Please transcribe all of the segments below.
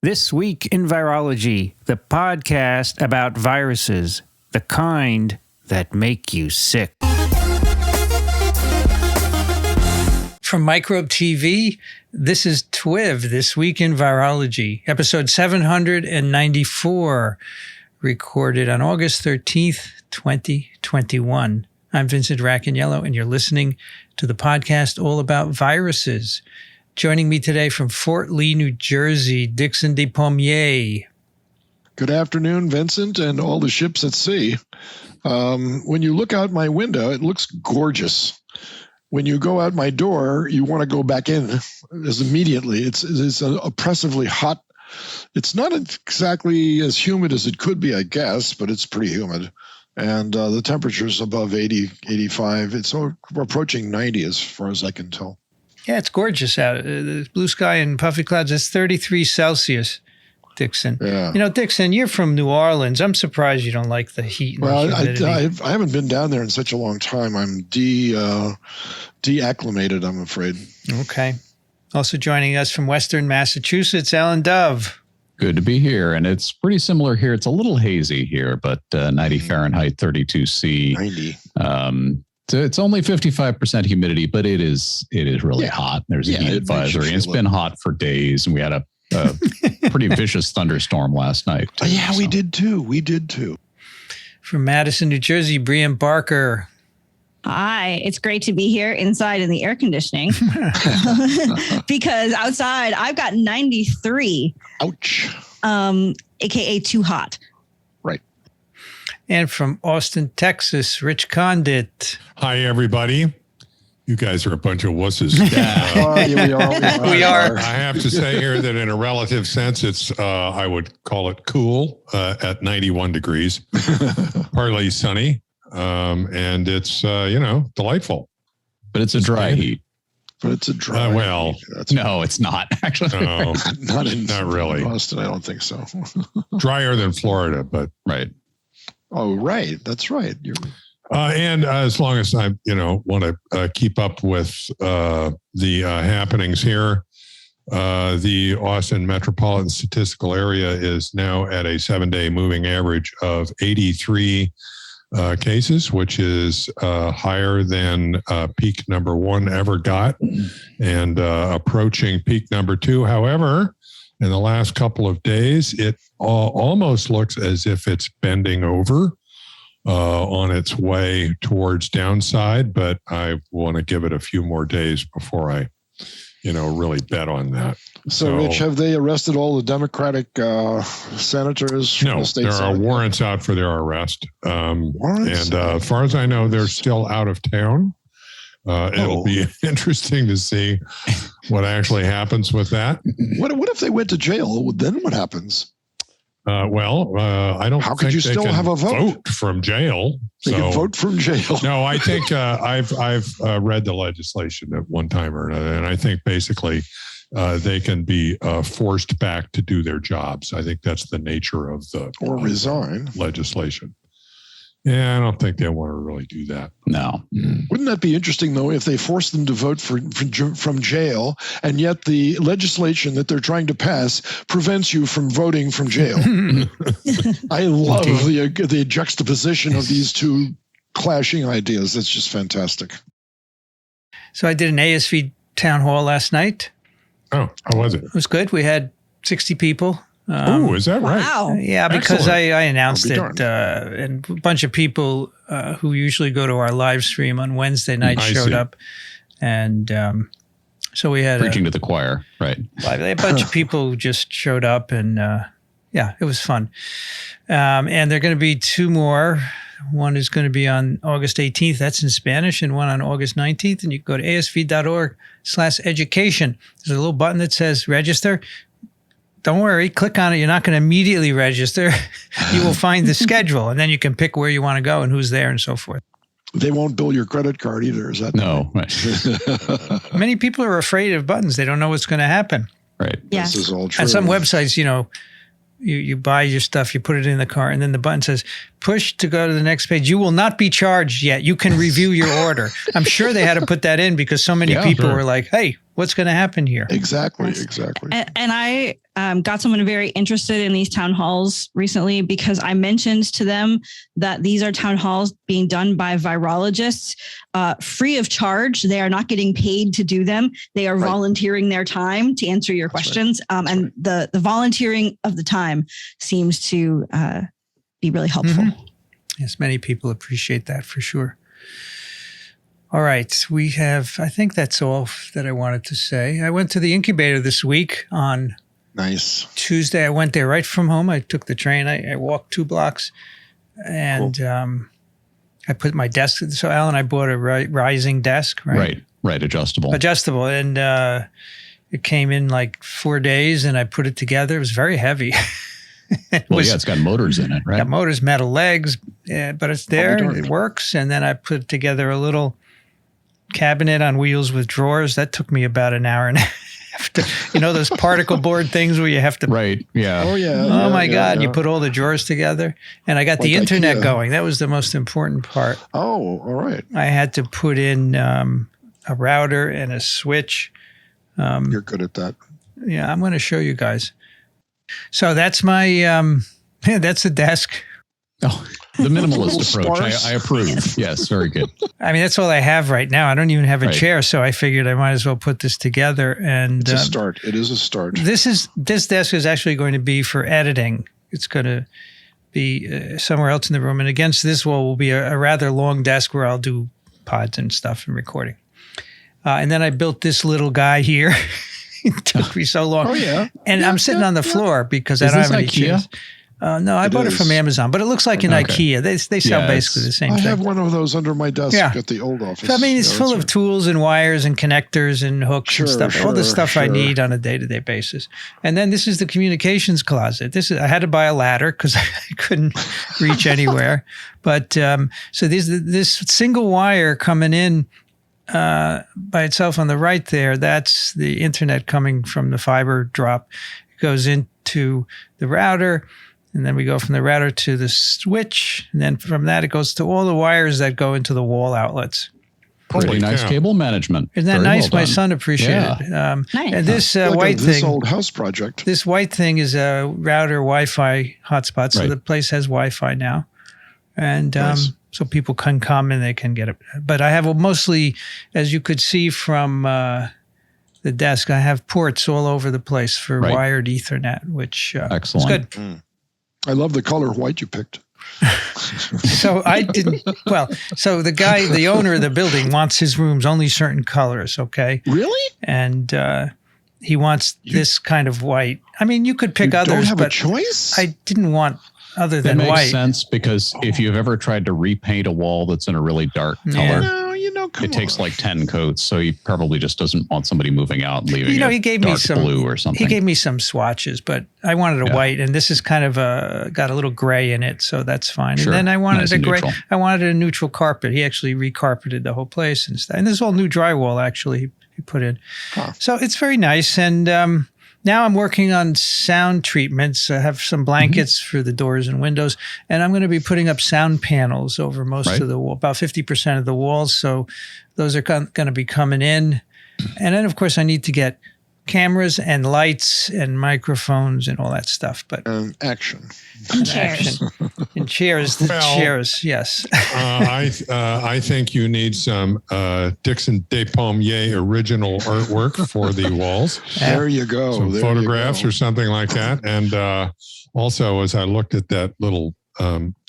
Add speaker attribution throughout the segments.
Speaker 1: This Week in Virology, the podcast about viruses, the kind that make you sick. From Microbe TV, this is TWiV, This Week in Virology, episode 794, recorded on August 13th, 2021. I'm Vincent Racaniello, and you're listening to the podcast all about viruses. Joining me today from Fort Lee, New Jersey, Dixon DePommier.
Speaker 2: Good afternoon, Vincent, and all the ships at sea. When you look out my window, it looks gorgeous. When you go out my door, you want to go back in as immediately. It's oppressively hot. It's not exactly as humid as it could be, I guess, but it's pretty humid. And the temperature's above 80, 85. It's approaching 90 as far as I can tell.
Speaker 1: Yeah, it's gorgeous out. The blue sky and puffy clouds. It's 33 Celsius, Dixon.
Speaker 2: Yeah.
Speaker 1: You know, Dixon, you're from New Orleans. I'm surprised you don't like the heat and the humidity.
Speaker 2: I haven't been down there in such a long time. I'm deacclimated, I'm afraid.
Speaker 1: Okay. Also joining us from Western Massachusetts, Alan Dove.
Speaker 3: Good to be here. And it's pretty similar here. It's a little hazy here, but 90 Fahrenheit, 32 C.
Speaker 2: 90.
Speaker 3: It's only 55% humidity, but it is really hot. There's a heat advisory, and it's been hot for days. And we had a pretty vicious thunderstorm last night.
Speaker 2: We did too.
Speaker 1: From Madison, New Jersey, Brian Barker.
Speaker 4: Hi, it's great to be here inside in the air conditioning because outside I've got 93.
Speaker 2: Ouch.
Speaker 4: AKA too hot.
Speaker 2: Right.
Speaker 1: And from Austin, Texas, Rich Condit.
Speaker 5: Hi, everybody. You guys are a bunch of wusses.
Speaker 1: We are.
Speaker 5: I have to say here that in a relative sense, it's, I would call it cool at 91 degrees, partly sunny. And it's, delightful.
Speaker 3: But it's a dry heat.
Speaker 2: But it's a dry heat.
Speaker 3: No, it's not, actually.
Speaker 5: No, not really.
Speaker 2: Boston, I don't think so.
Speaker 5: Drier than Florida, but.
Speaker 3: Right.
Speaker 2: Oh, right. That's right.
Speaker 5: And as long as I, want to keep up with the happenings here, the Austin metropolitan statistical area is now at a 7-day moving average of 83 cases, which is higher than peak number 1 ever got, and approaching peak number 2. However, in the last couple of days, it almost looks as if it's bending over on its way towards downside, but I want to give it a few more days before I, really bet on that.
Speaker 2: So, Rich, have they arrested all the Democratic senators from
Speaker 5: no,
Speaker 2: the state?
Speaker 5: There
Speaker 2: Senate?
Speaker 5: are warrants out for their arrest.
Speaker 2: Warrants?
Speaker 5: And as far as I know, they're still out of town. It'll be interesting to see what actually happens with that.
Speaker 2: What if they went to jail? Then what happens?
Speaker 5: I don't
Speaker 2: How
Speaker 5: think
Speaker 2: could you
Speaker 5: they
Speaker 2: still
Speaker 5: can
Speaker 2: have a vote
Speaker 5: from jail.
Speaker 2: They can vote from jail.
Speaker 5: No, I think I've read the legislation at one time or another, and I think basically they can be forced back to do their jobs. I think that's the nature of the
Speaker 2: resign
Speaker 5: legislation. Yeah, I don't think they want to really do that.
Speaker 3: No.
Speaker 2: Wouldn't that be interesting, though, if they forced them to vote from jail, and yet the legislation that they're trying to pass prevents you from voting from jail? I love the juxtaposition of these two clashing ideas. That's just fantastic.
Speaker 1: So I did an ASV town hall last night.
Speaker 5: Oh, how was it?
Speaker 1: It was good. We had 60 people.
Speaker 5: Is that right?
Speaker 4: Wow.
Speaker 1: Yeah, because
Speaker 5: Excellent.
Speaker 1: I announced it, and a bunch of people who usually go to our live stream on Wednesday night showed up, and so we had
Speaker 3: preaching to the choir, right?
Speaker 1: A bunch of people just showed up, and it was fun. And there are going to be 2 more. One is going to be on August 18th. That's in Spanish, and one on August 19th. And you can go to asv.org/education. There's a little button that says register. Don't worry, click on it. You're not going to immediately register. You will find the schedule, and then you can pick where you want to go and who's there and so forth.
Speaker 2: They won't bill your credit card either, is that?
Speaker 3: No.
Speaker 1: Many people are afraid of buttons. They don't know what's going to happen.
Speaker 3: Right.
Speaker 2: This is all true.
Speaker 1: And some websites, you buy your stuff, you put it in the cart, and then the button says, push to go to the next page. You will not be charged yet. You can review your order. I'm sure they had to put that in because so many people were like, hey, what's going to happen here?
Speaker 2: Exactly.
Speaker 4: And I got someone very interested in these town halls recently because I mentioned to them that these are town halls being done by virologists free of charge. They are not getting paid to do them. They are volunteering their time to answer your questions. And the volunteering of the time seems to be really helpful.
Speaker 1: Yes, many people appreciate that for sure. All right. We have, I think that's all that I wanted to say. I went to the incubator this week on Tuesday. I went there right from home. I took the train. I walked 2 blocks and I put my desk. So Alan, I bought a rising desk, right?
Speaker 3: Right. Adjustable.
Speaker 1: And it came in like 4 days and I put it together. It was very heavy.
Speaker 3: It's got motors in it, right?
Speaker 1: Got motors, metal legs, but it's there. It works. And then I put together a little cabinet on wheels with drawers. That took me about an hour and a half to, those particle board things where you have to.
Speaker 3: Right. Yeah.
Speaker 2: Oh, yeah.
Speaker 1: Oh, my God. You put all the drawers together. And I got the internet going. That was the most important part.
Speaker 2: Oh, all right.
Speaker 1: I had to put in a router and a switch.
Speaker 2: You're good at that.
Speaker 1: Yeah, I'm going to show you guys. So that's my, that's the desk.
Speaker 3: Oh, the minimalist approach. I approve. Yes, very good.
Speaker 1: I mean, that's all I have right now. I don't even have a chair, so I figured I might as well put this together. And
Speaker 2: it's a start. It is a start.
Speaker 1: This desk is actually going to be for editing. It's going to be somewhere else in the room. And against this wall will be a rather long desk where I'll do pods and stuff and recording. And then I built this little guy here. It took me so long.
Speaker 2: Oh, yeah.
Speaker 1: And I'm sitting on the floor because I don't have any chairs. No, I bought it from Amazon, but it looks like an IKEA. They sell basically the same thing.
Speaker 2: I have one of those under my desk at the old office.
Speaker 1: So, I mean, it's full of tools and wires and connectors and hooks and stuff. All the stuff I need on a day-to-day basis. And then this is the communications closet. I had to buy a ladder because I couldn't reach anywhere. But so this single wire coming in by itself on the right there, that's the internet coming from the fiber drop. It goes into the router. And then we go from the router to the switch. And then from that, it goes to all the wires that go into the wall outlets.
Speaker 3: Pretty nice cable management.
Speaker 1: Isn't that
Speaker 3: Very
Speaker 1: nice?
Speaker 3: well
Speaker 1: My son appreciated it.
Speaker 4: Nice.
Speaker 1: And this white thing.
Speaker 2: This old house project.
Speaker 1: This white thing is a router Wi-Fi hotspot. So the place has Wi-Fi now. And so people can come and they can get it. But I have mostly, as you could see from the desk, I have ports all over the place for wired Ethernet, which is good.
Speaker 2: I love the color white you picked.
Speaker 1: So I didn't. Well, so the owner of the building wants his rooms only certain colors. Okay.
Speaker 2: Really?
Speaker 1: And he wants this kind of white. I mean, you could pick others,
Speaker 2: don't have
Speaker 1: but
Speaker 2: a choice?
Speaker 1: I didn't want other than
Speaker 3: white. That makes
Speaker 1: white.
Speaker 3: sense because if you've ever tried to repaint a wall that's in a really dark color, it takes like 10 coats. So he probably just doesn't want somebody moving out and leaving
Speaker 1: he gave me some
Speaker 3: blue or something.
Speaker 1: He gave me some swatches, but I wanted a white, and this is kind of got a little gray in it, so that's fine. Sure. And then I wanted a gray. I wanted a neutral carpet. He actually recarpeted the whole place and stuff. And there's all new drywall actually he put in. Huh. So it's very nice. And now I'm working on sound treatments. I have some blankets for the doors and windows, and I'm going to be putting up sound panels over most of the wall, about 50% of the walls. So those are going to be coming in. And then, of course, I need to get cameras and lights and microphones and all that stuff. But
Speaker 2: action.
Speaker 4: And chairs.
Speaker 1: And chairs. Chairs, yes.
Speaker 5: I think you need some Dixon Despommier original artwork for the walls.
Speaker 2: There you go.
Speaker 5: Some photographs or something like that. And also, as I looked at that little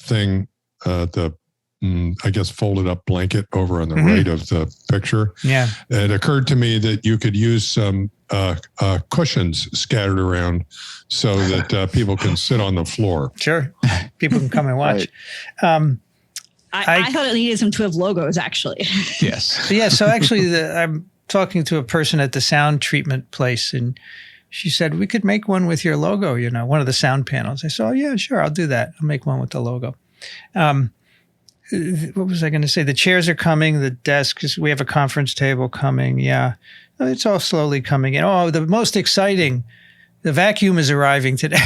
Speaker 5: thing, I guess folded up blanket over on the right of the picture. Yeah. It occurred to me that you could use some cushions scattered around so that people can sit on the floor.
Speaker 1: Sure. People can come and watch.
Speaker 4: I thought it needed some TWiV logos, actually.
Speaker 3: Yes.
Speaker 1: So actually, I'm talking to a person at the sound treatment place, and she said, we could make one with your logo, one of the sound panels. I said, oh, yeah, sure, I'll do that. I'll make one with the logo. What was I going to say? The chairs are coming, the desks, we have a conference table coming. Yeah. It's all slowly coming in. Oh, the most exciting, the vacuum is arriving today.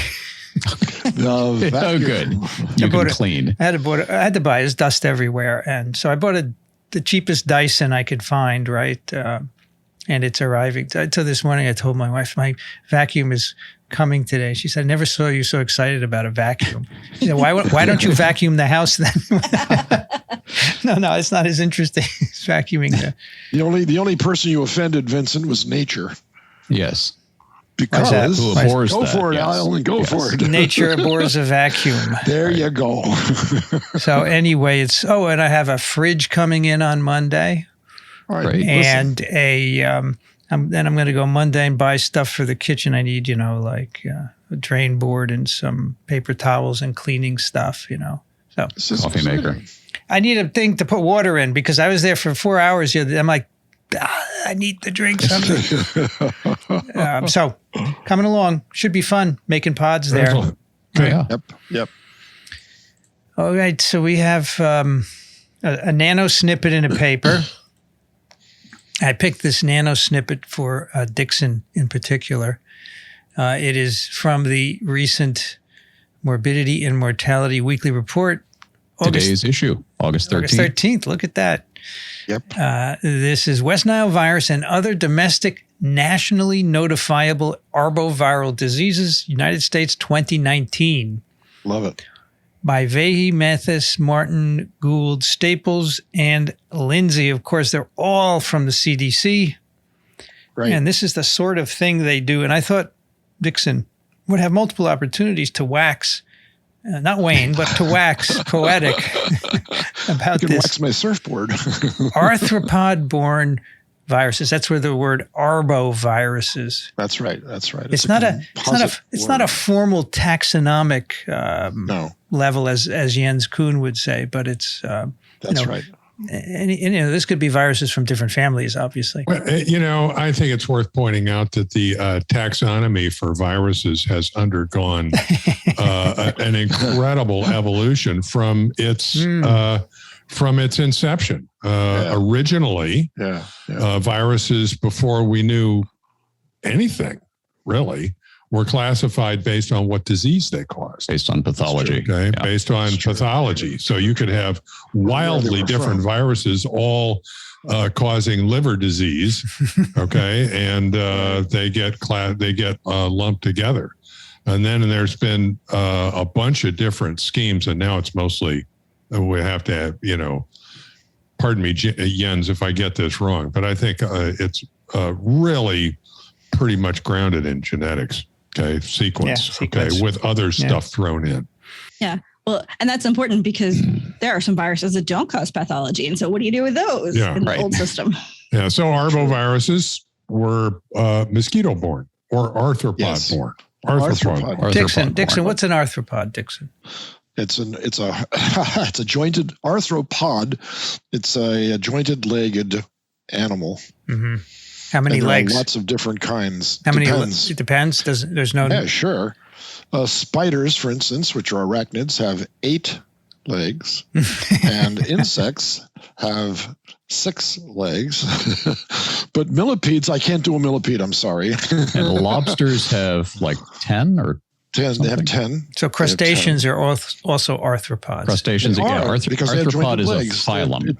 Speaker 3: Oh, good. You can clean.
Speaker 1: I had to buy his dust everywhere. And so I bought the cheapest Dyson I could find, right? And it's arriving. So this morning I told my wife, my vacuum is coming today. She said, I never saw you so excited about a vacuum. She said, why don't you vacuum the house then? No, it's not as interesting as vacuuming.
Speaker 2: The only person you offended, Vincent, was nature.
Speaker 3: Yes.
Speaker 2: Because
Speaker 3: go
Speaker 2: for it, Al, and go for it.
Speaker 1: Nature abhors a vacuum.
Speaker 2: There you go.
Speaker 1: So anyway, and I have a fridge coming in on Monday.
Speaker 2: All right.
Speaker 1: And then I'm going to go Monday and buy stuff for the kitchen. I need, like a drain board and some paper towels and cleaning stuff, So
Speaker 3: coffee maker.
Speaker 1: I need a thing to put water in because I was there for 4 hours. I'm like, I need to drink something. So coming along, should be fun making pods there.
Speaker 5: Excellent.
Speaker 3: Okay. Yeah.
Speaker 2: Yep.
Speaker 1: All right, so we have a nano snippet in a paper. I picked this nano snippet for Dixon in particular. It is from the recent Morbidity and Mortality Weekly Report.
Speaker 3: Today's issue, August 13th.
Speaker 1: August 13th, look at that.
Speaker 2: Yep.
Speaker 1: This is West Nile virus and other domestic nationally notifiable arboviral diseases, United States 2019.
Speaker 2: Love it.
Speaker 1: By Vahey, Mathis, Martin, Gould, Staples, and Lindsay. Of course, they're all from the CDC.
Speaker 2: Right.
Speaker 1: And this is the sort of thing they do. And I thought Dixon would have multiple opportunities to wax, not Wayne, but to wax poetic about
Speaker 2: you can
Speaker 1: this.
Speaker 2: wax my surfboard.
Speaker 1: Arthropod-borne viruses. That's where the word arbovirus is.
Speaker 2: That's right.
Speaker 1: It's not a formal taxonomic level as Jens Kuhn would say, but it's
Speaker 2: that's right.
Speaker 1: And this could be viruses from different families, obviously.
Speaker 5: Well, I think it's worth pointing out that the taxonomy for viruses has undergone an incredible evolution from its inception. Originally, viruses, before we knew anything, really, were classified based on what disease they caused.
Speaker 3: Based on pathology.
Speaker 5: Okay, yeah. Based on pathology. So you could have wildly different viruses all causing liver disease, okay, and they get lumped together. And then there's been a bunch of different schemes, and now it's mostly, we have to have, pardon me, Jens, if I get this wrong, but I think it's really pretty much grounded in genetics. Okay, sequence. Okay, with other stuff thrown in.
Speaker 4: Yeah, well, and that's important because there are some viruses that don't cause pathology, and so what do you do with those in the old system?
Speaker 5: Yeah, so arboviruses were mosquito-borne or arthropod-borne.
Speaker 2: Arthropod.
Speaker 1: Dixon, what's an arthropod, Dixon?
Speaker 2: It's a jointed arthropod. It's a jointed-legged animal.
Speaker 1: Mm-hmm. How many legs?
Speaker 2: Lots of different kinds.
Speaker 1: How many? It depends. There's no.
Speaker 2: Yeah, sure. Spiders, for instance, which are arachnids, have 8 legs, and insects have 6 legs. But millipedes, I can't do a millipede. I'm sorry.
Speaker 3: And lobsters have like 10 or
Speaker 2: 10. They have 10.
Speaker 1: So crustaceans are also arthropods.
Speaker 3: Crustaceans again.
Speaker 2: Because they have
Speaker 3: arthropod is
Speaker 2: legs.
Speaker 3: A phylum.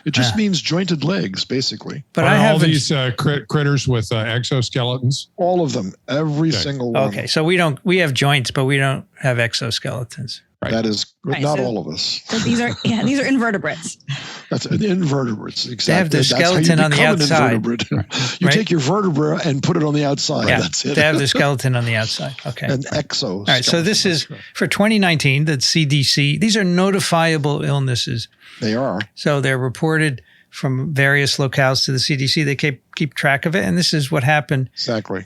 Speaker 2: It just means jointed legs, basically.
Speaker 1: But
Speaker 5: I have all these critters with exoskeletons.
Speaker 2: All of them, every single one.
Speaker 1: Okay, so we have joints, but we don't have exoskeletons.
Speaker 2: Right. That is not all of us.
Speaker 4: So these are invertebrates.
Speaker 2: That's invertebrates. Exactly.
Speaker 1: They have the skeleton on the outside.
Speaker 2: You take your vertebra and put it on the outside.
Speaker 1: Yeah,
Speaker 2: that's it.
Speaker 1: They have the skeleton on the outside. Okay.
Speaker 2: An exoskeleton.
Speaker 1: All right. So this is for 2019. The CDC. These are notifiable illnesses.
Speaker 2: They are.
Speaker 1: So they're reported from various locales to the CDC. They keep track of it, and this is what happened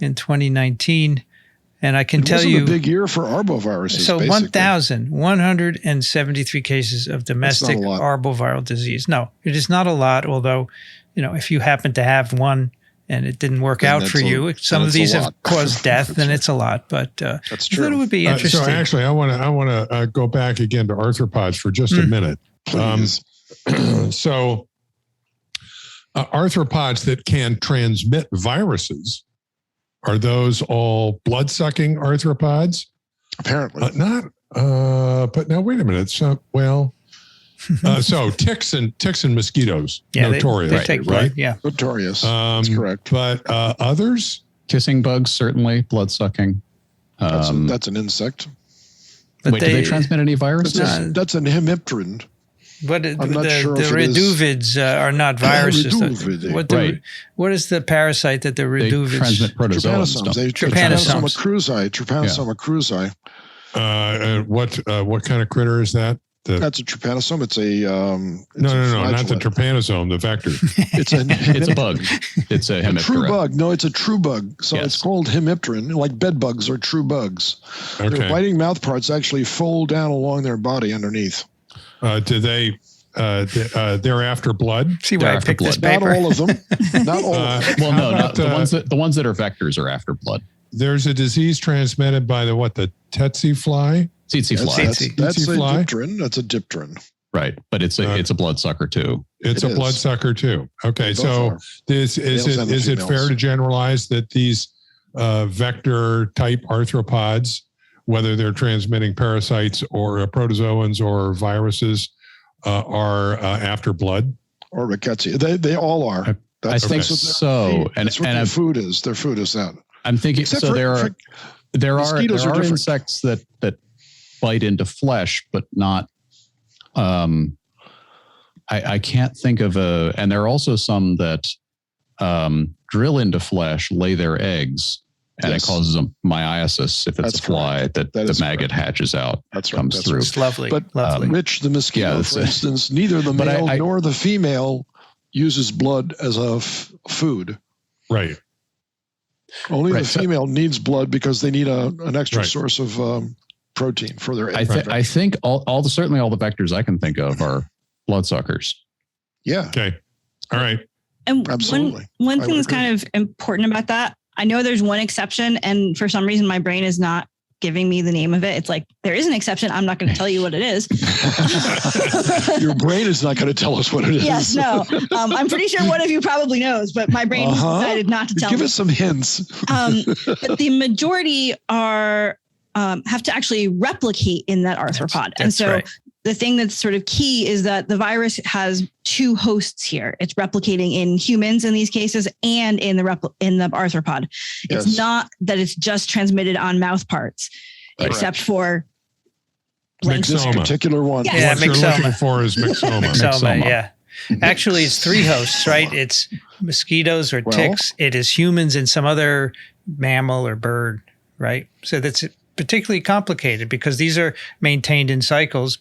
Speaker 1: in 2019. And I can tell you,
Speaker 2: a big year for arboviruses.
Speaker 1: So 1,173 cases of domestic arboviral disease. No, it is not a lot. Although, if you happen to have one and it didn't work out for you, some of these have caused death, then it's a lot. But
Speaker 2: that's true.
Speaker 1: I thought it would be interesting.
Speaker 5: So actually, I want to go back again to arthropods for just a minute.
Speaker 2: Please.
Speaker 5: So arthropods that can transmit viruses. Are those all blood-sucking arthropods?
Speaker 2: Apparently.
Speaker 5: But now wait a minute. So so ticks and mosquitoes, notorious,
Speaker 1: they take blood,
Speaker 5: right?
Speaker 1: Yeah,
Speaker 2: notorious. That's correct.
Speaker 5: But others,
Speaker 3: kissing bugs, certainly blood sucking.
Speaker 2: That's an insect.
Speaker 1: but
Speaker 3: wait, do they transmit any virus?
Speaker 2: That's an hemipteran.
Speaker 1: But
Speaker 2: I'm not sure
Speaker 1: the
Speaker 2: if it
Speaker 1: reduvids are not viruses. What is the parasite that the reduvids
Speaker 3: they transmit? Protozoans.
Speaker 2: Trypanosoma cruzi. Trypanosoma cruzi.
Speaker 5: What kind of critter is that?
Speaker 2: That's a trypanosome. It's a
Speaker 5: no, not the trypanosome, the vector.
Speaker 2: It's
Speaker 3: a bug. It's a hemiptera.
Speaker 2: True bug. No, it's a true bug. So it's called hemipteran. Like bed bugs are true bugs.
Speaker 5: Okay.
Speaker 2: Their biting mouth parts actually fold down along their body underneath.
Speaker 5: Do they? They're after blood.
Speaker 1: See why I picked this paper?
Speaker 2: Not all of them. Not all of them.
Speaker 3: Well, no, not the ones that are vectors are after blood.
Speaker 5: There's a disease transmitted by the tsetse fly.
Speaker 3: Tsetse fly.
Speaker 2: That's a dipteran. That's a dipteran.
Speaker 3: Right, but it's a bloodsucker too.
Speaker 5: It's a bloodsucker too. Okay, so is it fair to generalize that these vector type arthropods, whether they're transmitting parasites or protozoans or viruses, are after blood?
Speaker 2: Or rickettsia. They all are.
Speaker 3: I think so.
Speaker 2: And that's what their food is. Their food is that.
Speaker 3: I'm thinking. So there are insects that bite into flesh, but not. I can't think of and there are also some that drill into flesh, lay their eggs, and it causes a myiasis if it's a fly that the maggot hatches out.
Speaker 2: That's right.
Speaker 3: Comes through.
Speaker 1: It's lovely.
Speaker 2: But Rich, the mosquito, for instance, neither the male nor the female uses blood as a food.
Speaker 5: Right.
Speaker 2: Only the female needs blood because they need an extra source of protein for their egg.
Speaker 3: I think certainly all the vectors I can think of are bloodsuckers.
Speaker 2: Yeah.
Speaker 5: Okay. All right.
Speaker 4: And
Speaker 2: absolutely.
Speaker 4: One thing that's kind of important about that, I know there's one exception, and for some reason my brain is not giving me the name of it. It's like, there is an exception. I'm not going to tell you what it is.
Speaker 2: Your brain is not going to tell us what it is.
Speaker 4: Yes, no. I'm pretty sure one of you probably knows, but my brain decided not to tell
Speaker 2: Give
Speaker 4: me.
Speaker 2: us some hints.
Speaker 4: But the majority have to actually replicate in that arthropod.
Speaker 1: And so
Speaker 4: the thing that's sort of key is that the virus has two hosts here. It's replicating in humans in these cases and in the arthropod. Yes. It's not that it's just transmitted on mouth parts, except for
Speaker 2: this particular one.
Speaker 4: Yes.
Speaker 5: Yeah, what you're looking for is myxoma.
Speaker 1: Myxoma, yeah. Actually, it's three hosts, right? It's mosquitoes or ticks. It is humans and some other mammal or bird, right? So that's particularly complicated because these are maintained in cycles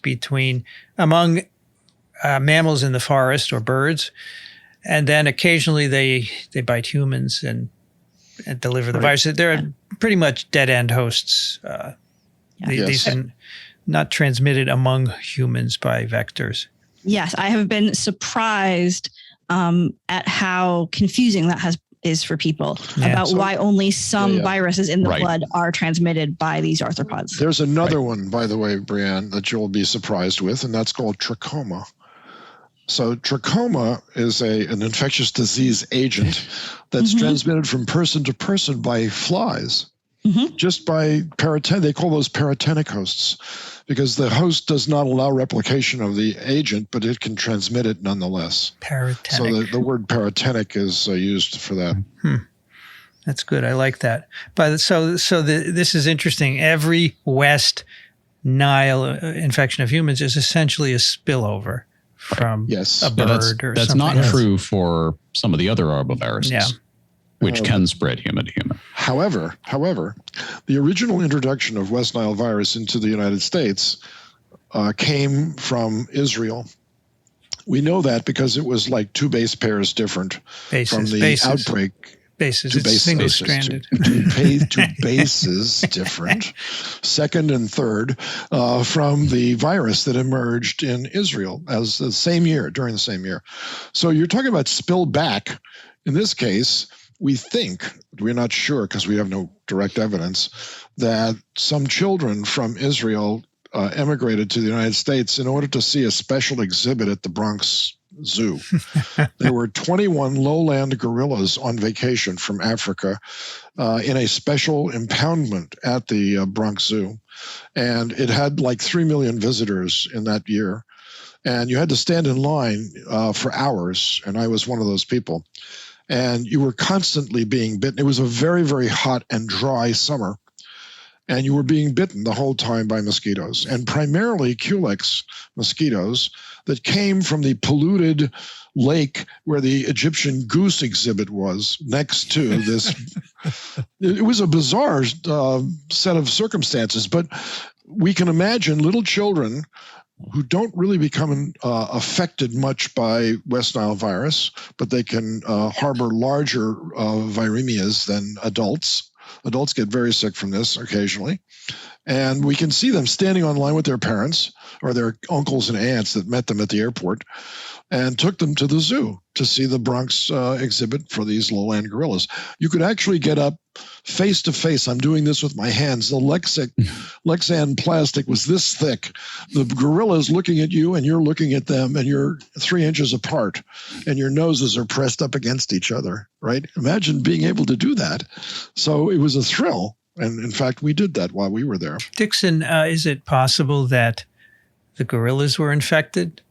Speaker 1: among mammals in the forest or birds, and then occasionally they bite humans and deliver the virus. They're pretty much dead end hosts. These are not transmitted among humans by vectors.
Speaker 4: Yes, I have been surprised at how confusing that is for people about why only some viruses in the blood are transmitted by these arthropods.
Speaker 2: There's another one, by the way, Brianne, that you'll be surprised with, and that's called trachoma. So trachoma is an infectious disease agent that's transmitted from person to person by flies. Just by they call those paratenic hosts, because the host does not allow replication of the agent, but it can transmit it nonetheless.
Speaker 1: Paratenic.
Speaker 2: So the word paratenic is used for that.
Speaker 1: That's good. I like that. But this is interesting. Every West Nile infection of humans is essentially a spillover from a bird or
Speaker 3: that's
Speaker 1: something.
Speaker 3: That's not true for some of the other arboviruses. Which can spread human to human.
Speaker 2: However, the original introduction of West Nile virus into the United States came from Israel. We know that because it was like two base pairs different from the outbreak.
Speaker 1: Bases. It's single-stranded.
Speaker 2: Two bases different, second and third, from the virus that emerged in Israel as during the same year. So you're talking about spill back. In this case, we think, we're not sure because we have no direct evidence, that some children from Israel emigrated to the United States in order to see a special exhibit at the Bronx Zoo. There were 21 lowland gorillas on vacation from Africa in a special impoundment at the Bronx Zoo. and it had like 3 million visitors in that year. And you had to stand in line for hours, and I was one of those people. And you were constantly being bitten. It was a very, very hot and dry summer, and you were being bitten the whole time by mosquitoes, and primarily Culex mosquitoes that came from the polluted lake where the Egyptian goose exhibit was next to this. It was a bizarre set of circumstances, but we can imagine little children who don't really become affected much by West Nile virus, but they can harbor larger viremias than adults. Adults get very sick from this occasionally. And we can see them standing on line with their parents or their uncles and aunts that met them at the airport and took them to the zoo to see the Bronx exhibit for these lowland gorillas. You could actually get up face to face. I'm doing this with my hands. The Lexan plastic was this thick. The gorilla's looking at you and you're looking at them, and you're 3 inches apart and your noses are pressed up against each other, right? Imagine being able to do that. So it was a thrill. And in fact, we did that while we were there.
Speaker 1: Dixon, is it possible that the gorillas were infected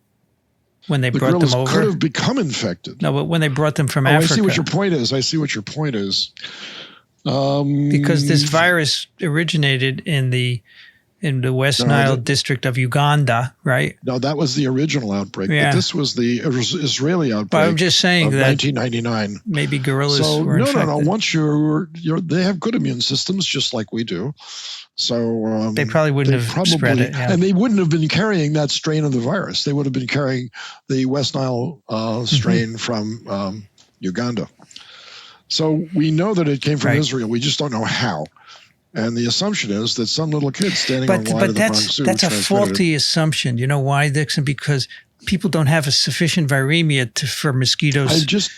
Speaker 1: when they brought them over?
Speaker 2: Could have become infected.
Speaker 1: No, but when they brought them from Africa.
Speaker 2: I see what your point is.
Speaker 1: Because this virus originated in the West Nile district of Uganda, right?
Speaker 2: No, that was the original outbreak.
Speaker 1: Yeah.
Speaker 2: But this was the Israeli outbreak.
Speaker 1: But I'm just saying that
Speaker 2: 1999.
Speaker 1: Maybe gorillas were infected.
Speaker 2: No. Once they have good immune systems, just like we do. So
Speaker 1: they probably wouldn't have spread it. Yeah.
Speaker 2: And they wouldn't have been carrying that strain of the virus. They would have been carrying the West Nile strain from Uganda. So we know that it came from Israel. We just don't know how. And the assumption is that some little kid standing on line at the Bronx Zoo
Speaker 1: that's a faulty assumption. You know why, Dixon? Because people don't have a sufficient viremia for mosquitoes.
Speaker 2: I just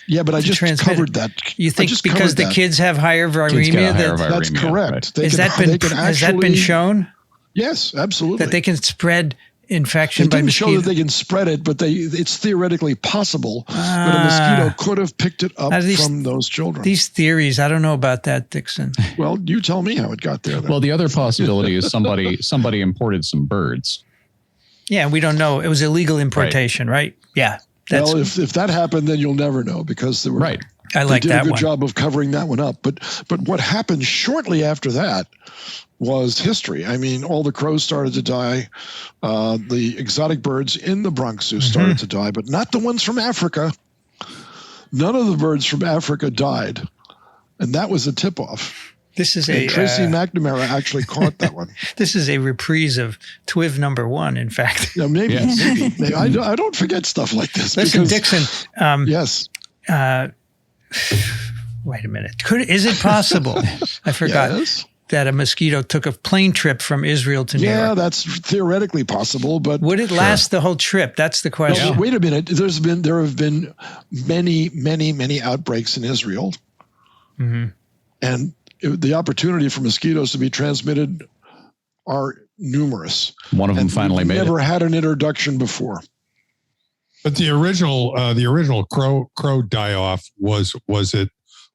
Speaker 2: covered that.
Speaker 1: You think because the kids have higher viremia?
Speaker 2: That's correct.
Speaker 1: Right. Has that been shown?
Speaker 2: Yes, absolutely.
Speaker 1: That they can spread infection by mosquito?
Speaker 2: They didn't show that they can spread it, but it's theoretically possible that a mosquito could have picked it up from those children.
Speaker 1: These theories, I don't know about that, Dixon.
Speaker 2: Well, you tell me how it got there. Then.
Speaker 3: Well, the other possibility is somebody imported some birds.
Speaker 1: Yeah, we don't know. It was illegal importation, right? Yeah.
Speaker 2: Well, if that happened, then you'll never know because there were.
Speaker 3: Right.
Speaker 1: I like that one.
Speaker 2: They did a good job of covering that one up. But what happened shortly after that was history. I mean, all the crows started to die. The exotic birds in the Bronx Zoo started to die, but not the ones from Africa. None of the birds from Africa died. And that was a tip-off. Tracy McNamara actually caught that one.
Speaker 1: This is a reprise of TWiV #1, in fact.
Speaker 2: Yeah, maybe. Yes. Maybe. I don't forget stuff like this.
Speaker 1: Listen, Dixon.
Speaker 2: Yes.
Speaker 1: Wait a minute. Is it possible? I forgot.
Speaker 2: Yes.
Speaker 1: That a mosquito took a plane trip from Israel to New York.
Speaker 2: Yeah, that's theoretically possible, but
Speaker 1: would it last the whole trip? That's the question.
Speaker 2: No, wait a minute. There have been many outbreaks in Israel, and the opportunity for mosquitoes to be transmitted are numerous.
Speaker 3: One of them finally made it.
Speaker 2: Never had an introduction before.
Speaker 5: But the original crow die-off was it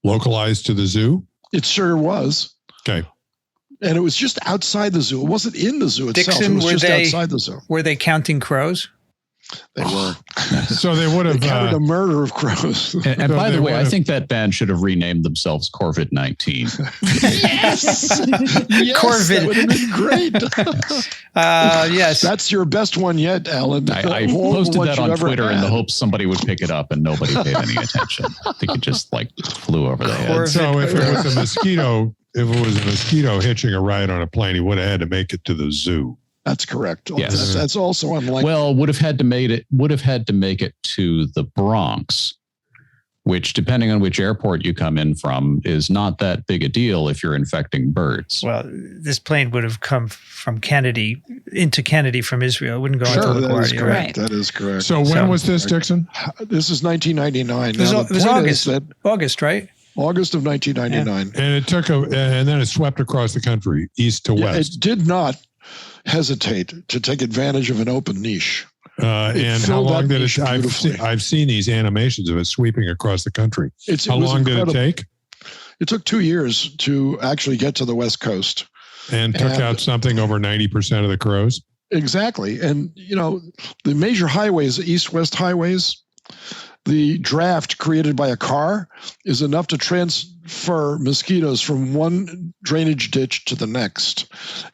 Speaker 5: localized to the zoo?
Speaker 2: It sure was.
Speaker 5: Okay.
Speaker 2: And it was just outside the zoo. It wasn't in the zoo itself.
Speaker 1: Dixon,
Speaker 2: it was just outside the zoo.
Speaker 1: Were they counting crows?
Speaker 2: They were.
Speaker 5: So they would have
Speaker 2: counted a murder of crows.
Speaker 3: And by the way, I think that band should have renamed themselves Corvid-19.
Speaker 2: Yes,
Speaker 1: Corvid.
Speaker 2: That would have been great.
Speaker 1: Yes,
Speaker 2: that's your best one yet, Alan.
Speaker 3: I posted that on Twitter in the hopes somebody would pick it up, and nobody paid any attention. I think it just flew over the head.
Speaker 5: So if it was a mosquito. If it was a mosquito hitching a ride on a plane, he would have had to make it to the zoo.
Speaker 2: That's correct.
Speaker 3: Yes.
Speaker 2: That's also unlikely.
Speaker 3: Well, would have had to make it to the Bronx, which, depending on which airport you come in from, is not that big a deal if you're infecting birds.
Speaker 1: Well, this plane would have come from Kennedy into Kennedy from Israel. It wouldn't go into LaGuardia,
Speaker 2: right? That is correct.
Speaker 5: So when was this, Dixon?
Speaker 2: This is 1999.
Speaker 1: It was August. August, right?
Speaker 2: August of 1999.
Speaker 5: Yeah. And it took and then it swept across the country, east to west.
Speaker 2: It did not hesitate to take advantage of an open niche.
Speaker 5: And how long did it? I've seen these animations of it sweeping across the country. How long did it take?
Speaker 2: It took 2 years to actually get to the West Coast.
Speaker 5: And took out something over 90% of the crows.
Speaker 2: Exactly. And, the major highways, east-west highways, the draft created by a car is enough to transfer mosquitoes from one drainage ditch to the next.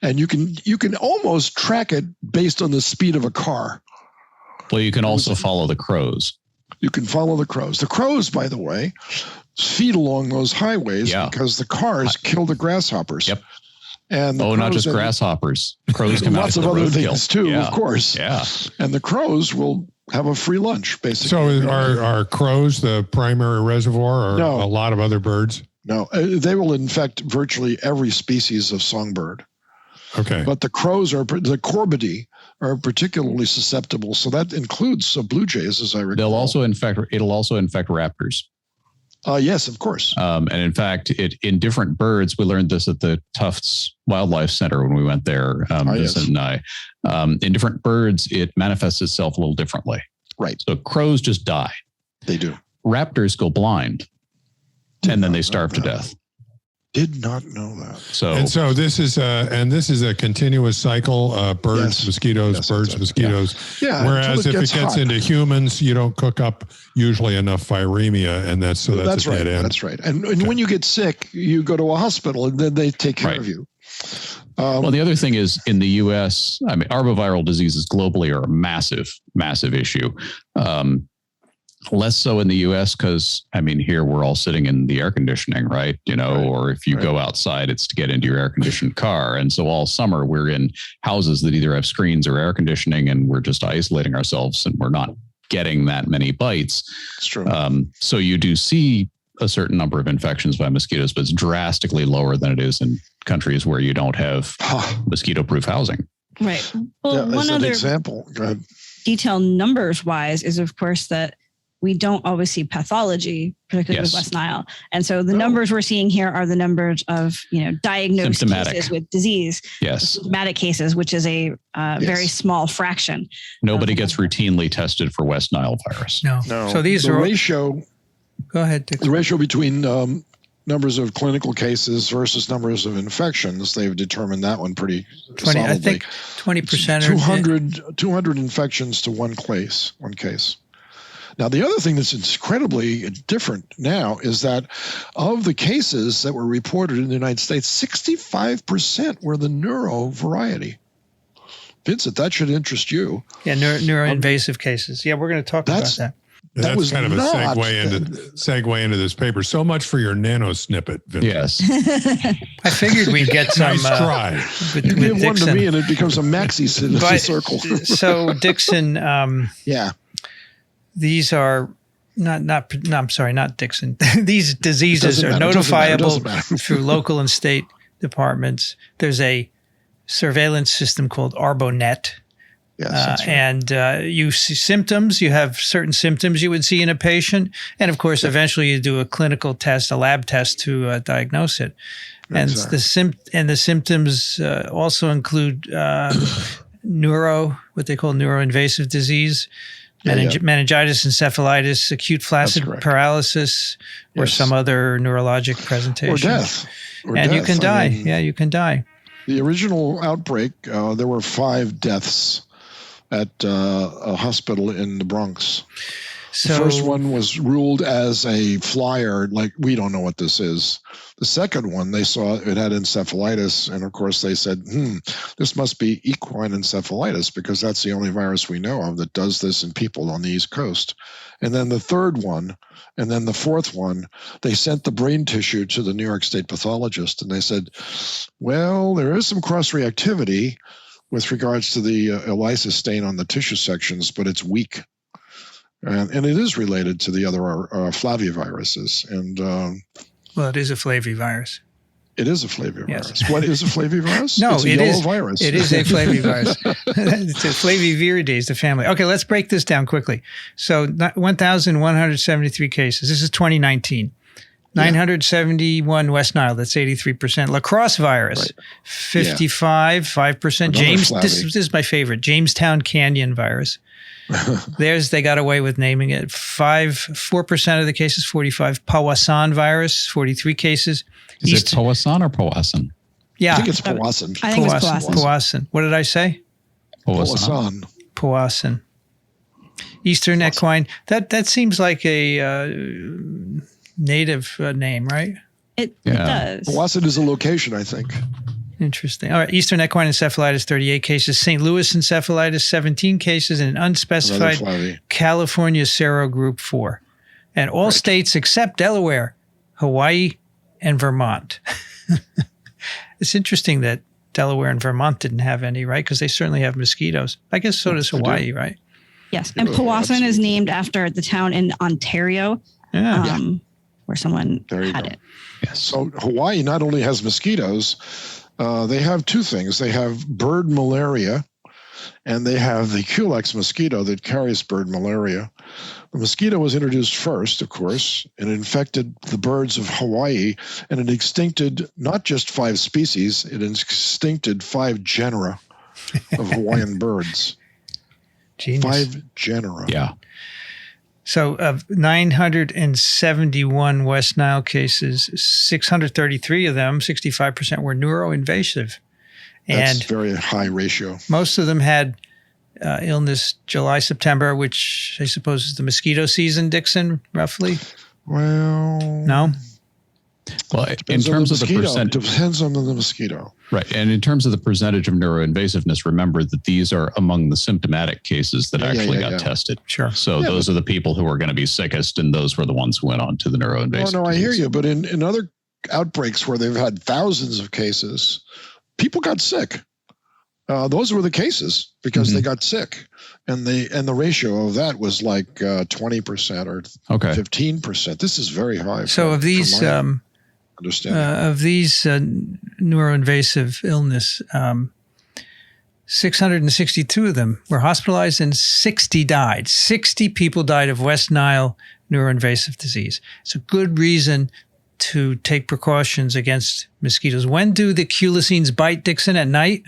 Speaker 2: And you can almost track it based on the speed of a car.
Speaker 3: Well, you can also follow the crows.
Speaker 2: You can follow the crows. The crows, by the way, feed along those highways because the cars kill the grasshoppers.
Speaker 3: Yep.
Speaker 2: And
Speaker 3: not just grasshoppers. Crows come out
Speaker 2: lots of other things too, of course.
Speaker 3: Yeah.
Speaker 2: And the crows will have a free lunch, basically.
Speaker 5: So are crows the primary reservoir, or a lot of other birds?
Speaker 2: No, they will infect virtually every species of songbird.
Speaker 5: Okay.
Speaker 2: But the crows the corvidae are particularly susceptible. So that includes blue jays, as I recall.
Speaker 3: It'll also infect raptors.
Speaker 2: Yes, of course.
Speaker 3: And in fact, in different birds, we learned this at the Tufts Wildlife Center when we went there, Vincent and I. In different birds, it manifests itself a little differently.
Speaker 2: Right.
Speaker 3: So crows just die.
Speaker 2: They do.
Speaker 3: Raptors go blind, and then they starve to death.
Speaker 2: Did not know that.
Speaker 3: So
Speaker 5: this is a continuous cycle. Birds, mosquitoes, birds, mosquitoes.
Speaker 2: Yeah.
Speaker 5: Whereas if it gets into humans, you don't cook up usually enough viremia, and that's a
Speaker 2: right.
Speaker 5: dead end.
Speaker 2: That's right. And when you get sick, you go to a hospital, and then they take care of you.
Speaker 3: Well, the other thing is in the U.S., arboviral diseases globally are a massive, massive issue. Less so in the U.S. because, here we're all sitting in the air conditioning, right? Or if you go outside, it's to get into your air-conditioned car. And so all summer we're in houses that either have screens or air conditioning, and we're just isolating ourselves, and we're not getting that many bites.
Speaker 2: It's true.
Speaker 3: So you do see a certain number of infections by mosquitoes, but it's drastically lower than it is in countries where you don't have mosquito-proof housing.
Speaker 4: Right. Well, one other
Speaker 2: example, go ahead.
Speaker 4: Detail numbers-wise is, of course, that we don't always see pathology, particularly with West Nile. And so the numbers we're seeing here are the numbers of, diagnosed cases with disease, symptomatic cases, which is a very small fraction.
Speaker 3: Nobody gets routinely tested for West Nile virus.
Speaker 1: No. So these are
Speaker 2: ratio.
Speaker 1: Go ahead, Dick.
Speaker 2: The ratio between numbers of clinical cases versus numbers of infections, they've determined that one pretty
Speaker 1: 20.
Speaker 2: solidly.
Speaker 1: I think 20%.
Speaker 2: 200 infections to one case. Now, the other thing that's incredibly different now is that of the cases that were reported in the United States, 65% were the neuro variety. Vincent, that should interest you.
Speaker 1: Yeah, neuroinvasive cases. Yeah, we're going to talk about that.
Speaker 2: That was
Speaker 5: kind of a segue into this paper. So much for your nano snippet, Vincent.
Speaker 3: Yes.
Speaker 1: I figured we'd get some.
Speaker 5: Nice try.
Speaker 2: You give one to me and it becomes a maxi circle.
Speaker 1: So, Dixon. These are not Dixon. These diseases are notifiable through local and state departments. There's a surveillance system called ArboNet.
Speaker 2: Yes,
Speaker 1: and you see symptoms. You have certain symptoms you would see in a patient, and of course, eventually you do a clinical test, a lab test to diagnose it. And the symptoms also include what they call neuroinvasive disease, meningitis, encephalitis, acute flaccid paralysis, or some other neurologic presentation,
Speaker 2: or death.
Speaker 1: You can die. You can die.
Speaker 2: The original outbreak, there were 5 deaths at a hospital in the Bronx. So, the first one was ruled as a flyer, like, we don't know what this is. The second one, they saw it had encephalitis, and of course they said, this must be equine encephalitis, because that's the only virus we know of that does this in people on the East Coast. And then the third one, and then the fourth one, they sent the brain tissue to the New York State pathologist, and they said, well, there is some cross-reactivity with regards to the ELISA stain on the tissue sections, but it's weak. And it is related to the other flaviviruses. And
Speaker 1: well, it is a flavivirus.
Speaker 2: It is a flavivirus.
Speaker 1: Yes.
Speaker 2: What is a flavivirus?
Speaker 1: No,
Speaker 2: it's a yellow virus.
Speaker 1: It is a flavivirus. It's a Flaviviridae, the family. Okay, let's break this down quickly. So 1,173 cases. This is 2019. 971 West Nile, that's 83%. Lacrosse virus, 55, 5%. This is my favorite, Jamestown Canyon virus. They got away with naming it. 4% of the cases, 45. Powassan virus, 43 cases.
Speaker 3: Is it Powassan or Powassan?
Speaker 1: Yeah.
Speaker 2: I think it's Powassan.
Speaker 4: I think it's Powassan.
Speaker 1: Powassan. What did I say?
Speaker 2: Powassan.
Speaker 1: Powassan. Eastern equine. That seems like a native name, right?
Speaker 4: It does.
Speaker 2: Powassan is a location, I think.
Speaker 1: Interesting. All right. Eastern equine encephalitis, 38 cases. St. Louis encephalitis, 17 cases. And unspecified California serogroup 4. And all states except Delaware, Hawaii, and Vermont. It's interesting that Delaware and Vermont didn't have any, right? Because they certainly have mosquitoes. I guess so does Hawaii, right?
Speaker 4: Yes. And Powassan is named after the town in Ontario where someone had it.
Speaker 2: Yes. So Hawaii not only has mosquitoes, they have two things. They have bird malaria, and they have the Culex mosquito that carries bird malaria. The mosquito was introduced first, of course, and infected the birds of Hawaii, and it extincted not just 5 species, it extincted 5 genera of Hawaiian birds.
Speaker 1: Genius.
Speaker 2: 5 genera.
Speaker 3: Yeah.
Speaker 1: So of 971 West Nile cases, 633 of them, 65%, were neuroinvasive.
Speaker 2: That's
Speaker 1: And
Speaker 2: very high ratio.
Speaker 1: most of them had illness July, September, which I suppose is the mosquito season, Dixon, roughly?
Speaker 2: Well,
Speaker 1: No?
Speaker 3: Well, in terms of the percent,
Speaker 2: depends on the mosquito.
Speaker 3: right. And in terms of the percentage of neuroinvasiveness, remember that these are among the symptomatic cases that actually got tested.
Speaker 1: Sure.
Speaker 3: So those are the people who are going to be sickest, and those were the ones who went on to the neuroinvasive.
Speaker 2: No, I hear
Speaker 3: disease.
Speaker 2: you. But in other outbreaks where they've had thousands of cases, people got sick. Those were the cases because they got sick, and the ratio of that was like 20% or 15%. This is very high.
Speaker 1: So of these neuroinvasive illness, 662 of them were hospitalized and 60 died. 60 people died of West Nile neuroinvasive disease. It's a good reason to take precautions against mosquitoes. When do the culicines bite, Dixon? At night?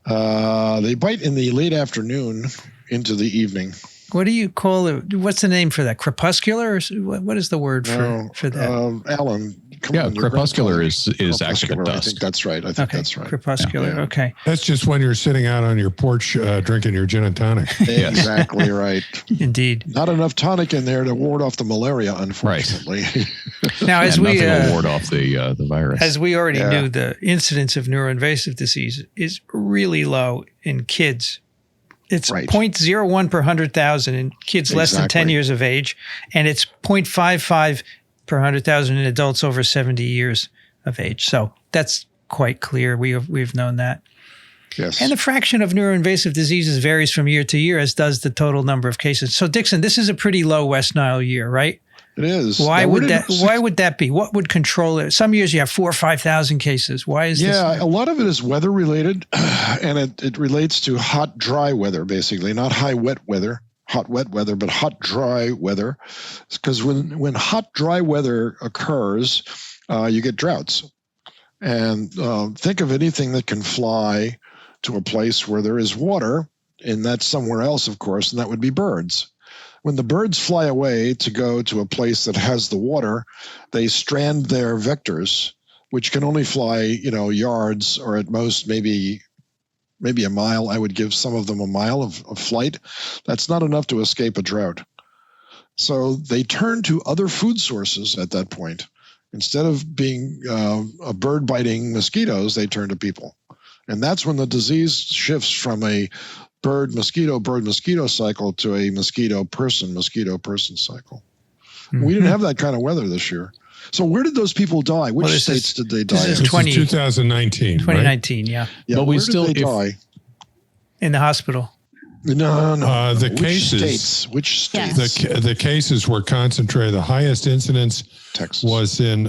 Speaker 2: They bite in the late afternoon into the evening.
Speaker 1: What do you call it? What's the name for that? Crepuscular? Or what is the word for that?
Speaker 2: Alan, come on.
Speaker 3: Crepuscular is actually
Speaker 2: crepuscular.
Speaker 3: dusk.
Speaker 2: I think that's right. That's right.
Speaker 1: Crepuscular.
Speaker 2: Yeah.
Speaker 1: Okay.
Speaker 5: That's just when you're sitting out on your porch drinking your gin and tonic.
Speaker 2: Exactly right.
Speaker 1: Indeed.
Speaker 2: Not enough tonic in there to ward off the malaria, unfortunately.
Speaker 3: Right.
Speaker 1: Now, as
Speaker 3: nothing
Speaker 1: we
Speaker 3: will ward off the virus.
Speaker 1: As we already knew, the incidence of neuroinvasive disease is really low in kids. It's 0.01 per 100,000 in kids less than 10 years of age, and it's 0.55 per 100,000 in adults over 70 years of age. So that's quite clear. We've known that.
Speaker 2: Yes.
Speaker 1: And the fraction of neuroinvasive diseases varies from year to year, as does the total number of cases. So, Dixon, this is a pretty low West Nile year, right?
Speaker 2: It is.
Speaker 1: Why would that be? What would control it? Some years you have 4,000 or 5,000 cases. Why is this?
Speaker 2: Yeah, a lot of it is weather related, and it relates to hot, dry weather, basically, not hot, wet weather, but hot, dry weather. Because when hot, dry weather occurs, you get droughts. And think of anything that can fly to a place where there is water, and that's somewhere else, of course, and that would be birds. When the birds fly away to go to a place that has the water, they strand their vectors, which can only fly, yards or at most maybe a mile. I would give some of them a mile of flight. That's not enough to escape a drought. So they turn to other food sources at that point. Instead of being bird-biting mosquitoes, they turn to people. And that's when the disease shifts from a bird-mosquito cycle to a mosquito-person cycle. Mm-hmm. We didn't have that kind of weather this year. So where did those people die? Which states did they die in?
Speaker 5: This is 2019.
Speaker 1: 2019,
Speaker 5: right?
Speaker 1: Yeah,
Speaker 3: but
Speaker 2: where did they die?
Speaker 1: In the hospital.
Speaker 2: No.
Speaker 5: The
Speaker 2: Which
Speaker 5: cases.
Speaker 2: States? Which states?
Speaker 4: Yes.
Speaker 5: The cases were concentrated. The highest incidence was in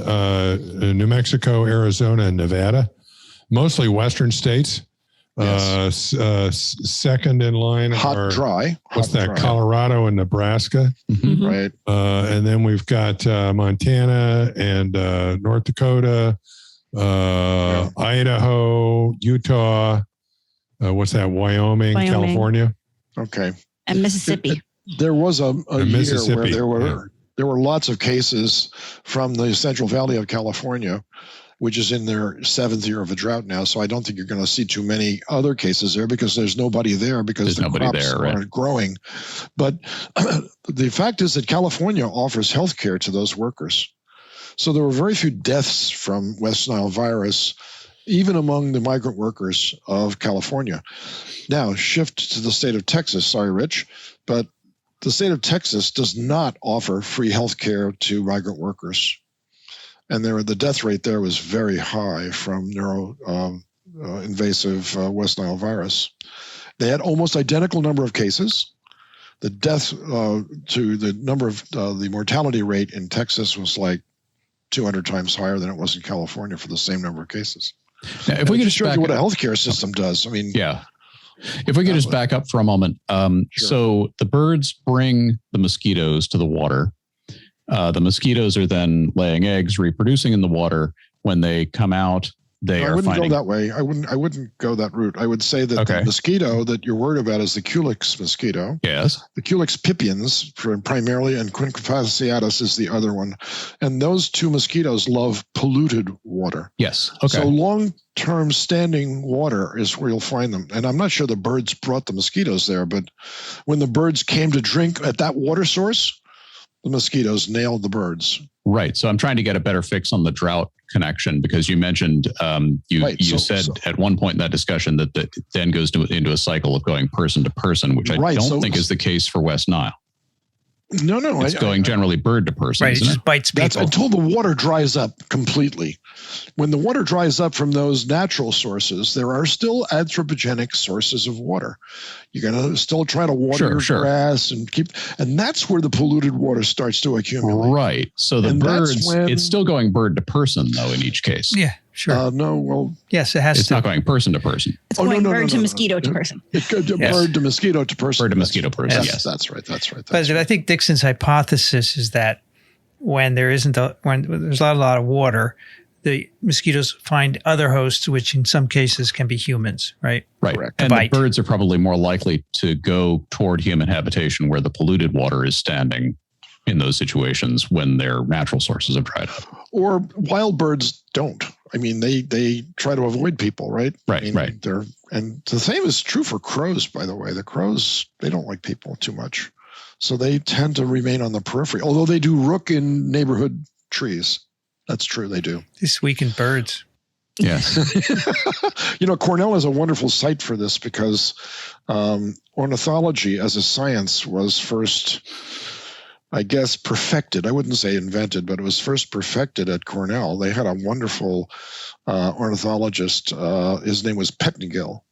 Speaker 5: New Mexico, Arizona, and Nevada, mostly western states.
Speaker 2: Yes.
Speaker 5: Second in line are
Speaker 2: dry.
Speaker 5: Dry. Colorado and Nebraska,
Speaker 2: right?
Speaker 5: And then we've got Montana and North Dakota, Idaho, Utah. Wyoming, California.
Speaker 2: Okay.
Speaker 4: And Mississippi.
Speaker 2: There was a year where there were
Speaker 5: lots
Speaker 2: of cases from the Central Valley of California, which is in their 7th year of a drought now. So I don't think you're going to see too many other cases there because there's nobody there because the crops aren't growing. But the fact is that California offers health care to those workers. So there were very few deaths from West Nile virus, even among the migrant workers of California. Now, shift to the state of Texas. Sorry, Rich, but the state of Texas does not offer free health care to migrant workers. And the death rate there was very high from invasive West Nile virus. They had almost identical number of cases. The death to the number of the mortality rate in Texas was like 200 times higher than it was in California for the same number of cases.
Speaker 3: Now, if we could just
Speaker 2: show you what a healthcare system does. I mean,
Speaker 3: yeah. If we could just back up for a moment.
Speaker 2: Sure.
Speaker 3: So the birds bring the mosquitoes to the water. The mosquitoes are then laying eggs, reproducing in the water. When they come out, I wouldn't go that way. I wouldn't go that route. I would say that the mosquito that you're worried about is the Culex mosquito. Yes. The
Speaker 2: Culex pipiens primarily, and Quincunx fasciatus is the other one. And those two mosquitoes love polluted water.
Speaker 3: Yes. Okay.
Speaker 2: So long-term standing water is where you'll find them. And I'm not sure the birds brought the mosquitoes there, but when the birds came to drink at that water source, the mosquitoes nailed the birds.
Speaker 3: Right. So I'm trying to get a better fix on the drought connection because you mentioned you said at one point in that discussion that it then goes into a cycle of going person to person, which I don't think is the case for West Nile.
Speaker 2: No.
Speaker 3: It's going generally bird to person.
Speaker 1: Right. It just bites people.
Speaker 2: That's until the water dries up completely. When the water dries up from those natural sources, there are still anthropogenic sources of water. You're going to still try to water your grass and that's where the polluted water starts to accumulate.
Speaker 3: Right. So the birds, it's still going bird to person though in each case.
Speaker 1: Yeah. Sure.
Speaker 2: No, well,
Speaker 1: yes, it has
Speaker 3: it's
Speaker 1: to.
Speaker 3: It's not going person to person.
Speaker 4: It's going bird to mosquito to person.
Speaker 2: It goes bird to mosquito to person.
Speaker 3: Bird to mosquito person.
Speaker 2: Yes, that's right.
Speaker 1: But I think Dixon's hypothesis is that when there's not a lot of water, the mosquitoes find other hosts, which in some cases can be humans, right?
Speaker 3: Right.
Speaker 2: Correct.
Speaker 3: And the birds are probably more likely to go toward human habitation where the polluted water is standing in those situations when their natural sources have dried up.
Speaker 2: Or wild birds don't. I mean, they try to avoid people, right?
Speaker 3: Right,
Speaker 2: I mean,
Speaker 3: right.
Speaker 2: And the same is true for crows, by the way. The crows, they don't like people too much. So they tend to remain on the periphery, although they do rook in neighborhood trees. That's true, they do.
Speaker 1: This week in birds.
Speaker 3: Yes.
Speaker 2: Cornell is a wonderful site for this because ornithology as a science was first, I guess, perfected. I wouldn't say invented, but it was first perfected at Cornell. They had a wonderful ornithologist. His name was Pettengill.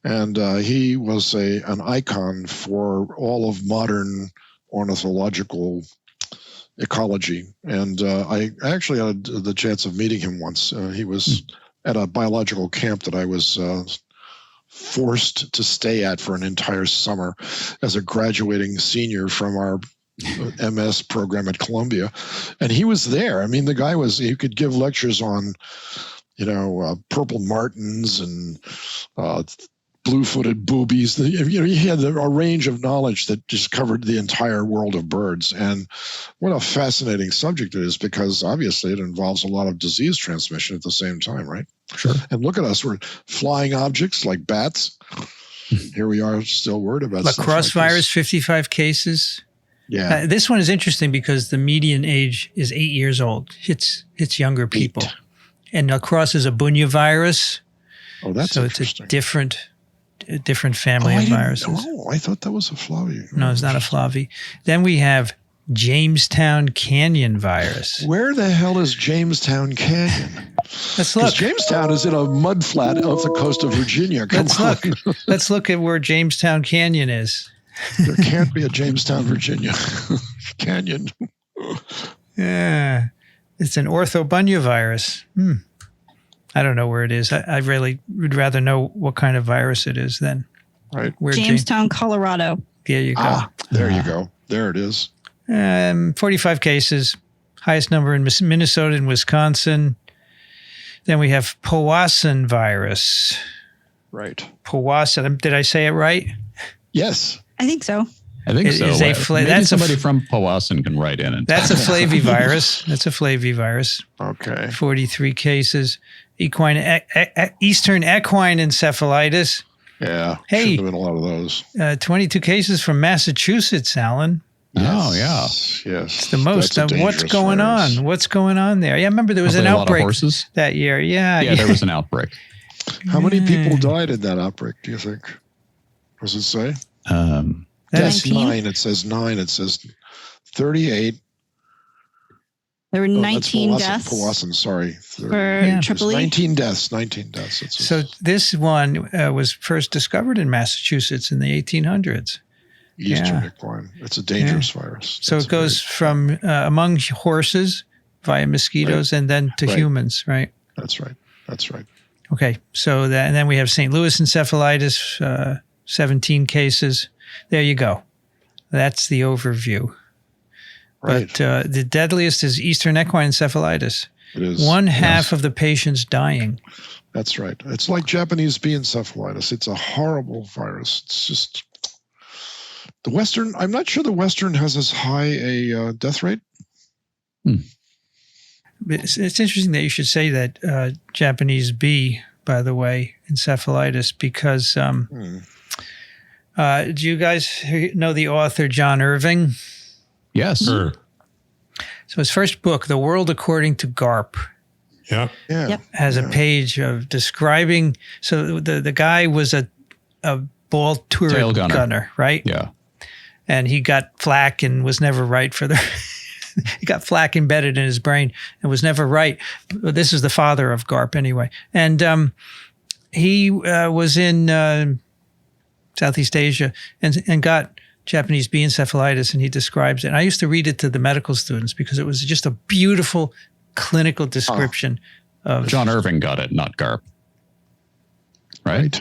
Speaker 2: And he was an icon for all of modern ornithological ecology. And I actually had the chance of meeting him once. He was at a biological camp that I was forced to stay at for an entire summer as a graduating senior from our MS program at Columbia. And he was there. I mean, the guy he could give lectures on, purple martins and blue-footed boobies. He had a range of knowledge that just covered the entire world of birds. And what a fascinating subject it is because obviously it involves a lot of disease transmission at the same time, right?
Speaker 3: Sure.
Speaker 2: And look at us. We're flying objects like bats. Here we are still worried about
Speaker 1: lacrosse virus, 55 cases.
Speaker 2: Yeah.
Speaker 1: This one is interesting because the median age is 8 years old. It's younger people.
Speaker 2: 8.
Speaker 1: And lacrosse is a bunya virus.
Speaker 2: Oh, that's
Speaker 1: so
Speaker 2: interesting.
Speaker 1: It's a different family of viruses.
Speaker 2: Oh, I thought that was a Flavi.
Speaker 1: No, it's not a Flavi. Then we have Jamestown Canyon virus.
Speaker 2: Where the hell is Jamestown Canyon?
Speaker 1: Let's look.
Speaker 2: Jamestown is in a mud flat off the coast of Virginia.
Speaker 1: Let's look at where Jamestown Canyon is.
Speaker 2: There can't be a Jamestown, Virginia canyon.
Speaker 1: Yeah, it's an orthobunya virus. I don't know where it is. I really would rather know what kind of virus it is than
Speaker 2: right.
Speaker 1: Where
Speaker 4: Jamestown, Colorado.
Speaker 1: There you go.
Speaker 2: There you go. There it is.
Speaker 1: 45 cases, highest number in Minnesota and Wisconsin. Then we have Powassan virus.
Speaker 2: Right.
Speaker 1: Powassan. Did I say it right?
Speaker 2: Yes.
Speaker 4: I think so.
Speaker 3: I think so. Maybe
Speaker 1: That's
Speaker 3: somebody from Powassan can write in.
Speaker 1: That's a flavivirus. That's a flavivirus.
Speaker 2: Okay.
Speaker 1: 43 cases. Eastern equine encephalitis.
Speaker 2: Yeah.
Speaker 1: Hey,
Speaker 2: should have been a lot of those.
Speaker 1: 22 cases from Massachusetts, Alan.
Speaker 3: Oh, yeah.
Speaker 2: Yes.
Speaker 1: It's the most.
Speaker 2: That's a
Speaker 1: What's
Speaker 2: dangerous
Speaker 1: going
Speaker 2: virus.
Speaker 1: on? What's going on there? Yeah, I remember there was
Speaker 3: Probably
Speaker 1: an
Speaker 3: a lot of
Speaker 1: outbreak
Speaker 3: horses.
Speaker 1: that year. Yeah,
Speaker 3: There was an outbreak.
Speaker 2: How many people died in that outbreak, do you think? Does it say?
Speaker 1: That's
Speaker 4: 19?
Speaker 2: It says 9. It says 38.
Speaker 4: There were 19
Speaker 2: that's
Speaker 4: deaths
Speaker 2: Powassan, sorry.
Speaker 4: for Tripoli.
Speaker 2: 19 deaths. 19 deaths.
Speaker 1: So this one was first discovered in Massachusetts in the 1800s.
Speaker 2: Eastern equine. It's a dangerous virus.
Speaker 1: So it goes from among horses via mosquitoes and then to humans, right?
Speaker 2: That's right. That's right.
Speaker 1: Okay. So and then we have St. Louis encephalitis, 17 cases. There you go. That's the overview.
Speaker 2: Right.
Speaker 1: But the deadliest is Eastern equine encephalitis.
Speaker 2: It is.
Speaker 1: One half of the patients dying.
Speaker 2: That's right. It's like Japanese bee encephalitis. It's a horrible virus. It's just the Western. I'm not sure the Western has as high a death rate.
Speaker 1: It's interesting that you should say that Japanese bee, by the way, encephalitis, because do you guys know the author John Irving?
Speaker 3: Yes.
Speaker 5: Sure.
Speaker 1: So his first book, The World According to Garp,
Speaker 5: Yeah.
Speaker 4: Yep.
Speaker 1: has a page of describing. So the guy was a ball turret
Speaker 3: Tail gunner.
Speaker 1: right?
Speaker 3: Yeah.
Speaker 1: And he got flack and was never right for the. He got flack embedded in his brain and was never right. But this is the father of Garp anyway. And he was in Southeast Asia and got Japanese bee encephalitis, and he describes it. And I used to read it to the medical students because it was just a beautiful clinical description of
Speaker 3: John Irving got it, not Garp. Right?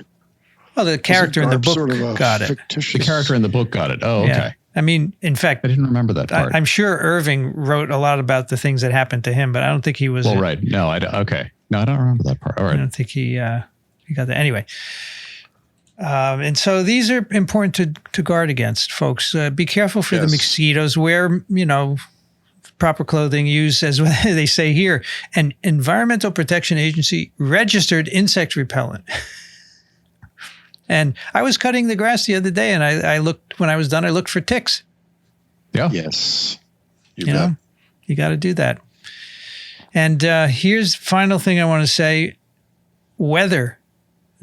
Speaker 1: Well, the character in the
Speaker 2: Garp
Speaker 1: book
Speaker 2: sort of a
Speaker 1: got it.
Speaker 2: fictitious-
Speaker 3: The character in the book got it. Oh, okay.
Speaker 1: Yeah. I mean, in fact,
Speaker 3: I didn't remember that part.
Speaker 1: I'm sure Irving wrote a lot about the things that happened to him, but I don't think he was.
Speaker 3: Well, right. No, okay. No, I don't remember that part. All
Speaker 1: I
Speaker 3: right.
Speaker 1: don't think he got that. Anyway. And so these are important to guard against, folks. Be careful for the mosquitoes. Wear, proper clothing. Use, as they say here, an Environmental Protection Agency registered insect repellent. And I was cutting the grass the other day, and I looked, when I was done, I looked for ticks.
Speaker 3: Yeah.
Speaker 2: Yes. You
Speaker 1: know, you got to do that. And here's the final thing I want to say. Weather,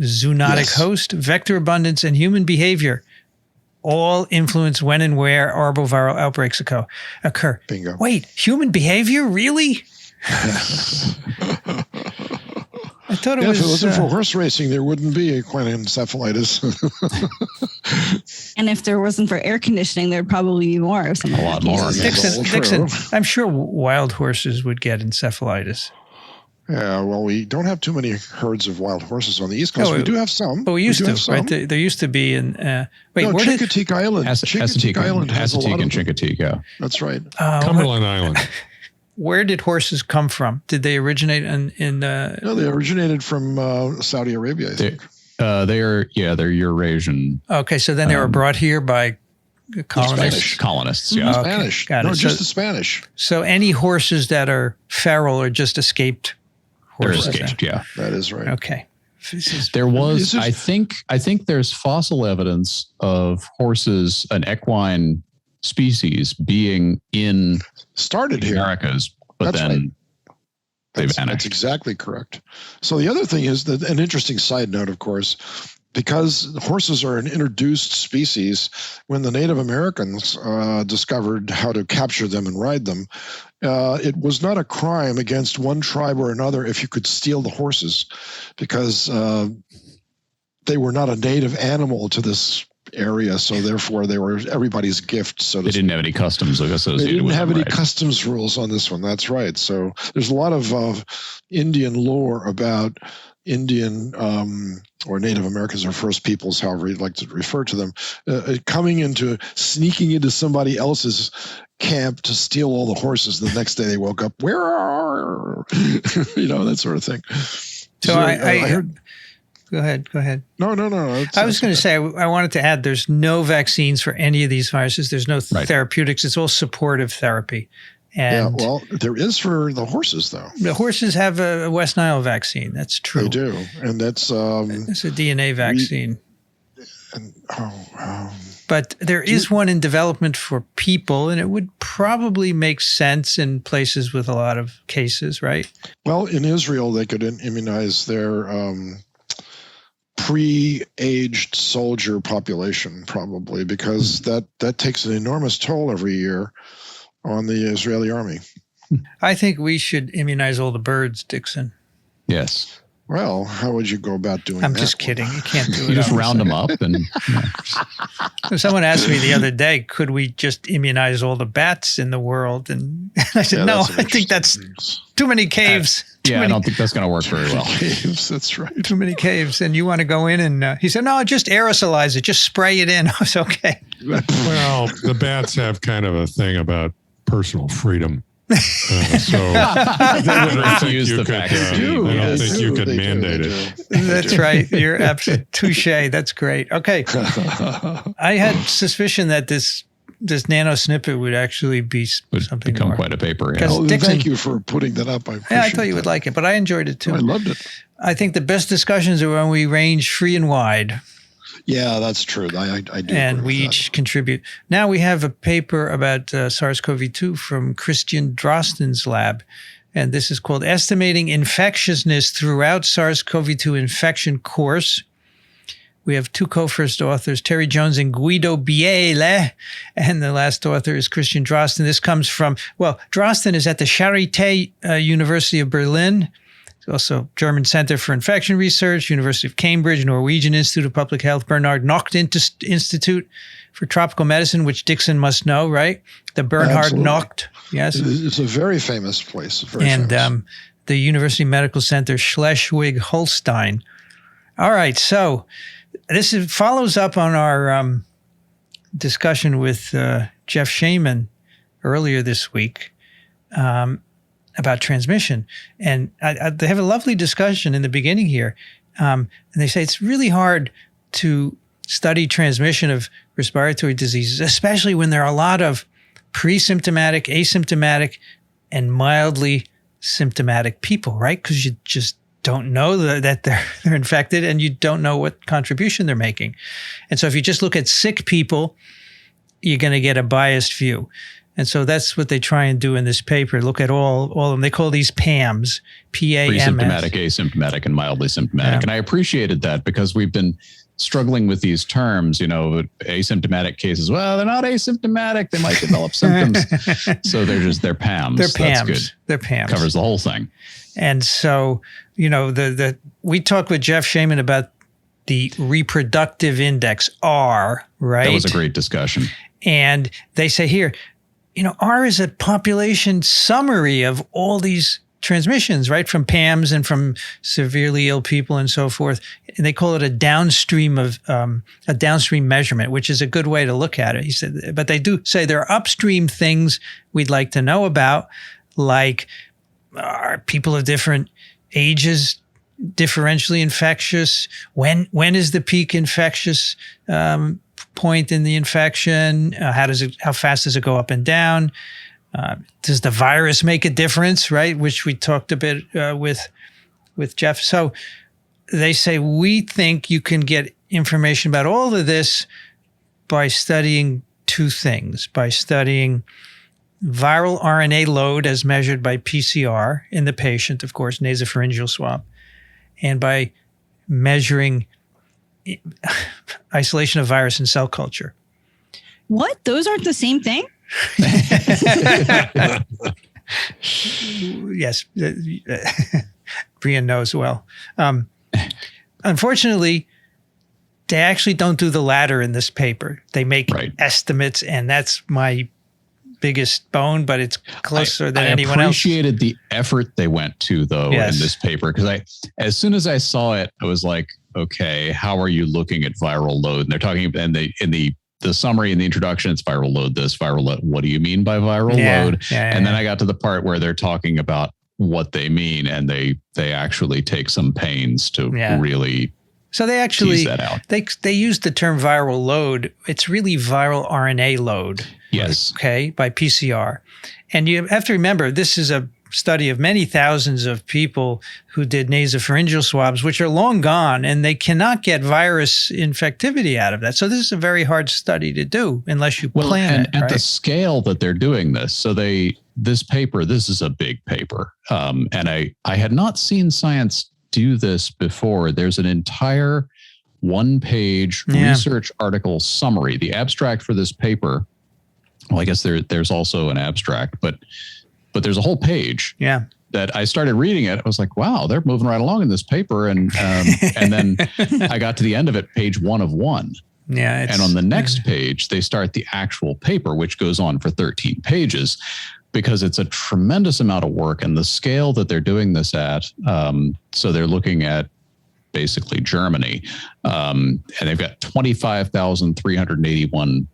Speaker 1: zoonotic host, vector abundance, and human behavior all influence when and where arboviral outbreaks occur.
Speaker 2: Bingo.
Speaker 1: Wait, human behavior? Really? I thought it was.
Speaker 2: If it wasn't for horse racing, there wouldn't be equine encephalitis.
Speaker 4: And if there wasn't for air conditioning, there'd probably be more.
Speaker 3: A lot more.
Speaker 1: Dixon, I'm sure wild horses would get encephalitis.
Speaker 2: Yeah, well, we don't have too many herds of wild horses on the East Coast. We do have some.
Speaker 1: But we used to, right? There used to be in. Wait, where did
Speaker 2: Chincoteague Island? Chincoteague Island has a lot of.
Speaker 3: Chincoteague, yeah.
Speaker 2: That's right.
Speaker 5: Cumberland Island.
Speaker 1: Where did horses come from? Did they originate in?
Speaker 2: No, they originated from Saudi Arabia, I think.
Speaker 3: They're Eurasian.
Speaker 1: Okay, so then they were brought here by colonists.
Speaker 3: Colonists, yeah.
Speaker 1: Okay,
Speaker 2: Spanish.
Speaker 1: got it.
Speaker 2: No,
Speaker 1: So-
Speaker 2: just the Spanish.
Speaker 1: So any horses that are feral are just escaped
Speaker 3: They're
Speaker 1: horses.
Speaker 3: escaped, yeah.
Speaker 2: That is right.
Speaker 1: Okay.
Speaker 3: There was,
Speaker 2: This is-
Speaker 3: I think there's fossil evidence of horses, an equine species, being in
Speaker 2: Started
Speaker 3: the
Speaker 2: here.
Speaker 3: Americas, but
Speaker 2: That's
Speaker 3: then
Speaker 2: right.
Speaker 3: they
Speaker 2: That's
Speaker 3: vanished.
Speaker 2: exactly correct. So the other thing is that an interesting side note, of course, because horses are an introduced species, when the Native Americans discovered how to capture them and ride them, it was not a crime against one tribe or another if you could steal the horses, because they were not a native animal to this area, so therefore they were everybody's gift. So
Speaker 3: They didn't have any customs associated
Speaker 2: they didn't
Speaker 3: with
Speaker 2: have
Speaker 3: them,
Speaker 2: any
Speaker 3: right?
Speaker 2: customs rules on this one. That's right. So there's a lot of Indian lore about Indian or Native Americans or First Peoples, however you'd like to refer to them, sneaking into somebody else's camp to steal all the horses. The next day they woke up, where are, that sort of thing.
Speaker 1: So I
Speaker 2: heard.
Speaker 1: Go ahead.
Speaker 2: No.
Speaker 1: I was going to say, I wanted to add, there's no vaccines for any of these viruses. There's no therapeutics. It's all supportive therapy. And
Speaker 2: yeah, well, there is for the horses, though.
Speaker 1: The horses have a West Nile vaccine. That's true.
Speaker 2: They do. And that's...
Speaker 1: it's a DNA vaccine. But there is one in development for people, and it would probably make sense in places with a lot of cases, right?
Speaker 2: Well, in Israel, they could immunize their pre-aged soldier population, probably, because that takes an enormous toll every year on the Israeli army.
Speaker 1: I think we should immunize all the birds, Dixon.
Speaker 3: Yes.
Speaker 2: Well, how would you go about doing that?
Speaker 1: I'm just kidding. You can't do it.
Speaker 3: You just round them up. And
Speaker 1: someone asked me the other day, could we just immunize all the bats in the world? And I said, no, I think that's too many caves.
Speaker 3: I don't think that's going to work very well.
Speaker 2: Caves, that's right.
Speaker 1: Too many caves. And you want to go in and he said, no, just aerosolize it. Just spray it in. It's okay.
Speaker 5: Well, the bats have kind of a thing about personal freedom. So I don't think you could mandate it.
Speaker 1: That's right. You're absolutely touche. That's great. Okay. I had suspicion that this nano snippet would actually be something
Speaker 3: become
Speaker 1: more.
Speaker 3: Quite a paper.
Speaker 2: Yeah. Well, Thank you for putting that up.
Speaker 1: I thought you would like it, but I enjoyed it too.
Speaker 2: I loved it.
Speaker 1: I think the best discussions are when we range free and wide.
Speaker 2: Yeah, that's true. I do.
Speaker 1: And we each contribute. Now we have a paper about SARS-CoV-2 from Christian Drosten's lab. And this is called Estimating Infectiousness Throughout SARS-CoV-2 Infection Course. We have two co-first authors, Terry Jones and Guido Biele. And the last author is Christian Drosten. This comes from, Drosten is at the Charité University of Berlin. Also, German Center for Infection Research, University of Cambridge, Norwegian Institute of Public Health, Bernhard Nocht Institute for Tropical Medicine, which Dixon must know, right? The Bernhard Nocht, yes.
Speaker 2: It's a very famous place.
Speaker 1: The University Medical Center, Schleswig-Holstein. All right, so this follows up on our discussion with Jeff Shaman earlier this week. About transmission. And they have a lovely discussion in the beginning here. And they say it's really hard to study transmission of respiratory diseases, especially when there are a lot of pre-symptomatic, asymptomatic, and mildly symptomatic people, right? Because you just don't know that they're infected and you don't know what contribution they're making. And so if you just look at sick people, you're going to get a biased view. And so that's what they try and do in this paper. Look at all of them. They call these PAMS, PAMS.
Speaker 3: Pre-symptomatic, asymptomatic, and mildly symptomatic. Yeah. And I appreciated that because we've been struggling with these terms, asymptomatic cases. Well, they're not asymptomatic. They might develop symptoms. So they're PAMS.
Speaker 1: They're PAMS.
Speaker 3: That's good.
Speaker 1: They're PAMS.
Speaker 3: Covers the whole thing.
Speaker 1: And so, we talked with Jeff Shaman about the reproductive index, R, right?
Speaker 3: That was a great discussion.
Speaker 1: And they say here, R is a population summary of all these transmissions, right? From PAMS and from severely ill people and so forth. And they call it a downstream measurement, which is a good way to look at it. He said, but they do say there are upstream things we'd like to know about, like are people of different ages differentially infectious? When is the peak infectious point in the infection? How fast does it go up and down? Does the virus make a difference, right? Which we talked a bit with Jeff. So they say, we think you can get information about all of this by studying two things, by studying viral RNA load as measured by PCR in the patient, of course, nasopharyngeal swab, and by measuring isolation of virus in cell culture.
Speaker 4: What? Those aren't the same thing?
Speaker 1: Yes. Brian knows well. Unfortunately, they actually don't do the latter in this paper. They make estimates, and that's my biggest bone, but it's closer than anyone else.
Speaker 3: I appreciated the effort they went to, though, in this paper, because as soon as I saw it, I was like, okay, how are you looking at viral load? And they're talking about in the summary in the introduction, it's viral load this, viral load. What do you mean by viral load? And then I got to the part where they're talking about what they mean, and they actually take some pains to really
Speaker 1: So they actually
Speaker 3: tease that out.
Speaker 1: they use the term viral load. It's really viral RNA load.
Speaker 3: Yes.
Speaker 1: Okay, by PCR. And you have to remember, this is a study of many thousands of people who did nasopharyngeal swabs, which are long gone, and they cannot get virus infectivity out of that. So this is a very hard study to do unless you plan it.
Speaker 3: At
Speaker 1: right?
Speaker 3: the scale that they're doing this, so this paper, this is a big paper, and I had not seen science do this before. There's an entire one-page research article summary. The abstract for this paper, well, I guess there's also an abstract, but there's a whole page that I started reading it. I was like, wow, they're moving right along in this paper. And then I got to the end of it, page 1 of 1.
Speaker 1: Yeah.
Speaker 3: And on the next page, they start the actual paper, which goes on for 13 pages because it's a tremendous amount of work and the scale that they're doing this at. So they're looking at basically Germany, and they've got 25,381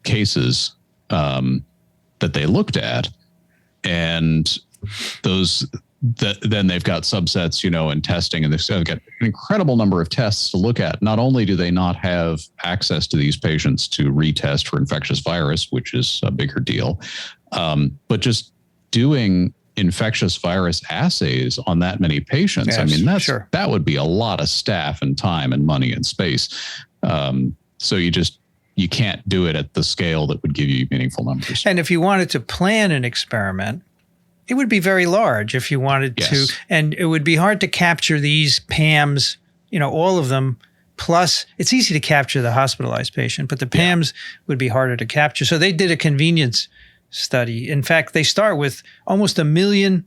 Speaker 3: cases that they looked at. And then they've got subsets, and testing, and they've got an incredible number of tests to look at. Not only do they not have access to these patients to retest for infectious virus, which is a bigger deal, but just doing infectious virus assays on that many patients.
Speaker 1: Yes,
Speaker 3: I mean, that would be a lot of staff and time and money and space. So you can't do it at the scale that would give you meaningful numbers.
Speaker 1: And if you wanted to plan an experiment, it would be very large if you wanted to. And it would be hard to capture these PAMS, all of them. Plus, it's easy to capture the hospitalized patient, but the PAMS would be harder to capture. So they did a convenience study. In fact, they start with almost 1 million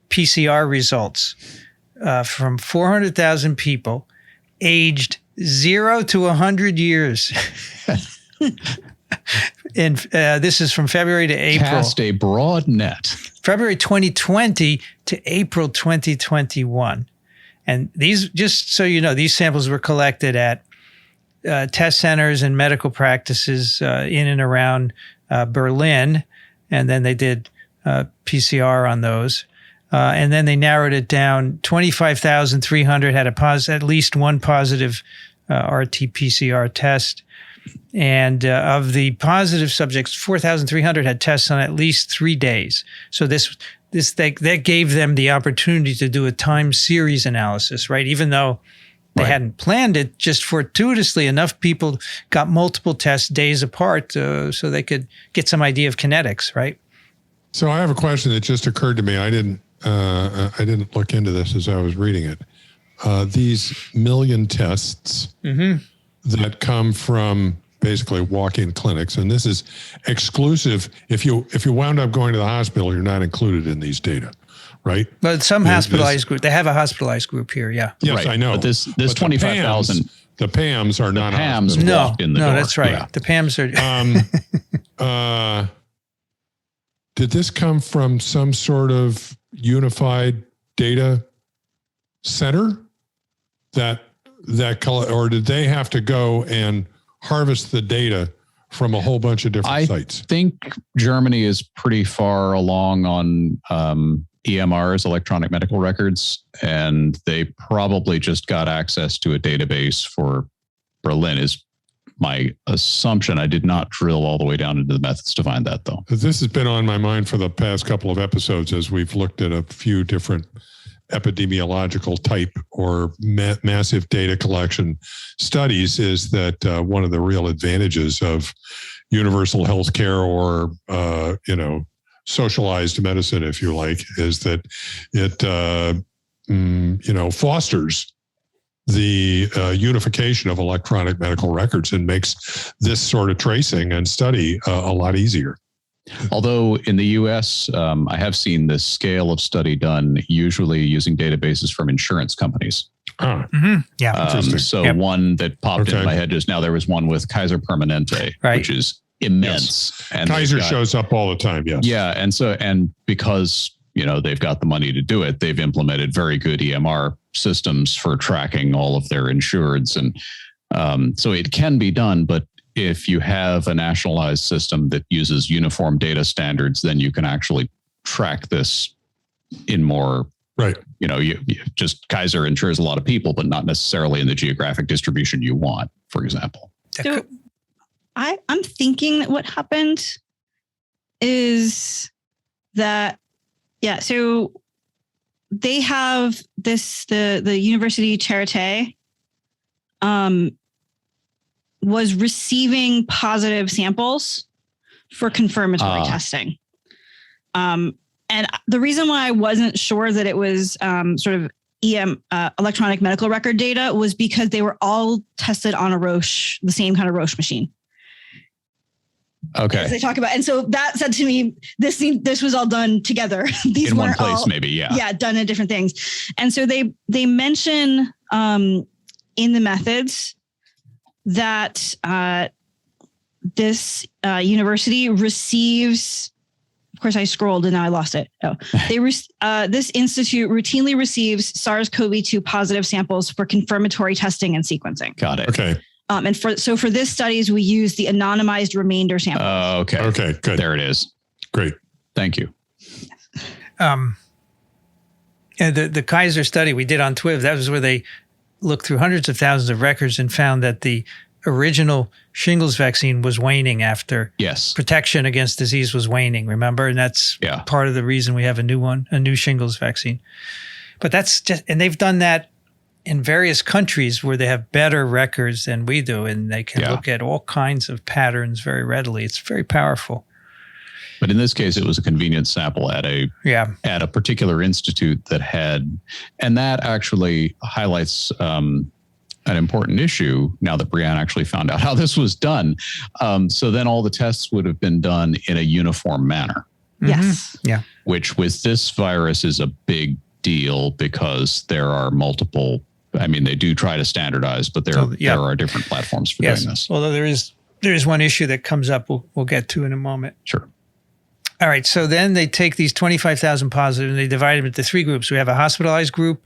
Speaker 1: PCR results from 400,000 people aged 0 to 100 years. And this is from February to April.
Speaker 3: Cast a broad net.
Speaker 1: February 2020 to April 2021. And these, just so you know, these samples were collected at test centers and medical practices in and around Berlin. And then they did PCR on those. And then they narrowed it down. 25,300 had at least one positive RT-PCR test. And of the positive subjects, 4,300 had tests on at least 3 days. So that gave them the opportunity to do a time series analysis, right? Even though they hadn't planned it, just fortuitously enough people got multiple tests days apart, so they could get some idea of kinetics, right?
Speaker 5: So I have a question that just occurred to me. I didn't look into this as I was reading it. These million tests that come from basically walk-in clinics, and this is exclusive. If you wound up going to the hospital, you're not included in these data, right?
Speaker 1: But some hospitalized group, they have a hospitalized group here, yeah.
Speaker 5: Yes,
Speaker 3: right.
Speaker 5: I know.
Speaker 3: But this 25,000.
Speaker 5: The PAMS are not.
Speaker 3: PAMS walked in the door.
Speaker 1: No, that's right.
Speaker 3: Yeah.
Speaker 1: The PAMS are.
Speaker 5: Did this come from some sort of unified data center or did they have to go and harvest the data from a whole bunch of different sites?
Speaker 3: I think Germany is pretty far along on EMRs, electronic medical records, and they probably just got access to a database for Berlin is my assumption. I did not drill all the way down into the methods to find that, though.
Speaker 5: This has been on my mind for the past couple of episodes as we've looked at a few different epidemiological type or massive data collection studies, is that one of the real advantages of universal healthcare or, socialized medicine, if you like, is that it, fosters the unification of electronic medical records and makes this sort of tracing and study a lot easier.
Speaker 3: Although in the US, I have seen this scale of study done usually using databases from insurance companies.
Speaker 5: Yeah.
Speaker 3: So one that popped into my head just now, there was one with Kaiser Permanente, which is immense.
Speaker 5: Yes.
Speaker 3: And
Speaker 5: Kaiser shows up all the time. Yes.
Speaker 3: Yeah. And because, they've got the money to do it, they've implemented very good EMR systems for tracking all of their insureds. And so it can be done, but if you have a nationalized system that uses uniform data standards, then you can actually track this in more
Speaker 5: Right.
Speaker 3: You just Kaiser insures a lot of people, but not necessarily in the geographic distribution you want, for example.
Speaker 4: So I'm thinking that what happened is that, so they have this, the University Charité was receiving positive samples for confirmatory testing. And the reason why I wasn't sure that it was sort of electronic medical record data was because they were all tested on a Roche, the same kind of Roche machine.
Speaker 3: Okay.
Speaker 4: As they talk about, and so that said to me, this was all done together. These
Speaker 3: in one
Speaker 4: weren't
Speaker 3: place,
Speaker 4: all,
Speaker 3: maybe, yeah,
Speaker 4: done in different things. And so they mention in the methods that this university receives. Of course, I scrolled and now I lost it. This institute routinely receives SARS-CoV-2 positive samples for confirmatory testing and sequencing.
Speaker 3: Got it.
Speaker 5: Okay.
Speaker 4: And for this studies, we use the anonymized remainder samples.
Speaker 3: Okay.
Speaker 5: Okay. Good.
Speaker 3: There it is.
Speaker 5: Great.
Speaker 3: Thank you.
Speaker 1: And the Kaiser study we did on TWiV, that was where they looked through hundreds of thousands of records and found that the original shingles vaccine was waning after protection against disease was waning, remember? And that's part of the reason we have a new shingles vaccine. But that's just, and they've done that in various countries where they have better records than we do, and they can look at all kinds of patterns very readily. It's very powerful.
Speaker 3: But in this case, it was a convenient sample at a particular institute that had, and that actually highlights an important issue now that Brianne actually found out how this was done. So then all the tests would have been done in a uniform manner.
Speaker 4: Yes.
Speaker 1: Yeah.
Speaker 3: Which with this virus is a big deal because there are multiple, I mean, they do try to standardize, but there are different platforms for doing this.
Speaker 1: Although there is one issue that comes up we'll get to in a moment.
Speaker 3: Sure.
Speaker 1: All right. So then they take these 25,000 positive and they divide them into three groups. We have a hospitalized group,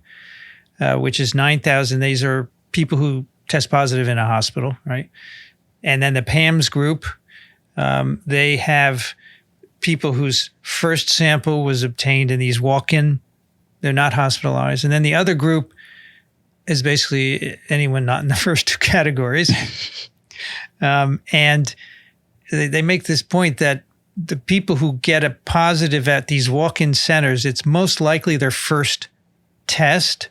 Speaker 1: which is 9,000. These are people who test positive in a hospital, right? And then the PAMS group, they have people whose first sample was obtained in these walk-in, they're not hospitalized. And then the other group is basically anyone not in the first two categories. And they make this point that the people who get a positive at these walk-in centers, it's most likely their first test,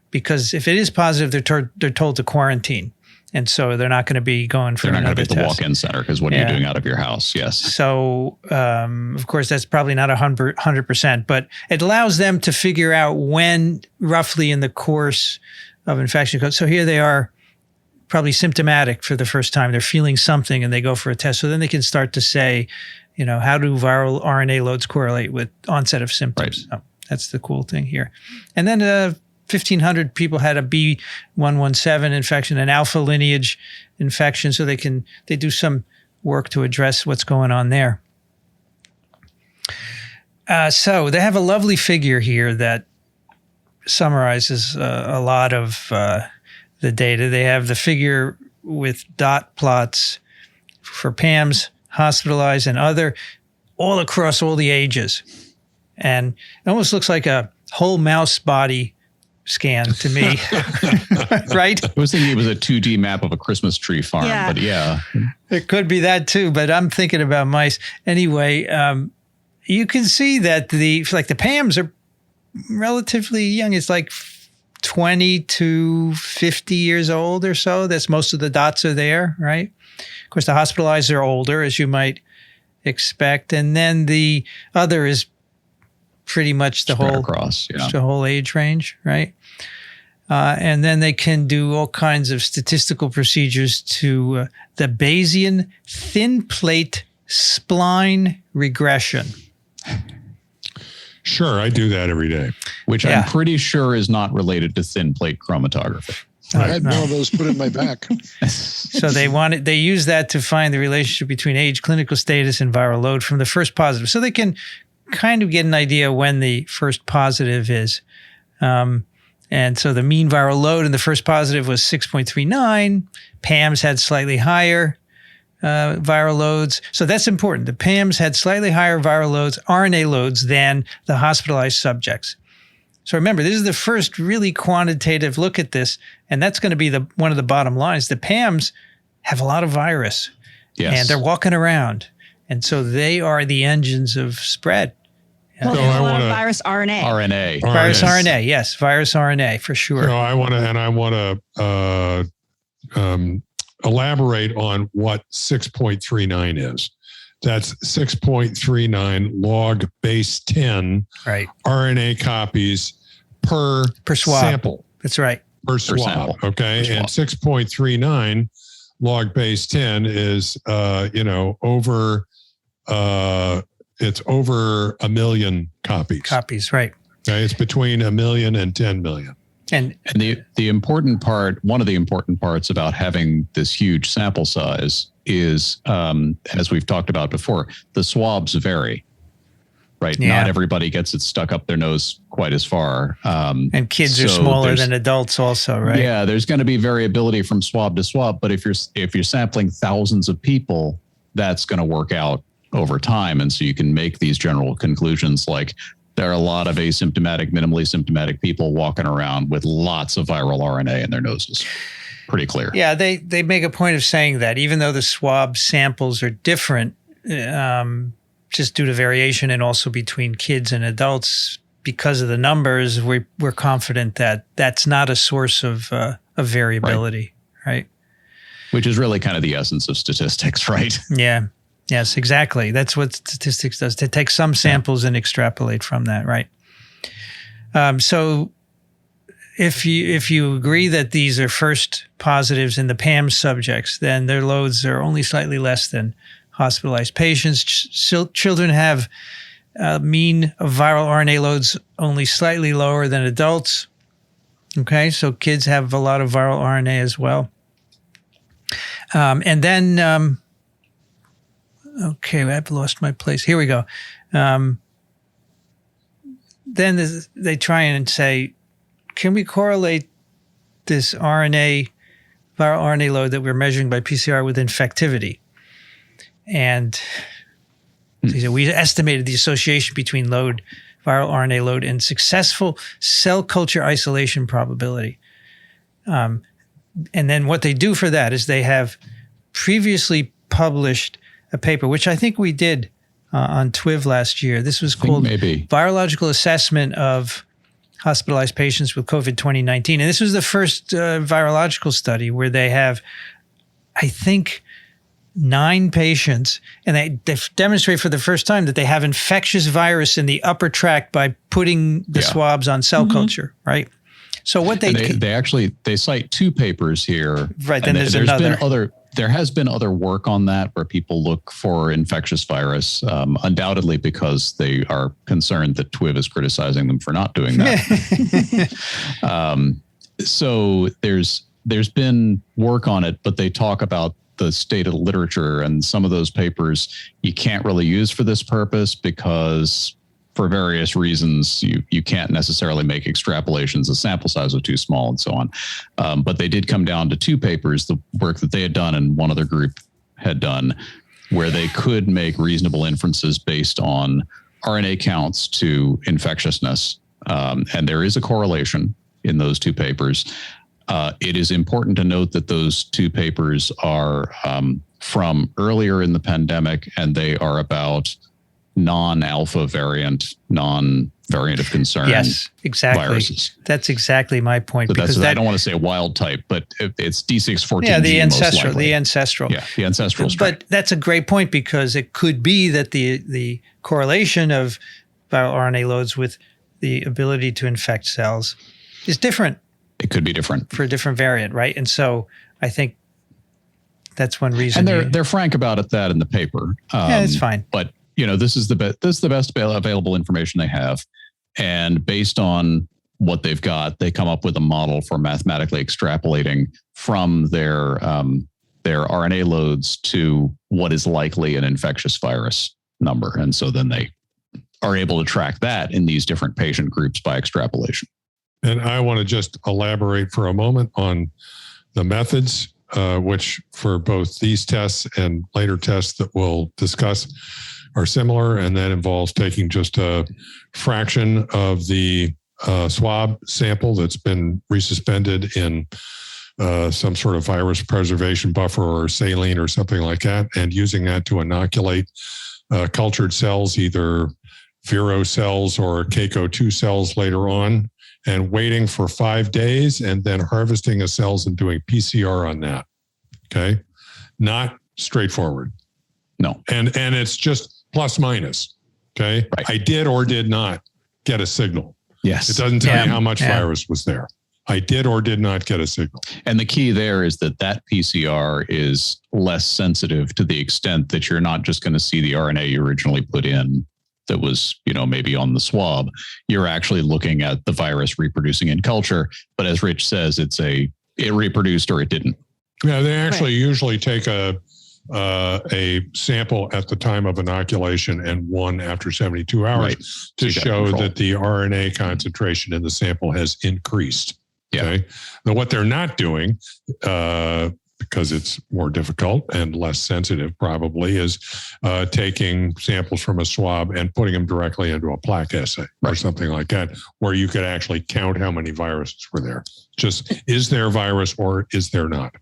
Speaker 1: because if it is positive, they're told to quarantine. And so they're not going to be going for another test.
Speaker 3: They're not going to be at the walk-in center because what are you doing out of your house? Yes. So,
Speaker 1: of course, that's probably not 100%, but it allows them to figure out when roughly in the course of infection. So here they are probably symptomatic for the first time. They're feeling something and they go for a test. So then they can start to say, how do viral RNA loads correlate with onset of symptoms? Right. Oh, that's the cool thing here. And then 1,500 people had a B117 infection, an alpha lineage infection. So they do some work to address what's going on there. So they have a lovely figure here that summarizes a lot of the data. They have the figure with dot plots for PAMS, hospitalized, and other, all across all the ages. And it almost looks like a whole mouse body scan to me, right?
Speaker 3: I was thinking it was a 2D map of a Christmas tree farm, but
Speaker 1: it could be that too, but I'm thinking about mice. Anyway, you can see that the PAMS are relatively young. It's like 20 to 50 years old or so. That's most of the dots are there, right? Of course, the hospitalized are older, as you might expect. And then the other is pretty much the whole age range, right? And then they can do all kinds of statistical procedures to the Bayesian thin plate spline regression.
Speaker 5: Sure, I do that every day.
Speaker 3: Which I'm pretty sure is not related to thin plate chromatography.
Speaker 2: I had one of those put in my back.
Speaker 1: So they use that to find the relationship between age, clinical status, and viral load from the first positive. So they can kind of get an idea when the first positive is. And so the mean viral load in the first positive was 6.39. PAMS had slightly higher viral loads. So that's important. The PAMS had slightly higher viral loads, RNA loads, than the hospitalized subjects. So remember, this is the first really quantitative look at this, and that's going to be one of the bottom lines. The PAMS have a lot of virus, and they're walking around, and so they are the engines of spread.
Speaker 4: Well,
Speaker 5: So
Speaker 4: there's
Speaker 5: I
Speaker 4: a lot of
Speaker 5: wanna-
Speaker 4: virus RNA.
Speaker 1: Virus RNA, yes, virus RNA for sure.
Speaker 5: So I want to elaborate on what 6.39 is. That's 6.39 log base 10
Speaker 1: Right.
Speaker 5: RNA copies per
Speaker 1: swab.
Speaker 5: sample.
Speaker 1: That's right.
Speaker 5: Per swab.
Speaker 3: sample.
Speaker 5: Okay.
Speaker 3: Per
Speaker 5: And
Speaker 3: swab.
Speaker 5: 6.39 log base 10 is, over, it's over 1 million copies.
Speaker 1: Copies, right.
Speaker 5: Okay. It's between 1 million and 10 million.
Speaker 1: And
Speaker 3: the important part, one of the important parts about having this huge sample size is, as we've talked about before, the swabs vary, right?
Speaker 1: Yeah.
Speaker 3: Not everybody gets it stuck up their nose quite as far.
Speaker 1: and kids are
Speaker 3: so
Speaker 1: smaller
Speaker 3: there's-
Speaker 1: than adults also, right?
Speaker 3: Yeah, there's going to be variability from swab to swab, but if you're sampling thousands of people, that's going to work out over time, and so you can make these general conclusions like there are a lot of asymptomatic, minimally symptomatic people walking around with lots of viral RNA in their noses. Pretty clear.
Speaker 1: Yeah, they make a point of saying that even though the swab samples are different, just due to variation and also between kids and adults, because of the numbers, we're confident that that's not a source of variability, right?
Speaker 3: Which is really kind of the essence of statistics, right?
Speaker 1: Yeah. Yes, exactly. That's what statistics does, to take some samples and extrapolate from that, right? So if you agree that these are first positives in the PAMS subjects, then their loads are only slightly less than hospitalized patients. Children have mean of viral RNA loads only slightly lower than adults. Okay, so kids have a lot of viral RNA as well. And then... okay, I've lost my place. Here we go. Then they try and say, can we correlate this viral RNA load that we're measuring by PCR with infectivity? And so we estimated the association between viral RNA load and successful cell culture isolation probability. And then what they do for that is they have previously published a paper, which I think we did on TWiV last year. This was called Virological Assessment of Hospitalized Patients with COVID 2019. And this was the first virological study where they have, I think, 9 patients, and they demonstrate for the first time that they have infectious virus in the upper tract by putting the swabs on cell culture, right? So what they cite 2 papers here. Right, then there's another.
Speaker 3: There has been other work on that where people look for infectious virus, undoubtedly because they are concerned that TWiV is criticizing them for not doing that. So there's been work on it, but they talk about the state of the literature, and some of those papers you can't really use for this purpose because for various reasons, you can't necessarily make extrapolations. The sample size was too small and so on. But they did come down to 2 papers, the work that they had done and one other group had done, where they could make reasonable inferences based on RNA counts to infectiousness. And there is a correlation in those 2 papers. It is important to note that those 2 papers are from earlier in the pandemic, and they are about non-alpha variant, non-variant of concern.
Speaker 1: Yes, exactly.
Speaker 3: Viruses.
Speaker 1: That's exactly my point.
Speaker 3: So
Speaker 1: because
Speaker 3: I don't want to say wild type, but it's D614G.
Speaker 1: Yeah, the
Speaker 3: ancestral.
Speaker 1: ancestral.
Speaker 3: Yeah, the ancestral strain.
Speaker 1: But that's a great point because it could be that the correlation of viral RNA loads with the ability to infect cells is different.
Speaker 3: It could be different
Speaker 1: for a different variant, right? And so I think that's one reason.
Speaker 3: And they're frank about it that in the paper.
Speaker 1: Yeah, it's fine.
Speaker 3: But this is the best available information they have, and based on what they've got, they come up with a model for mathematically extrapolating from their RNA loads to what is likely an infectious virus number, and so then they are able to track that in these different patient groups by extrapolation.
Speaker 5: And I want to just elaborate for a moment on the methods, which for both these tests and later tests that we'll discuss are similar. And that involves taking just a fraction of the swab sample that's been resuspended in some sort of virus preservation buffer or saline or something like that, and using that to inoculate cultured cells, either Viro cells or CACO2 cells later on, and waiting for 5 days and then harvesting the cells and doing PCR on that. Okay. Not straightforward.
Speaker 3: No.
Speaker 5: And it's just plus minus. Okay.
Speaker 3: Right.
Speaker 5: I did or did not get a signal.
Speaker 3: Yes.
Speaker 5: It doesn't tell you how much virus was there. I did or did not get a signal.
Speaker 3: And the key there is that PCR is less sensitive to the extent that you're not just going to see the RNA you originally put in that was, maybe on the swab. You're actually looking at the virus reproducing in culture. But as Rich says, it reproduced or it didn't.
Speaker 5: Yeah, they actually usually take a sample at the time of inoculation and one after 72 hours to show that the RNA concentration in the sample has increased. Okay. Now, what they're not doing, because it's more difficult and less sensitive probably, is taking samples from a swab and putting them directly into a plaque assay or something like that, where you could actually count how many viruses were there. Just, is there virus or is there not?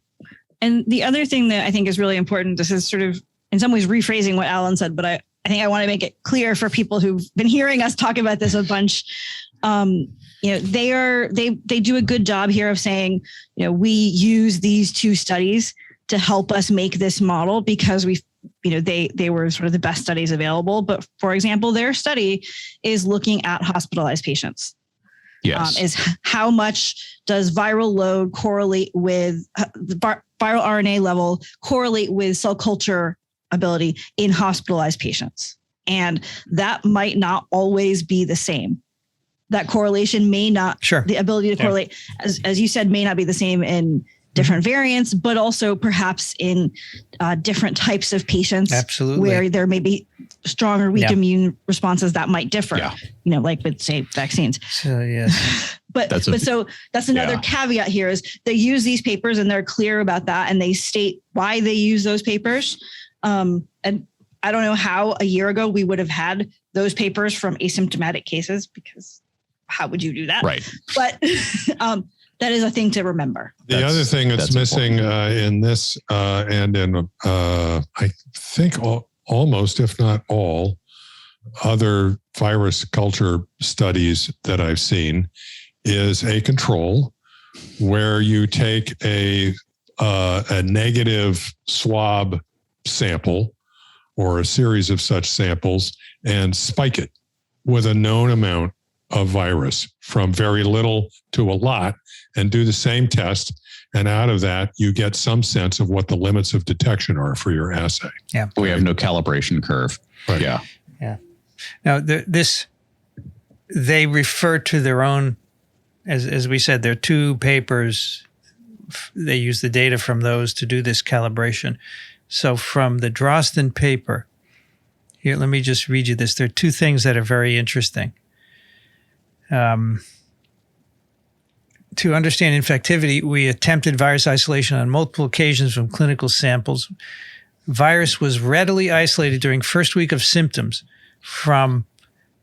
Speaker 4: And the other thing that I think is really important, this is sort of in some ways rephrasing what Alan said, but I think I want to make it clear for people who've been hearing us talk about this a bunch. They do a good job here of saying, we use these two studies to help us make this model because they were sort of the best studies available. But for example, their study is looking at hospitalized patients.
Speaker 3: Yes.
Speaker 4: Is how much does viral load correlate with the viral RNA level correlate with cell culture ability in hospitalized patients? And that might not always be the same. That correlation may not, the ability to correlate, as you said, may not be the same in different variants, but also perhaps in different types of patients.
Speaker 1: Absolutely.
Speaker 4: Where there may be strong or weak immune responses that might differ, like with, say, vaccines.
Speaker 1: So, yes.
Speaker 4: So that's another caveat here is they use these papers and they're clear about that and they state why they use those papers. And I don't know how a year ago we would have had those papers from asymptomatic cases, because how would you do that?
Speaker 3: Right.
Speaker 4: But that is a thing to remember.
Speaker 5: The other thing that's missing in this and in, I think, almost, if not all, other virus culture studies that I've seen is a control where you take a negative swab sample or a series of such samples and spike it with a known amount of virus from very little to a lot and do the same test. And out of that, you get some sense of what the limits of detection are for your assay.
Speaker 1: Yeah.
Speaker 3: We have no calibration curve.
Speaker 5: Right.
Speaker 3: Yeah.
Speaker 1: Yeah. Now, they refer to their own, as we said, there are two papers. They use the data from those to do this calibration. So from the Drosten paper, here, let me just read you this. There are two things that are very interesting. To understand infectivity, we attempted virus isolation on multiple occasions from clinical samples. Virus was readily isolated during first week of symptoms from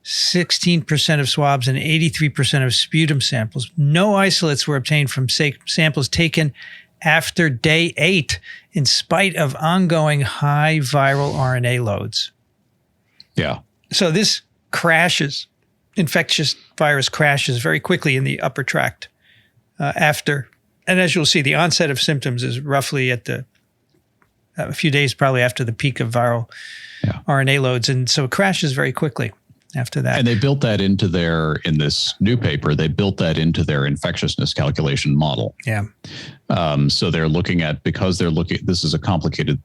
Speaker 1: 16% of swabs and 83% of sputum samples. No isolates were obtained from samples taken after day 8, in spite of ongoing high viral RNA loads.
Speaker 3: Yeah.
Speaker 1: So this crashes, infectious virus crashes very quickly in the upper tract after, and as you'll see, the onset of symptoms is roughly at a few days probably after the peak of viral RNA loads. And so it crashes very quickly after that. And
Speaker 3: they built that into in this new paper, they built that into their infectiousness calculation model.
Speaker 1: Yeah.
Speaker 3: So they're looking at, this is a complicated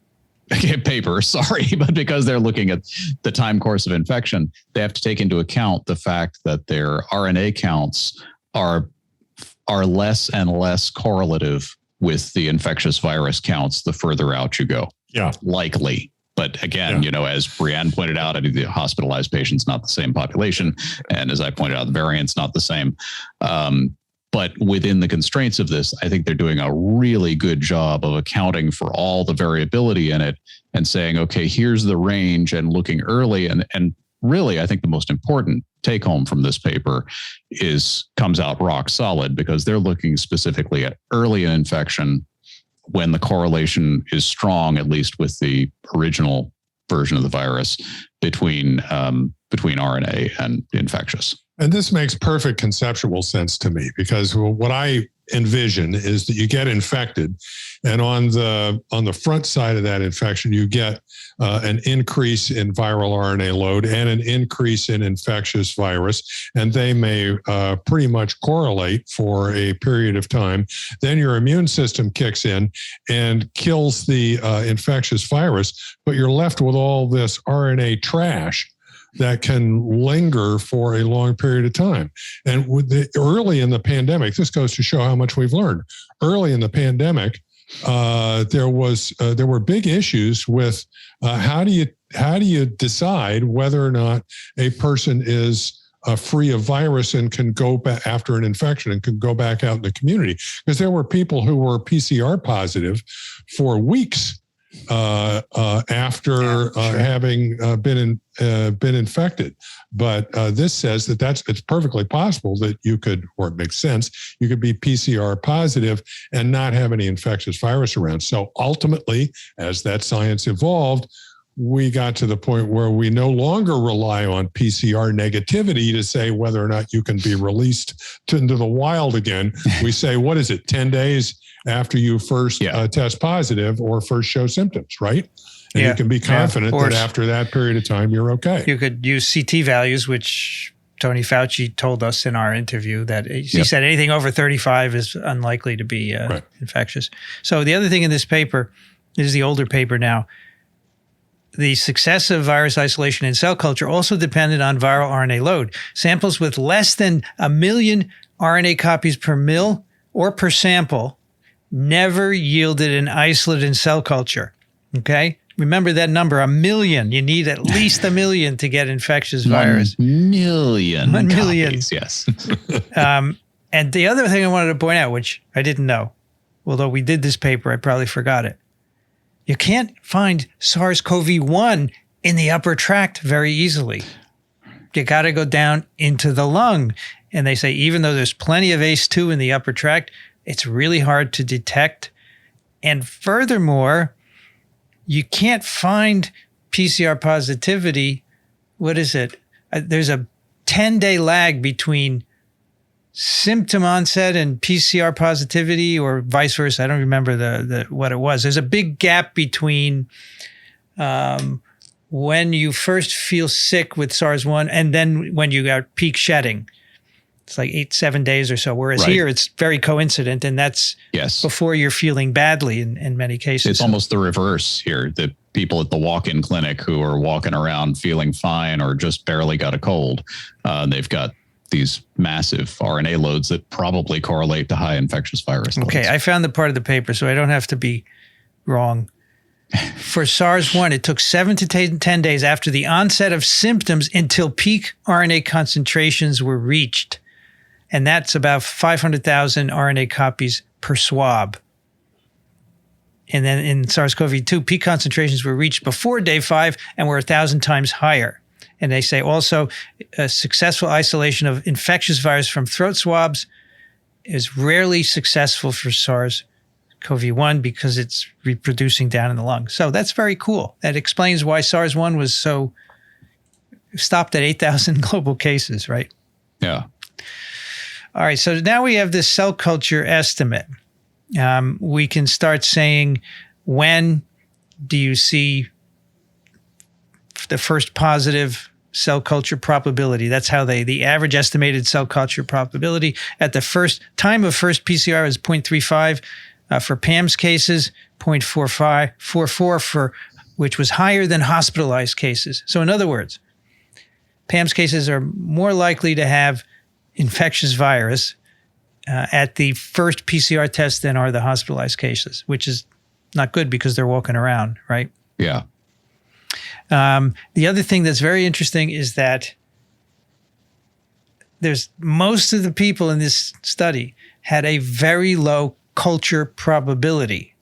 Speaker 3: paper, sorry, but because they're looking at the time course of infection, they have to take into account the fact that their RNA counts are less and less correlative with the infectious virus counts the further out you go.
Speaker 5: Yeah.
Speaker 3: Likely. But again, as Brianne pointed out, the hospitalized patient's not the same population. And as I pointed out, the variant's not the same. But within the constraints of this, I think they're doing a really good job of accounting for all the variability in it and saying, okay, here's the range, and looking early. And really, I think the most important take home from this paper comes out rock solid, because they're looking specifically at early infection when the correlation is strong, at least with the original version of the virus, between RNA and infectious.
Speaker 5: And this makes perfect conceptual sense to me, because what I envision is that you get infected, and on the front side of that infection, you get an increase in viral RNA load and an increase in infectious virus, and they may pretty much correlate for a period of time. Then your immune system kicks in and kills the infectious virus, but you're left with all this RNA trash that can linger for a long period of time. And early in the pandemic, this goes to show how much we've learned. Early in the pandemic, there were big issues with how do you decide whether or not a person is free of virus and can go back after an infection and can go back out in the community, because there were people who were PCR positive for weeks after having been infected. But this says that it's perfectly possible that you could, or it makes sense, you could be PCR positive and not have any infectious virus around. So ultimately, as that science evolved, we got to the point where we no longer rely on PCR negativity to say whether or not you can be released into the wild again. We say, what is it, 10 days after you first test positive or first show symptoms, right? And you can be confident that after that period of time, you're okay.
Speaker 1: You could use CT values, which Tony Fauci told us in our interview, that he said anything over 35 is unlikely to be infectious. So the other thing in this paper, this is the older paper now, the success of virus isolation in cell culture also depended on viral RNA load. Samples with less than 1 million RNA copies per mil or per sample never yielded an isolate in cell culture. Okay? Remember that number, 1 million. You need at least 1 million to get infectious virus.
Speaker 3: 1 million.
Speaker 1: 1 million.
Speaker 3: Copies, yes.
Speaker 1: And the other thing I wanted to point out, which I didn't know, although we did this paper, I probably forgot it. You can't find SARS-CoV-1 in the upper tract very easily. You got to go down into the lung. And they say even though there's plenty of ACE2 in the upper tract, it's really hard to detect. And furthermore, you can't find PCR positivity. What is it? There's a 10-day lag between symptom onset and PCR positivity, or vice versa. I don't remember what it was. There's a big gap between when you first feel sick with SARS-1 and then when you got peak shedding. It's like 7 days or so. Whereas here it's very coincident, and that's before you're feeling badly in many cases.
Speaker 3: It's almost the reverse here. The people at the walk-in clinic who are walking around feeling fine or just barely got a cold, they've got these massive RNA loads that probably correlate to high infectious virus loads.
Speaker 1: Okay, I found the part of the paper, so I don't have to be wrong. For SARS-1, it took 7 to 10 days after the onset of symptoms until peak RNA concentrations were reached. And that's about 500,000 RNA copies per swab. And then in SARS-CoV-2, peak concentrations were reached before day 5 and were 1,000 times higher. And they say also a successful isolation of infectious virus from throat swabs is rarely successful for SARS-CoV-1 because it's reproducing down in the lung. So that's very cool. That explains why SARS-1 was so stopped at 8,000 global cases, right?
Speaker 3: Yeah.
Speaker 1: All right. So now we have this cell culture estimate. We can start saying, when do you see the first positive cell culture probability? That's how the average estimated cell culture probability at the first time of first PCR is 0.35 for PAMS cases, 0.44 for, which was higher than hospitalized cases. So in other words, PAMS cases are more likely to have infectious virus at the first PCR test than are the hospitalized cases, which is not good because they're walking around, right?
Speaker 3: Yeah.
Speaker 1: The other thing that's very interesting is that there's most of the people in this study had a very low culture probability.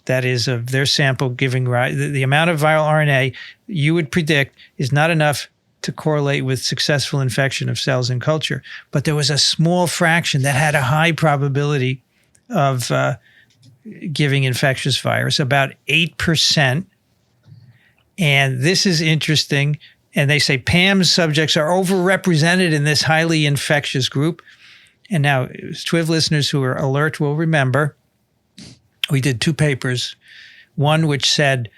Speaker 1: That is, of their sample giving rise, the amount of viral RNA you would predict is not enough to correlate with successful infection of cells in culture. But there was a small fraction that had a high probability of giving infectious virus, about 8%. And this is interesting. And they say PAMS subjects are overrepresented in this highly infectious group. And now, TWiV listeners who are alert will remember, we did 2 papers. One which said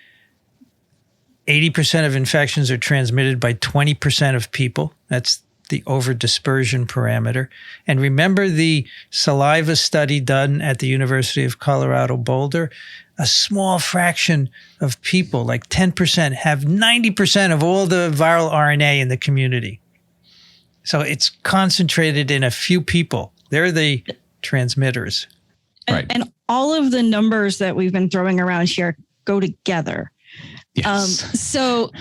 Speaker 1: 80% of infections are transmitted by 20% of people. That's the over-dispersion parameter. And remember the saliva study done at the University of Colorado Boulder? A small fraction of people, like 10%, have 90% of all the viral RNA in the community. So it's concentrated in a few people. They're the transmitters.
Speaker 3: Right.
Speaker 4: And all of the numbers that we've been throwing around here go together.
Speaker 3: Yes.
Speaker 4: So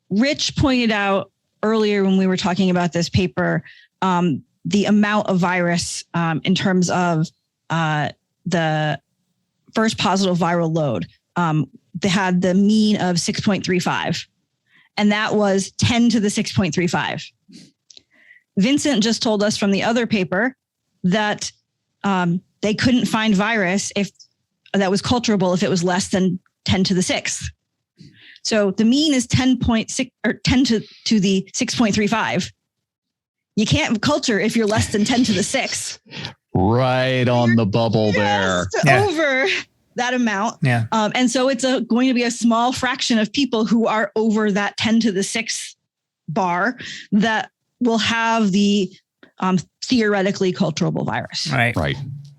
Speaker 4: Rich pointed out earlier when we were talking about this paper, the amount of virus in terms of the first positive viral load. They had the mean of 6.35, and that was 10 to the 6.35. Vincent just told us from the other paper that they couldn't find virus if that was culturable if it was less than 10 to the 6th. So the mean is 10.6 or 10 to the 6.35. You can't culture if you're less than 10 to the 6th.
Speaker 3: Right on the bubble there.
Speaker 4: Over that amount.
Speaker 1: Yeah.
Speaker 4: And so it's going to be a small fraction of people who are over that 10 to the 6th bar that will have the theoretically culturable virus.
Speaker 1: Right.
Speaker 3: Right.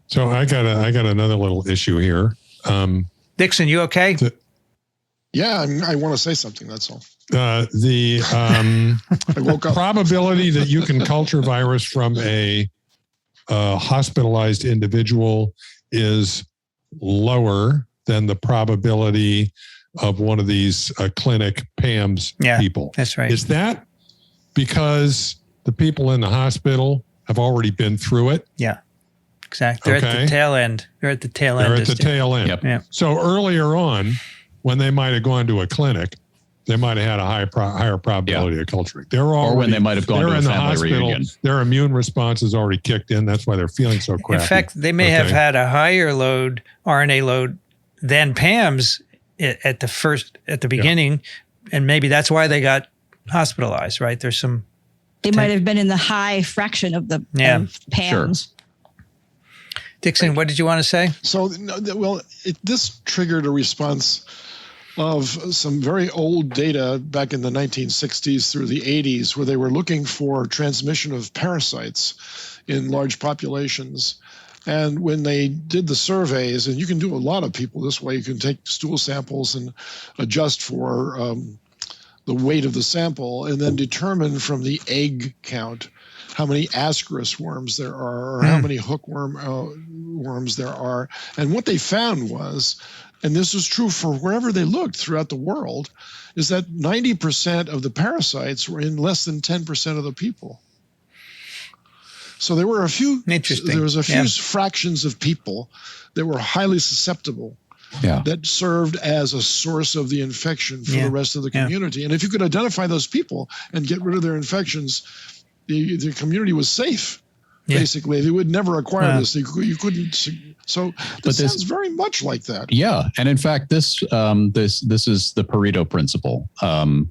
Speaker 5: So I got another little issue here.
Speaker 1: Dixon, you okay?
Speaker 2: Yeah, I want to say something. That's all.
Speaker 5: The
Speaker 2: I woke up.
Speaker 5: probability that you can culture virus from a hospitalized individual is lower than the probability of one of these clinic PAMS people.
Speaker 1: That's right.
Speaker 5: Is that because the people in the hospital have already been through it?
Speaker 1: Yeah, exactly. They're at the tail end. They're at the tail end.
Speaker 5: They're at the tail end.
Speaker 3: Yep.
Speaker 1: Yeah.
Speaker 5: So earlier on, when they might have gone to a clinic, they might have had a higher probability of culturing.
Speaker 3: Or when they might have gone to a family reunion.
Speaker 5: Their immune response is already kicked in. That's why they're feeling so crappy.
Speaker 1: In fact, they may have had a higher load, RNA load, than PAMS at the beginning, and maybe that's why they got hospitalized. Right? There's some.
Speaker 4: They might have been in the high fraction of the of PAMS.
Speaker 1: Sure. Dixon, what did you want to say?
Speaker 2: So, this triggered a response of some very old data back in the 1960s through the 80s, where they were looking for transmission of parasites in large populations. And when they did the surveys, and you can do a lot of people this way, you can take stool samples and adjust for the weight of the sample, and then determine from the egg count how many ascaris worms there are, or how many hookworm worms there are. And what they found was, and this was true for wherever they looked throughout the world, is that 90% of the parasites were in less than 10% of the people. So there were a few.
Speaker 1: Interesting.
Speaker 2: There was a few fractions of people that were highly susceptible. That served as a source of the infection for the rest of the community. And if you could identify those people and get rid of their infections, the community was safe. Basically, they would never acquire this. You couldn't. So this sounds very much like that.
Speaker 3: Yeah, and in fact, this is the Pareto principle,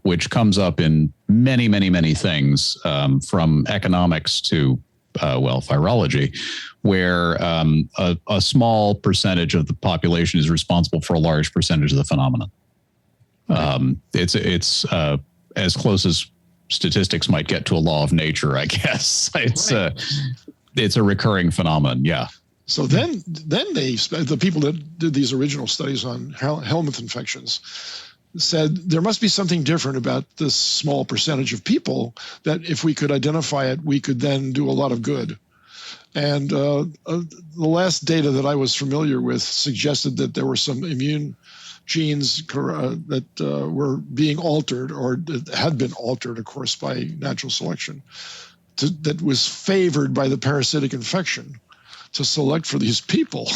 Speaker 3: which comes up in many things, from economics to virology, where a small percentage of the population is responsible for a large percentage of the phenomenon. It's as close as statistics might get to a law of nature, I guess. It's a recurring phenomenon. Yeah.
Speaker 2: So then the people that did these original studies on helminth infections said there must be something different about this small percentage of people, that if we could identify it, we could then do a lot of good. And the last data that I was familiar with suggested that there were some immune genes that were being altered, or had been altered, of course, by natural selection, that was favored by the parasitic infection to select for these people.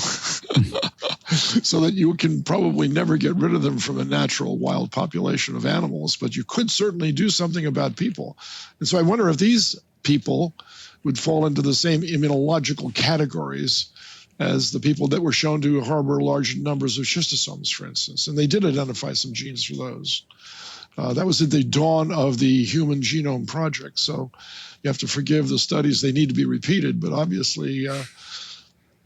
Speaker 2: so that you can probably never get rid of them from a natural wild population of animals, but you could certainly do something about people. And so I wonder if these people would fall into the same immunological categories as the people that were shown to harbor large numbers of schistosomes, for instance. And they did identify some genes for those. That was at the dawn of the Human Genome Project. So you have to forgive the studies. They need to be repeated. But obviously,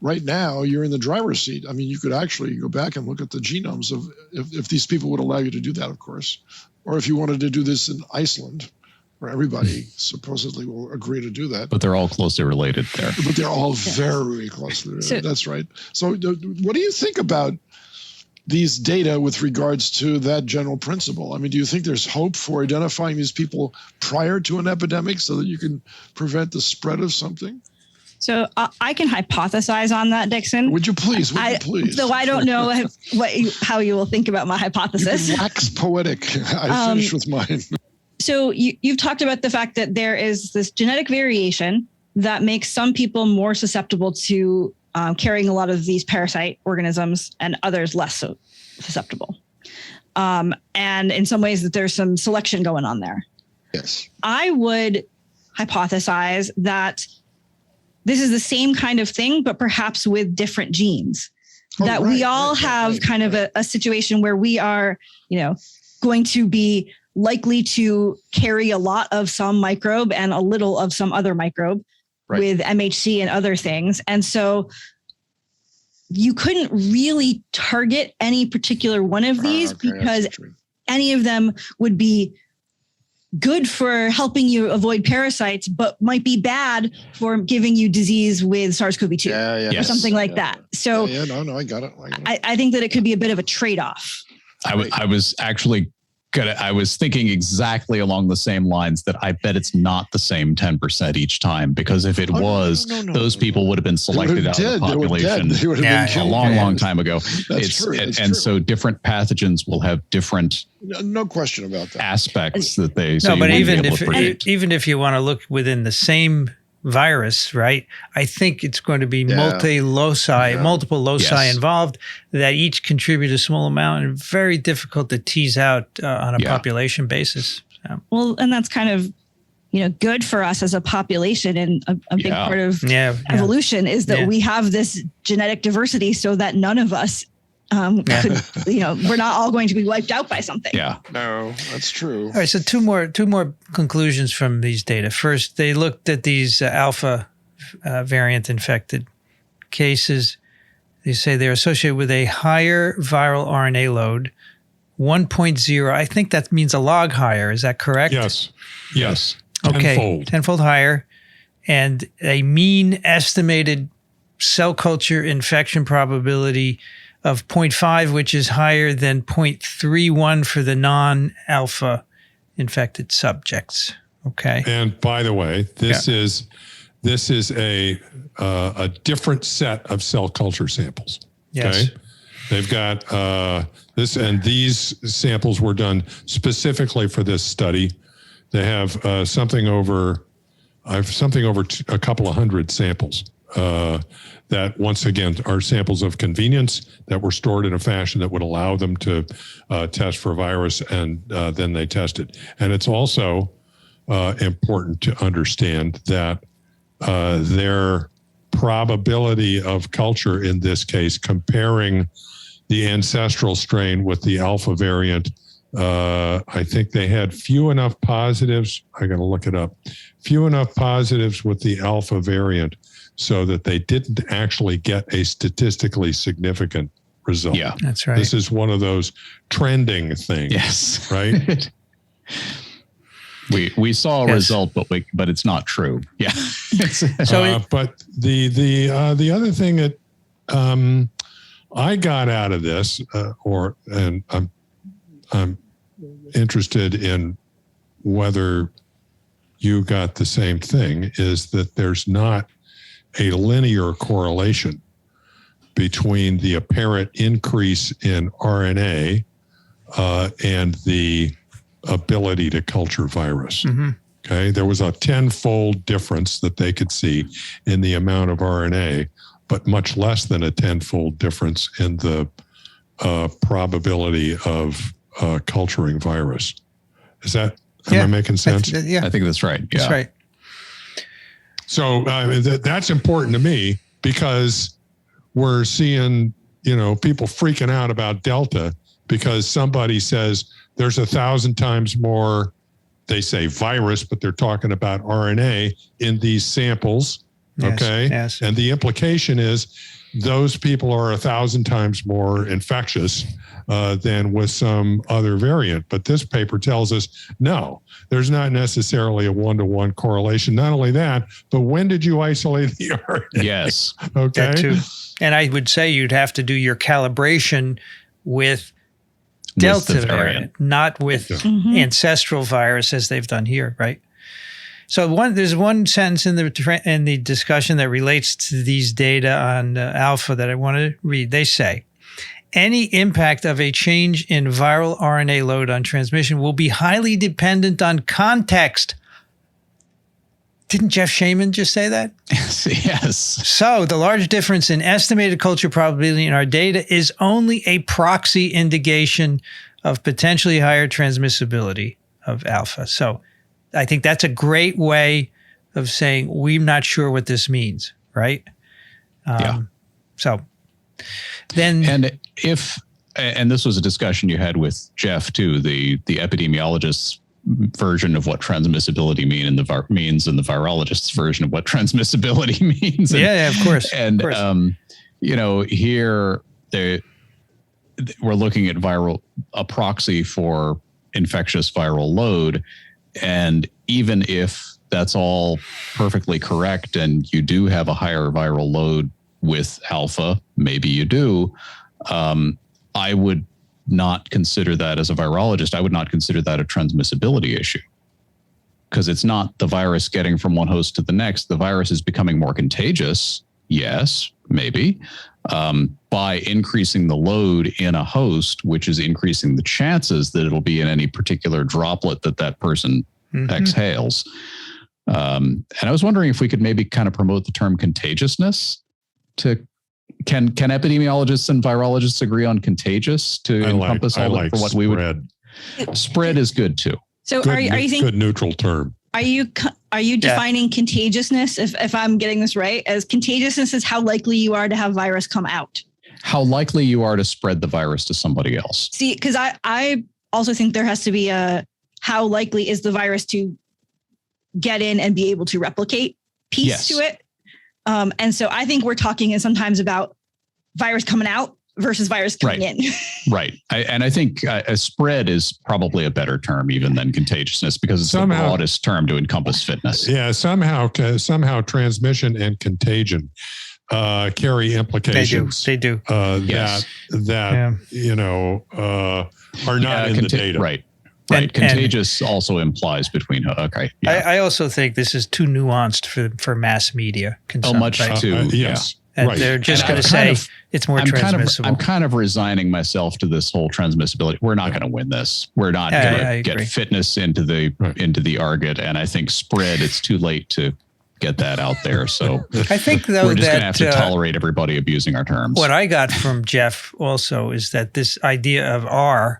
Speaker 2: right now, you're in the driver's seat. I mean, you could actually go back and look at the genomes of, if these people would allow you to do that, of course. Or if you wanted to do this in Iceland, where everybody supposedly will agree to do that.
Speaker 3: But they're all closely related there.
Speaker 2: But they're all very closely related. That's right. So what do you think about these data with regards to that general principle? I mean, do you think there's hope for identifying these people prior to an epidemic so that you can prevent the spread of something?
Speaker 4: So I can hypothesize on that, Dixon.
Speaker 2: Would you please?
Speaker 4: So I don't know how you will think about my hypothesis.
Speaker 2: You can wax poetic. I finished with mine.
Speaker 4: So you've talked about the fact that there is this genetic variation that makes some people more susceptible to carrying a lot of these parasite organisms and others less so susceptible. And in some ways that there's some selection going on there.
Speaker 2: Yes.
Speaker 4: I would hypothesize that this is the same kind of thing, but perhaps with different genes. That we all have kind of a situation where we are, going to be likely to carry a lot of some microbe and a little of some other microbe with MHC and other things. And so you couldn't really target any particular one of these because any of them would be good for helping you avoid parasites, but might be bad for giving you disease with SARS-CoV-2 or something like that. So
Speaker 2: I got it.
Speaker 4: I think that it could be a bit of a trade-off.
Speaker 3: I was actually I was thinking exactly along the same lines that I bet it's not the same 10% each time, because if it was, those people would have been selected out of the population a long time ago.
Speaker 2: That's true.
Speaker 3: So different pathogens will have different
Speaker 2: no question about that
Speaker 3: aspects that they.
Speaker 1: No, but even if you want to look within the same virus, right? I think it's going to be multiple loci involved that each contribute a small amount, and very difficult to tease out on a population basis. So.
Speaker 4: Well, and that's kind of, good for us as a population, and a big part of evolution is that we have this genetic diversity so that none of us could, we're not all going to be wiped out by something.
Speaker 3: Yeah.
Speaker 2: No, that's true.
Speaker 1: All right. So two more conclusions from these data. First, they looked at these alpha variant infected cases. They say they're associated with a higher viral RNA load, 1.0. I think that means a log higher. Is that correct?
Speaker 5: Yes.
Speaker 1: Okay. Tenfold higher. And a mean estimated cell culture infection probability of 0.5, which is higher than 0.31 for the non-alpha infected subjects. Okay.
Speaker 5: And by the way, this is a different set of cell culture samples.
Speaker 1: Yes.
Speaker 5: Okay. They've got this, and these samples were done specifically for this study. They have something over a couple of hundred samples. That once again are samples of convenience that were stored in a fashion that would allow them to test for virus, and then they tested. And it's also important to understand that their probability of culture in this case, comparing the ancestral strain with the alpha variant, I think they had few enough positives. I got to look it up. Few enough positives with the alpha variant so that they didn't actually get a statistically significant result.
Speaker 3: Yeah,
Speaker 1: that's right.
Speaker 5: This is one of those trending things.
Speaker 3: Yes.
Speaker 5: Right.
Speaker 3: We saw a result, but it's not true. Yeah.
Speaker 5: But the other thing that I got out of this, and I'm interested in whether you got the same thing, is that there's not a linear correlation between the apparent increase in RNA and the ability to culture virus.
Speaker 1: Mm-hmm.
Speaker 5: Okay, there was a 10-fold difference that they could see in the amount of RNA but much less than a tenfold difference in the probability of culturing virus. Am I making sense?
Speaker 1: Yeah,
Speaker 3: I think that's right. Yeah.
Speaker 1: That's right.
Speaker 5: So that's important to me because we're seeing, people freaking out about Delta because somebody says there's 1,000 times more, they say virus, but they're talking about RNA in these samples.
Speaker 1: Yes,
Speaker 5: okay.
Speaker 1: yes.
Speaker 5: And the implication is those people are 1,000 times more infectious than with some other variant. But this paper tells us, no, there's not necessarily a one-to-one correlation. Not only that, but when did you isolate the RNA?
Speaker 3: Yes.
Speaker 5: Okay.
Speaker 1: That too. And I would say you'd have to do your calibration with Delta variant, not with ancestral virus as they've done here, right? So there's one sentence in the discussion that relates to these data on alpha that I want to read. They say, any impact of a change in viral RNA load on transmission will be highly dependent on context. Didn't Jeff Shaman just say that?
Speaker 3: Yes.
Speaker 1: So the large difference in estimated culture probability in our data is only a proxy indication of potentially higher transmissibility of alpha. So I think that's a great way of saying we're not sure what this means, right?
Speaker 3: Yeah.
Speaker 1: So then,
Speaker 3: and this was a discussion you had with Jeff too, the epidemiologist's version of what transmissibility means and the virologist's version of what transmissibility means.
Speaker 1: Of course.
Speaker 3: And
Speaker 1: of course.
Speaker 3: Here we're looking at a proxy for infectious viral load. And even if that's all perfectly correct and you do have a higher viral load with alpha, maybe you do, I would not consider that as a virologist. I would not consider that a transmissibility issue because it's not the virus getting from one host to the next. The virus is becoming more contagious. Yes, maybe. By increasing the load in a host, which is increasing the chances that it'll be in any particular droplet that person exhales. And I was wondering if we could maybe kind of promote the term contagiousness. Can epidemiologists and virologists agree on contagious to encompass all for what we would? Spread is good too.
Speaker 4: So
Speaker 5: Good,
Speaker 4: are you thinking
Speaker 5: good neutral term?
Speaker 4: Are you defining contagiousness, if I'm getting this right, as contagiousness is how likely you are to have virus come out?
Speaker 3: How likely you are to spread the virus to somebody else.
Speaker 4: See, because I also think there has to be a how likely is the virus to get in and be able to replicate piece to it. And so I think we're talking sometimes about virus coming out versus virus coming in.
Speaker 3: Right. I think a spread is probably a better term even than contagiousness because it's the broadest term to encompass fitness.
Speaker 5: Yeah, somehow transmission and contagion carry implications.
Speaker 1: They do.
Speaker 5: That are not in the data.
Speaker 3: Right. Right. Contagious also implies between. Okay. Yeah.
Speaker 1: I also think this is too nuanced for mass media consumption.
Speaker 3: Much too.
Speaker 5: Yes.
Speaker 1: And they're just going to say it's more transmissible.
Speaker 3: I'm kind of resigning myself to this whole transmissibility. We're not going to win this. We're not going to get fitness into the argot. And I think spread, it's too late to get that out there. So
Speaker 1: I think though
Speaker 3: we're just
Speaker 1: that
Speaker 3: going to have to tolerate everybody abusing our terms.
Speaker 1: What I got from Jeff also is that this idea of R,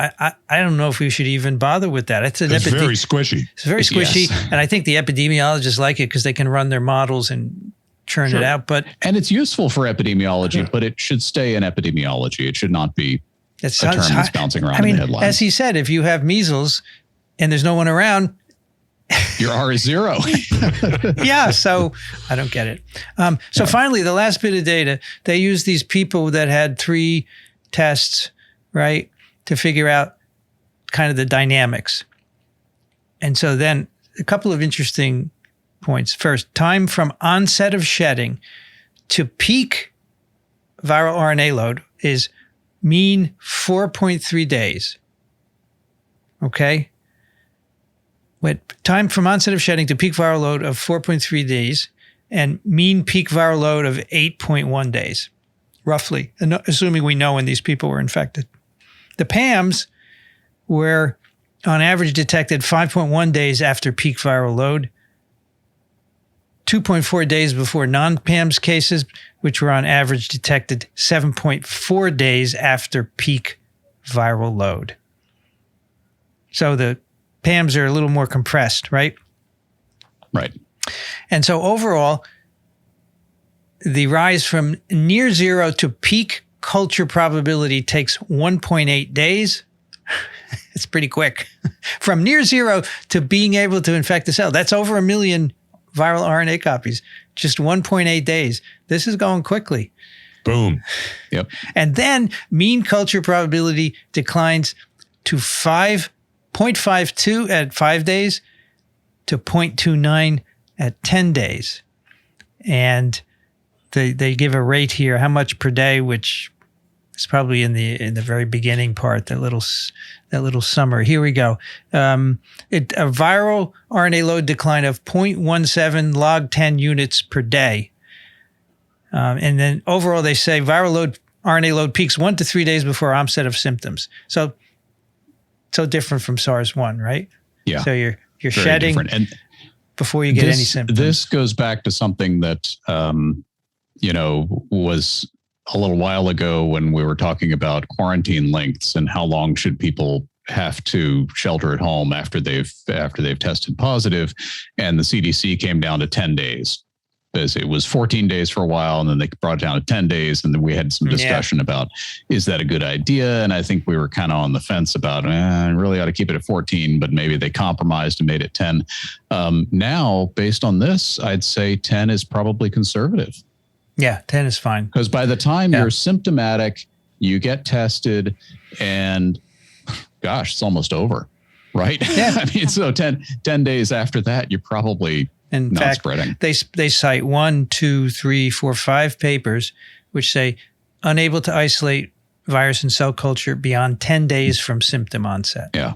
Speaker 1: I don't know if we should even bother with that. It's
Speaker 5: very squishy.
Speaker 1: It's very squishy. Yes. And I think the epidemiologists like it because they can run their models and churn it out. And
Speaker 3: it's useful for epidemiology, but it should stay in epidemiology. It should not be a term that's bouncing around in the headlines.
Speaker 1: As he said, if you have measles and there's no one around,
Speaker 3: your R is 0.
Speaker 1: Yeah, so I don't get it. Finally, the last bit of data, they used these people that had 3 tests, right, to figure out kind of the dynamics. And so then a couple of interesting points. First, time from onset of shedding to peak viral RNA load is mean 4.3 days. Okay? Time from onset of shedding to peak viral load of 4.3 days and mean peak viral load of 8.1 days, roughly, assuming we know when these people were infected. The PAMS were on average detected 5.1 days after peak viral load, 2.4 days before non-PAMS cases, which were on average detected 7.4 days after peak viral load. So the PAMS are a little more compressed, right?
Speaker 3: Right.
Speaker 1: And so overall, the rise from near zero to peak culture probability takes 1.8 days. It's pretty quick. From near zero to being able to infect the cell, that's over 1 million viral RNA copies, just 1.8 days. This is going quickly.
Speaker 5: Boom.
Speaker 3: Yep.
Speaker 1: And then mean culture probability declines to 0.52 at 5 days to 0.29 at 10 days. And they give a rate here, how much per day, which is probably in the very beginning part, that little summary. Here we go. A viral RNA load decline of 0.17 log 10 units per day. And then overall, they say viral RNA load peaks 1 to 3 days before onset of symptoms. So different from SARS-1, right?
Speaker 3: Yeah.
Speaker 1: So you're
Speaker 3: Very
Speaker 1: shedding
Speaker 3: different. And
Speaker 1: before you get any symptoms.
Speaker 3: This goes back to something that, was a little while ago when we were talking about quarantine lengths and how long should people have to shelter at home after they've tested positive. And the CDC came down to 10 days. It was 14 days for a while, and then they brought it down to 10 days. And then we had some discussion about, is that a good idea? And I think we were kind of on the fence about, I really ought to keep it at 14, but maybe they compromised and made it 10. Now, based on this, I'd say 10 is probably conservative.
Speaker 1: Yeah, 10 is fine.
Speaker 3: Because by the time you're symptomatic, you get tested, and gosh, it's almost over, right?
Speaker 1: Yeah.
Speaker 3: I mean, so 10 days after that, you're probably
Speaker 1: In
Speaker 3: not
Speaker 1: fact,
Speaker 3: spreading.
Speaker 1: They cite 1, 2, 3, 4, 5 papers which say unable to isolate virus and cell culture beyond 10 days from symptom onset.
Speaker 3: Yeah.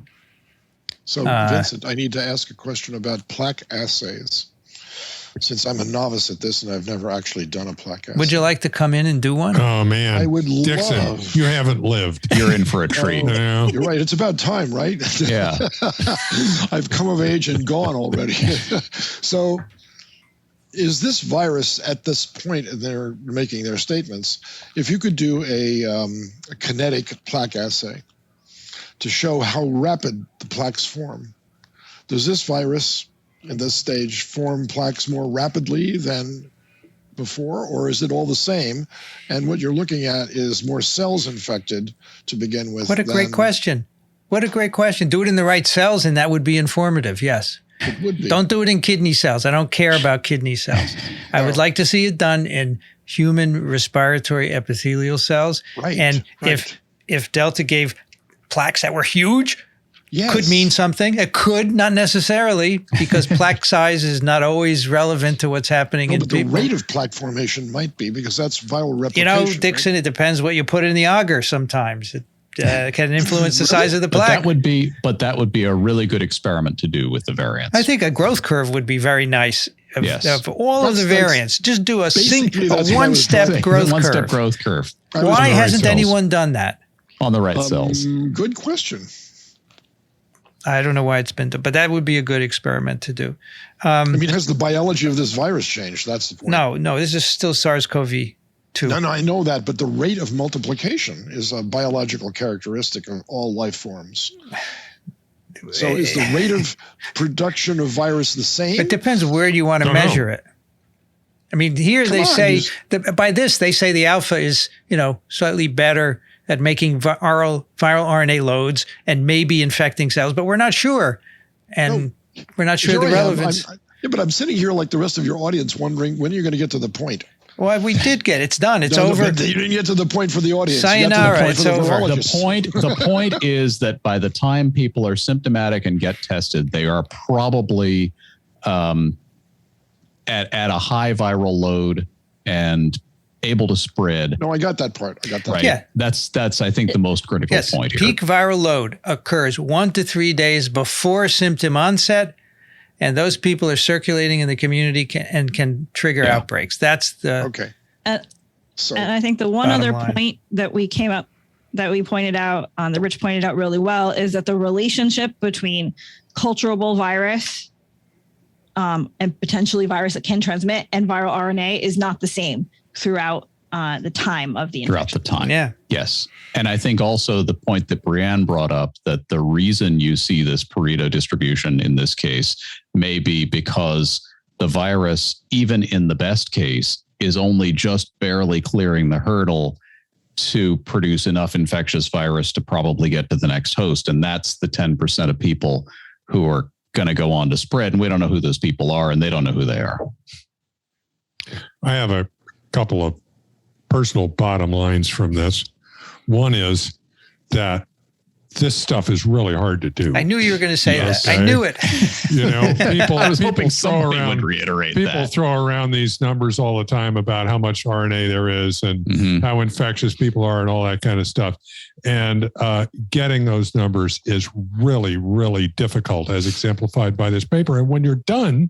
Speaker 2: So, Vincent, I need to ask a question about plaque assays. Since I'm a novice at this and I've never actually done a plaque assay.
Speaker 1: Would you like to come in and do one?
Speaker 5: Oh, man.
Speaker 2: I would
Speaker 5: Dixon,
Speaker 2: love.
Speaker 5: you haven't lived.
Speaker 3: You're in for a treat.
Speaker 5: Yeah.
Speaker 2: You're right. It's about time, right?
Speaker 3: Yeah.
Speaker 2: I've come of age and gone already. So is this virus at this point, and they're making their statements, if you could do a kinetic plaque assay to show how rapid the plaques form, does this virus in this stage form plaques more rapidly than before, or is it all the same? And what you're looking at is more cells infected to begin with.
Speaker 1: What a great question. What a great question. Do it in the right cells, and that would be informative, yes.
Speaker 2: It would be.
Speaker 1: Don't do it in kidney cells. I don't care about kidney cells. I would like to see it done in human respiratory epithelial cells.
Speaker 2: Right.
Speaker 1: And
Speaker 2: right.
Speaker 1: if Delta gave plaques that were huge,
Speaker 2: Yes.
Speaker 1: could mean something. It could, not necessarily, because plaque size is not always relevant to what's happening in
Speaker 2: but the
Speaker 1: people.
Speaker 2: rate of plaque formation might be, because that's viral replication.
Speaker 1: You know, Dixon, It depends what you put in the agar sometimes. It can influence the size of the plaque.
Speaker 3: But that would be a really good experiment to do with the variants.
Speaker 1: I think a growth curve would be very nice of all of the variants. Just do a one-step growth curve.
Speaker 3: One-step growth curve.
Speaker 1: Why hasn't anyone done that?
Speaker 3: On the right cells.
Speaker 2: Good question.
Speaker 1: I don't know why it's been done, but that would be a good experiment to do.
Speaker 2: I mean, has the biology of this virus changed? That's the point.
Speaker 1: No, this is still SARS-CoV-2.
Speaker 2: No, I know that, but the rate of multiplication is a biological characteristic of all life forms. So is the rate of production of virus the same?
Speaker 1: It depends where you want to measure it. I mean, here they say by this, they say the alpha is, slightly better at making viral RNA loads and maybe infecting cells, but we're not sure. And we're not sure the relevance.
Speaker 2: But I'm sitting here like the rest of your audience wondering, when are you going to get to the point?
Speaker 1: Well, we did get it's done. It's over.
Speaker 2: You didn't get to the point for the audience.
Speaker 1: Sayonara, it's over.
Speaker 3: The point is that by the time people are symptomatic and get tested, they are probably at a high viral load and able to spread.
Speaker 2: No, I got that part.
Speaker 3: Right.
Speaker 1: Yeah.
Speaker 3: That's I think the most critical point here.
Speaker 1: Peak viral load occurs 1 to 3 days before symptom onset, and those people are circulating in the community and can trigger outbreaks. That's the
Speaker 2: okay.
Speaker 4: And I think the one other point that we pointed out that Rich pointed out really well is that the relationship between culturable virus and potentially virus that can transmit, and viral RNA is not the same throughout the time of the infection.
Speaker 3: Throughout the time.
Speaker 1: Yeah.
Speaker 3: Yes. And I think also the point that Brianne brought up, that the reason you see this Pareto distribution in this case may be because the virus, even in the best case, is only just barely clearing the hurdle to produce enough infectious virus to probably get to the next host. And that's the 10% of people who are going to go on to spread. And we don't know who those people are, and they don't know who they are.
Speaker 5: I have a couple of personal bottom lines from this. One is that this stuff is really hard to do.
Speaker 1: I knew you were going to say that.
Speaker 5: Okay.
Speaker 1: I knew it.
Speaker 5: You know, people,
Speaker 3: I was hoping
Speaker 5: people
Speaker 3: somebody
Speaker 5: throw around,
Speaker 3: would reiterate
Speaker 5: people
Speaker 3: that.
Speaker 5: throw around these numbers all the time about how much RNA there is and how infectious people are and all that kind of stuff. And getting those numbers is really, really difficult, as exemplified by this paper. And when you're done,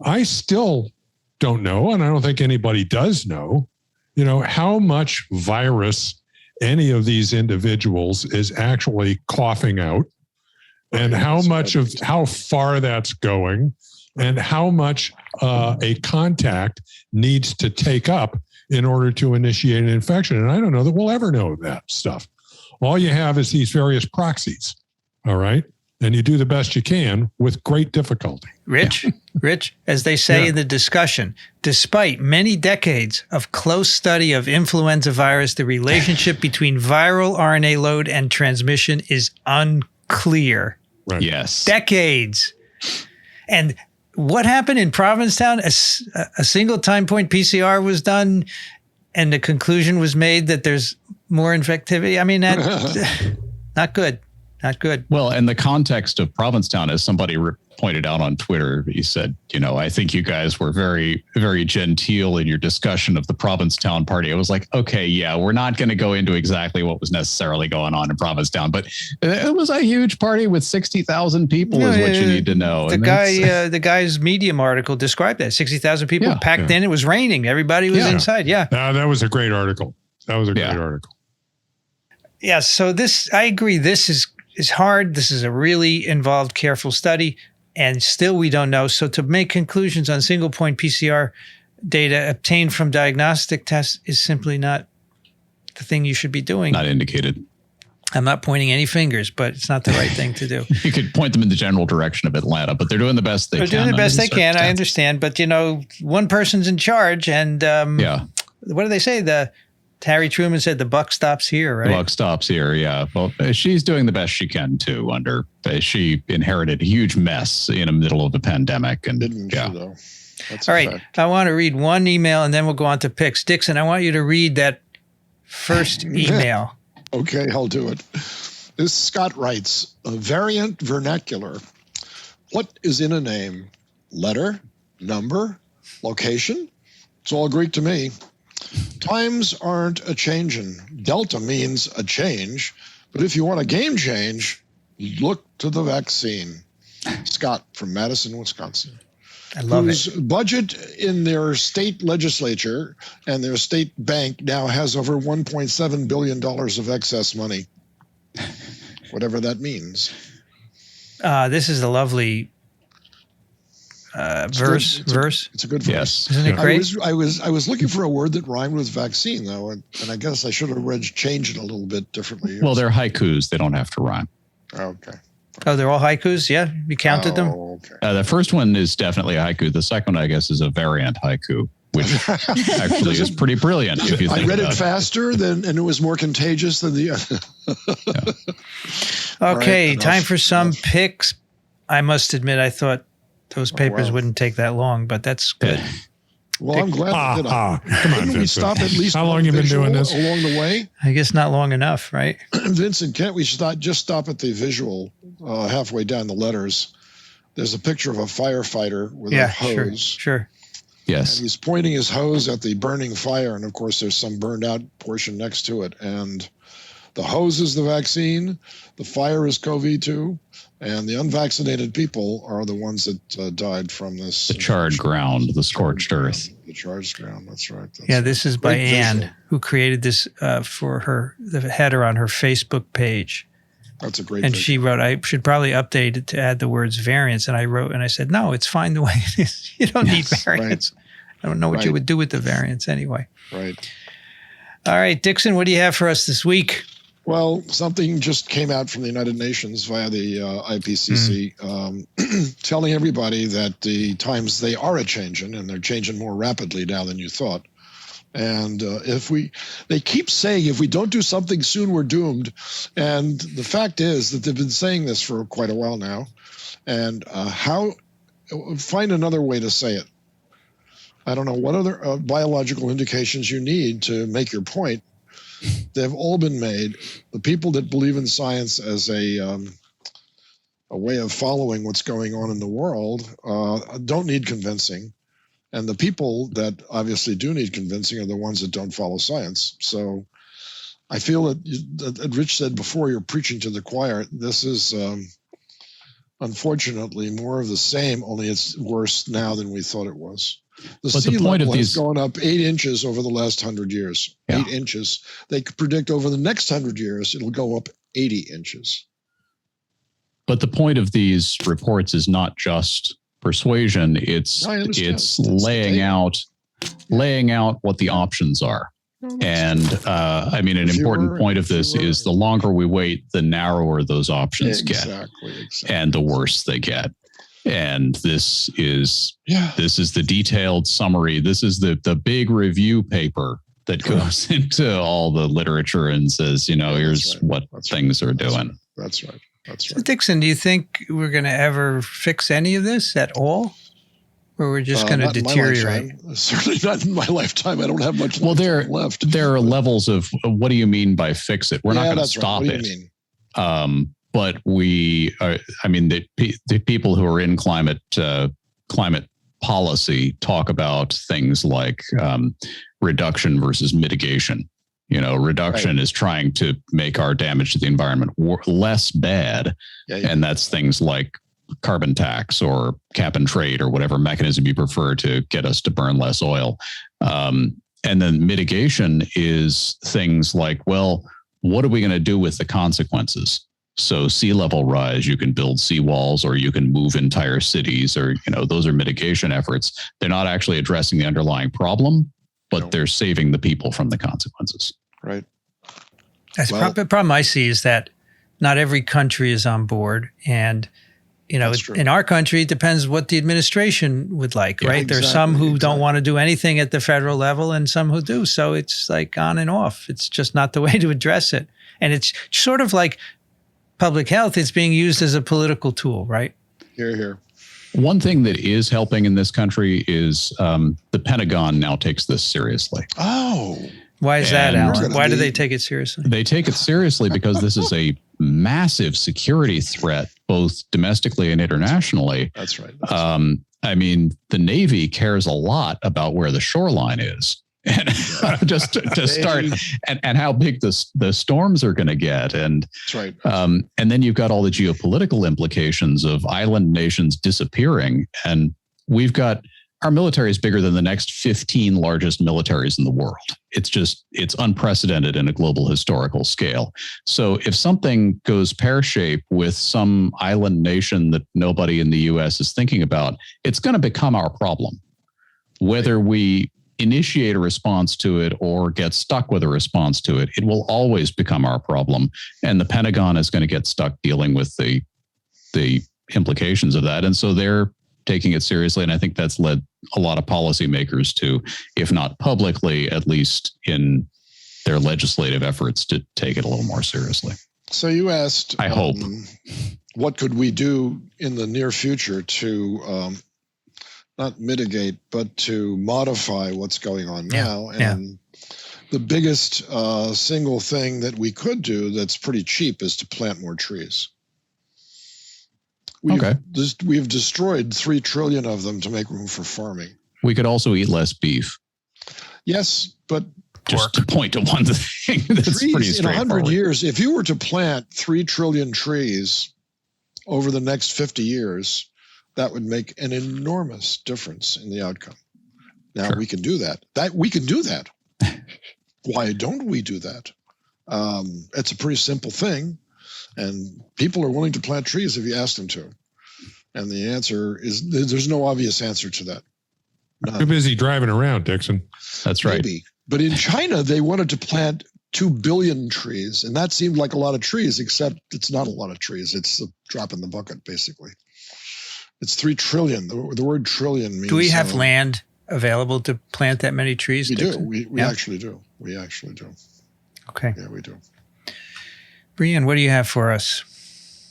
Speaker 5: I still don't know, and I don't think anybody does know, how much virus any of these individuals is actually coughing out, and how far that's going, and how much a contact needs to take up in order to initiate an infection. And I don't know that we'll ever know that stuff. All you have is these various proxies. All right. And you do the best you can with great difficulty.
Speaker 1: Rich, as they say in the discussion, despite many decades of close study of influenza virus, the relationship between viral RNA load and transmission is unclear.
Speaker 5: Right.
Speaker 3: Yes.
Speaker 1: Decades. And what happened in Provincetown? A single time point PCR was done, and the conclusion was made that there's more infectivity. I mean, that not good. Not good.
Speaker 3: Well, and the context of Provincetown, as somebody pointed out on Twitter, he said, I think you guys were very, very genteel in your discussion of the Provincetown party. I was like, okay, yeah, we're not going to go into exactly what was necessarily going on in Provincetown, but it was a huge party with 60,000 people is what you need to know.
Speaker 1: The guy's Medium article described that 60,000 people packed in. It was raining. Everybody was inside. Yeah.
Speaker 5: That was a great article. That was a great article.
Speaker 1: Yeah. So I agree. This is hard. This is a really involved, careful study, and still we don't know. So to make conclusions on single point PCR data obtained from diagnostic tests is simply not the thing you should be doing.
Speaker 3: Not indicated.
Speaker 1: I'm not pointing any fingers, but it's not the right thing to do.
Speaker 3: You could point them in the general direction of Atlanta, but they're doing the best they can.
Speaker 1: They're doing the best they can. I understand. But, one person's in charge, and what do they say? Harry Truman said the buck stops here, right?
Speaker 3: The buck stops here, yeah. Well, she's doing the best she can, too, she inherited a huge mess in the middle of the pandemic. And
Speaker 2: Didn't she, though? That's
Speaker 1: all right. Fact. I want to read one email, and then we'll go on to picks. Dixon, I want you to read that first email.
Speaker 2: Okay, I'll do it. This Scott writes, a variant vernacular. What is in a name? Letter, number, location? It's all Greek to me. Times aren't a changin'. Delta means a change, but if you want a game change, look to the vaccine. Scott from Madison, Wisconsin.
Speaker 1: I love
Speaker 2: whose
Speaker 1: it.
Speaker 2: budget in their state legislature and their state bank now has over $1.7 billion of excess money, whatever that means.
Speaker 1: This is a lovely verse.
Speaker 2: It's a good verse.
Speaker 3: Yes.
Speaker 1: Isn't it great?
Speaker 2: I was looking for a word that rhymed with vaccine, though, and I guess I should have changed it a little bit differently.
Speaker 3: Well, they're haikus. They don't have to rhyme.
Speaker 2: Okay.
Speaker 1: Oh, they're all haikus? Yeah? You counted them?
Speaker 2: Okay.
Speaker 3: The first one is definitely a haiku. The second one, I guess, is a variant haiku, which actually is pretty brilliant. If you think
Speaker 2: I read it
Speaker 3: about
Speaker 2: faster and it was more contagious than the other.
Speaker 1: Okay,
Speaker 2: right,
Speaker 1: time for some picks. I must admit, I thought those papers wouldn't take that long, but that's good.
Speaker 2: Well, I'm glad that
Speaker 5: Come on,
Speaker 2: Didn't we stop at least
Speaker 5: how long you been doing this
Speaker 2: along the way?
Speaker 1: I guess not long enough, right?
Speaker 2: Vincent, can't we just stop at the visual halfway down the letters? There's a picture of a firefighter with a hose.
Speaker 1: Sure.
Speaker 3: Yes.
Speaker 2: And he's pointing his hose at the burning fire, and of course there's some burned out portion next to it. And the hose is the vaccine, the fire is COVID-2, and the unvaccinated people are the ones that died from this.
Speaker 3: The charred ground, the scorched earth.
Speaker 2: The charred ground, that's right.
Speaker 1: This is by Anne, who created this for the header on her Facebook page.
Speaker 2: That's a great
Speaker 1: And
Speaker 2: visual.
Speaker 1: she wrote, I should probably update it to add the words variants. And I wrote, and I said, no, it's fine the way it is. You don't need variants.
Speaker 2: Right.
Speaker 1: I don't know what you would do with the variants anyway.
Speaker 2: Right.
Speaker 1: All right, Dixon, what do you have for us this week?
Speaker 2: Well, something just came out from the United Nations via the IPCC, telling everybody that the times they are a-changing, and they're changing more rapidly now than you thought. And they keep saying if we don't do something soon, we're doomed. And the fact is that they've been saying this for quite a while now. And find another way to say it. I don't know what other biological indications you need to make your point. They've all been made. The people that believe in science as a way of following what's going on in the world don't need convincing. And the people that obviously do need convincing are the ones that don't follow science. So I feel that Rich said before, you're preaching to the choir. This is unfortunately more of the same, only it's worse now than we thought it was. The sea level has gone up 8 inches over the last 100 years. 8 inches. They could predict over the next 100 years, it'll go up 80 inches.
Speaker 3: But the point of these reports is not just persuasion. It's laying out what the options are. And I mean, an important point of this is the longer we wait, the narrower those options get, and the worse they get. And this is the detailed summary. This is the big review paper that goes into all the literature and says, here's what things are doing.
Speaker 2: That's right.
Speaker 1: So Dixon, do you think we're going to ever fix any of this at all? Or we're just going to deteriorate?
Speaker 2: Certainly not in my lifetime. I don't have much left.
Speaker 3: There are levels of what do you mean by fix it? We're not going to stop it. But we are, the people who are in climate policy talk about things like reduction versus mitigation. Reduction is trying to make our damage to the environment less bad. And that's things like carbon tax or cap and trade or whatever mechanism you prefer to get us to burn less oil. And then mitigation is things like, well, what are we going to do with the consequences? So sea level rise, you can build seawalls or you can move entire cities or, those are mitigation efforts. They're not actually addressing the underlying problem, but they're saving the people from the consequences.
Speaker 2: Right.
Speaker 1: The problem I see is that not every country is on board. And, in our country, it depends what the administration would like, right? There's some who don't want to do anything at the federal level and some who do. So it's like on and off. It's just not the way to address it. And it's sort of like public health. It's being used as a political tool, right?
Speaker 2: Hear, hear.
Speaker 3: One thing that is helping in this country is the Pentagon now takes this seriously.
Speaker 2: Oh.
Speaker 1: Why is that, Alan? Why do they take it seriously?
Speaker 3: They take it seriously because this is a massive security threat, both domestically and internationally.
Speaker 2: That's right.
Speaker 3: The Navy cares a lot about where the shoreline is. And just to start and how big the storms are going to get. And
Speaker 2: that's right.
Speaker 3: And then you've got all the geopolitical implications of island nations disappearing. And we've got our military is bigger than the next 15 largest militaries in the world. It's unprecedented in a global historical scale. So if something goes pear-shaped with some island nation that nobody in the US is thinking about, it's going to become our problem. Whether we initiate a response to it or get stuck with a response to it, it will always become our problem. And the Pentagon is going to get stuck dealing with the implications of that. And so they're taking it seriously. And I think that's led a lot of policymakers to, if not publicly, at least in their legislative efforts to take it a little more seriously.
Speaker 2: So you asked,
Speaker 3: I hope,
Speaker 2: what could we do in the near future to not mitigate, but to modify what's going on now? And the biggest single thing that we could do that's pretty cheap is to plant more trees. We've destroyed 3 trillion of them to make room for farming.
Speaker 3: We could also eat less beef.
Speaker 2: Yes, but
Speaker 3: just to point to one thing that's
Speaker 2: trees,
Speaker 3: pretty
Speaker 2: in
Speaker 3: straightforward.
Speaker 2: 100 years, if you were to plant 3 trillion trees over the next 50 years, that would make an enormous difference in the outcome. Now we can do that. We can do that. Why don't we do that? It's a pretty simple thing. And people are willing to plant trees if you ask them to. And the answer is there's no obvious answer to that. None.
Speaker 5: Too busy driving around, Dixon.
Speaker 3: That's right.
Speaker 2: Maybe. But in China, they wanted to plant 2 billion trees. And that seemed like a lot of trees, except it's not a lot of trees. It's a drop in the bucket, basically. It's 3 trillion. The word trillion means...
Speaker 1: Do we have land available to plant that many trees?
Speaker 2: We do. We actually do. We actually do.
Speaker 1: Okay.
Speaker 2: Yeah, we do.
Speaker 1: Brian, what do you have for us?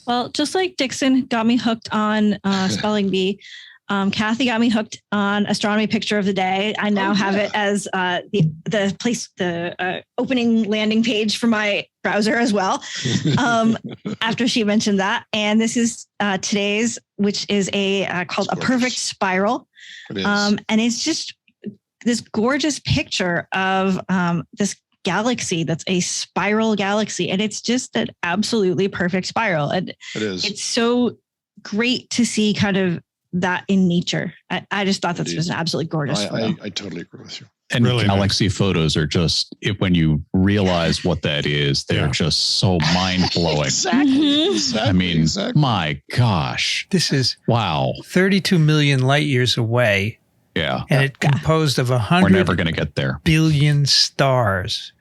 Speaker 4: Well, just like Dixon got me hooked on spelling bee, Kathy got me hooked on astronomy picture of the day. I now have it as the opening landing page for my browser as well. After she mentioned that, and this is today's, which is called a perfect spiral, and it's just this gorgeous picture of this galaxy that's a spiral galaxy, and it's just an absolutely perfect spiral. And it is. It's so great to see kind of that in nature. I just thought this was an absolutely gorgeous photo.
Speaker 2: I totally agree with you.
Speaker 3: And really galaxy photos are just, when you realize what that is, they're just so mind-blowing.
Speaker 2: Exactly.
Speaker 3: I mean, my gosh.
Speaker 1: This is
Speaker 3: 32
Speaker 1: million light years away.
Speaker 3: Yeah.
Speaker 1: And it's composed of 100
Speaker 3: We're never going to get there.
Speaker 1: billion stars.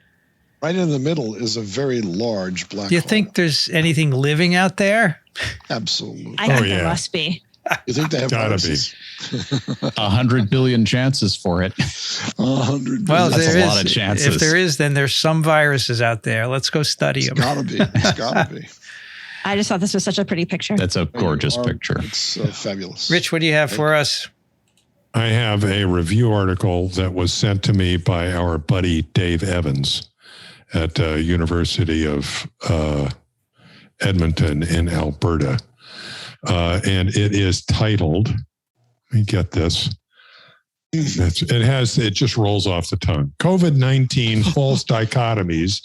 Speaker 2: Right in the middle is a very large black hole.
Speaker 1: Do you think there's anything living out there?
Speaker 2: Absolutely.
Speaker 4: I think there must be.
Speaker 2: You think they have viruses?
Speaker 3: 100 billion chances for it.
Speaker 2: 100 billion.
Speaker 1: Well,
Speaker 3: that's a lot of chances.
Speaker 1: If there is, then there's some viruses out there. Let's go study them.
Speaker 2: It's gotta be. It's gotta be.
Speaker 4: I just thought this was such a pretty picture.
Speaker 3: That's a gorgeous picture.
Speaker 2: It's fabulous.
Speaker 1: Rich, what do you have for us?
Speaker 5: I have a review article that was sent to me by our buddy Dave Evans at University of Edmonton in Alberta. And it is titled, let me get this. It just rolls off the tongue. COVID-19 false dichotomies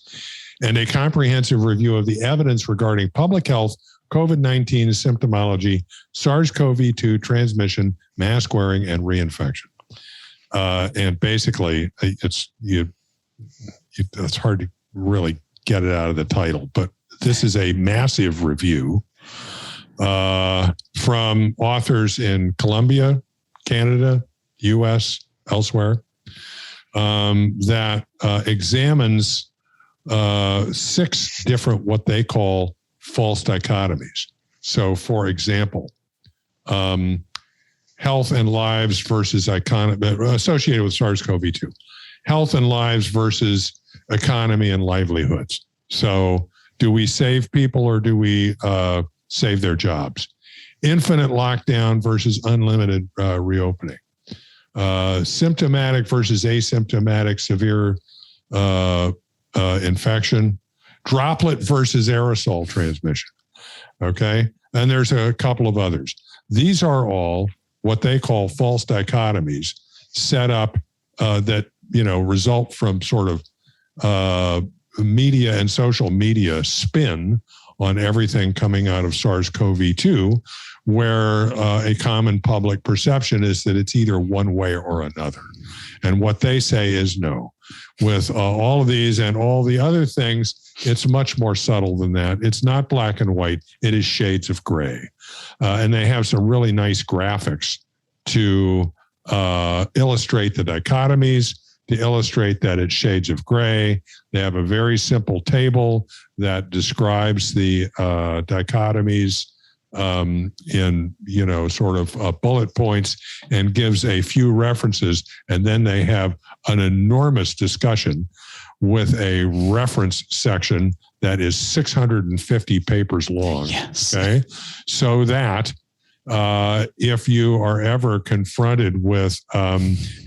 Speaker 5: and a comprehensive review of the evidence regarding public health, COVID-19 symptomology, SARS-CoV-2 transmission, mask wearing, and reinfection. And basically, it's hard to really get it out of the title, but this is a massive review from authors in Colombia, Canada, U.S., elsewhere, that examines 6 different what they call false dichotomies. So, for example, health and lives versus economy associated with SARS-CoV-2, health and lives versus economy and livelihoods. So, do we save people or do we save their jobs? Infinite lockdown versus unlimited reopening. Symptomatic versus asymptomatic severe infection. Droplet versus aerosol transmission. Okay. And there's a couple of others. These are all what they call false dichotomies set up that, result from sort of media and social media spin on everything coming out of SARS-CoV-2, where a common public perception is that it's either one way or another. And what they say is no. With all of these and all the other things, it's much more subtle than that. It's not black and white. It is shades of gray. And they have some really nice graphics to illustrate the dichotomies, to illustrate that it's shades of gray. They have a very simple table that describes the dichotomies in, sort of bullet points and gives a few references. And then they have an enormous discussion with a reference section that is 650 papers long.
Speaker 3: Yes.
Speaker 5: Okay. So that if you are ever confronted with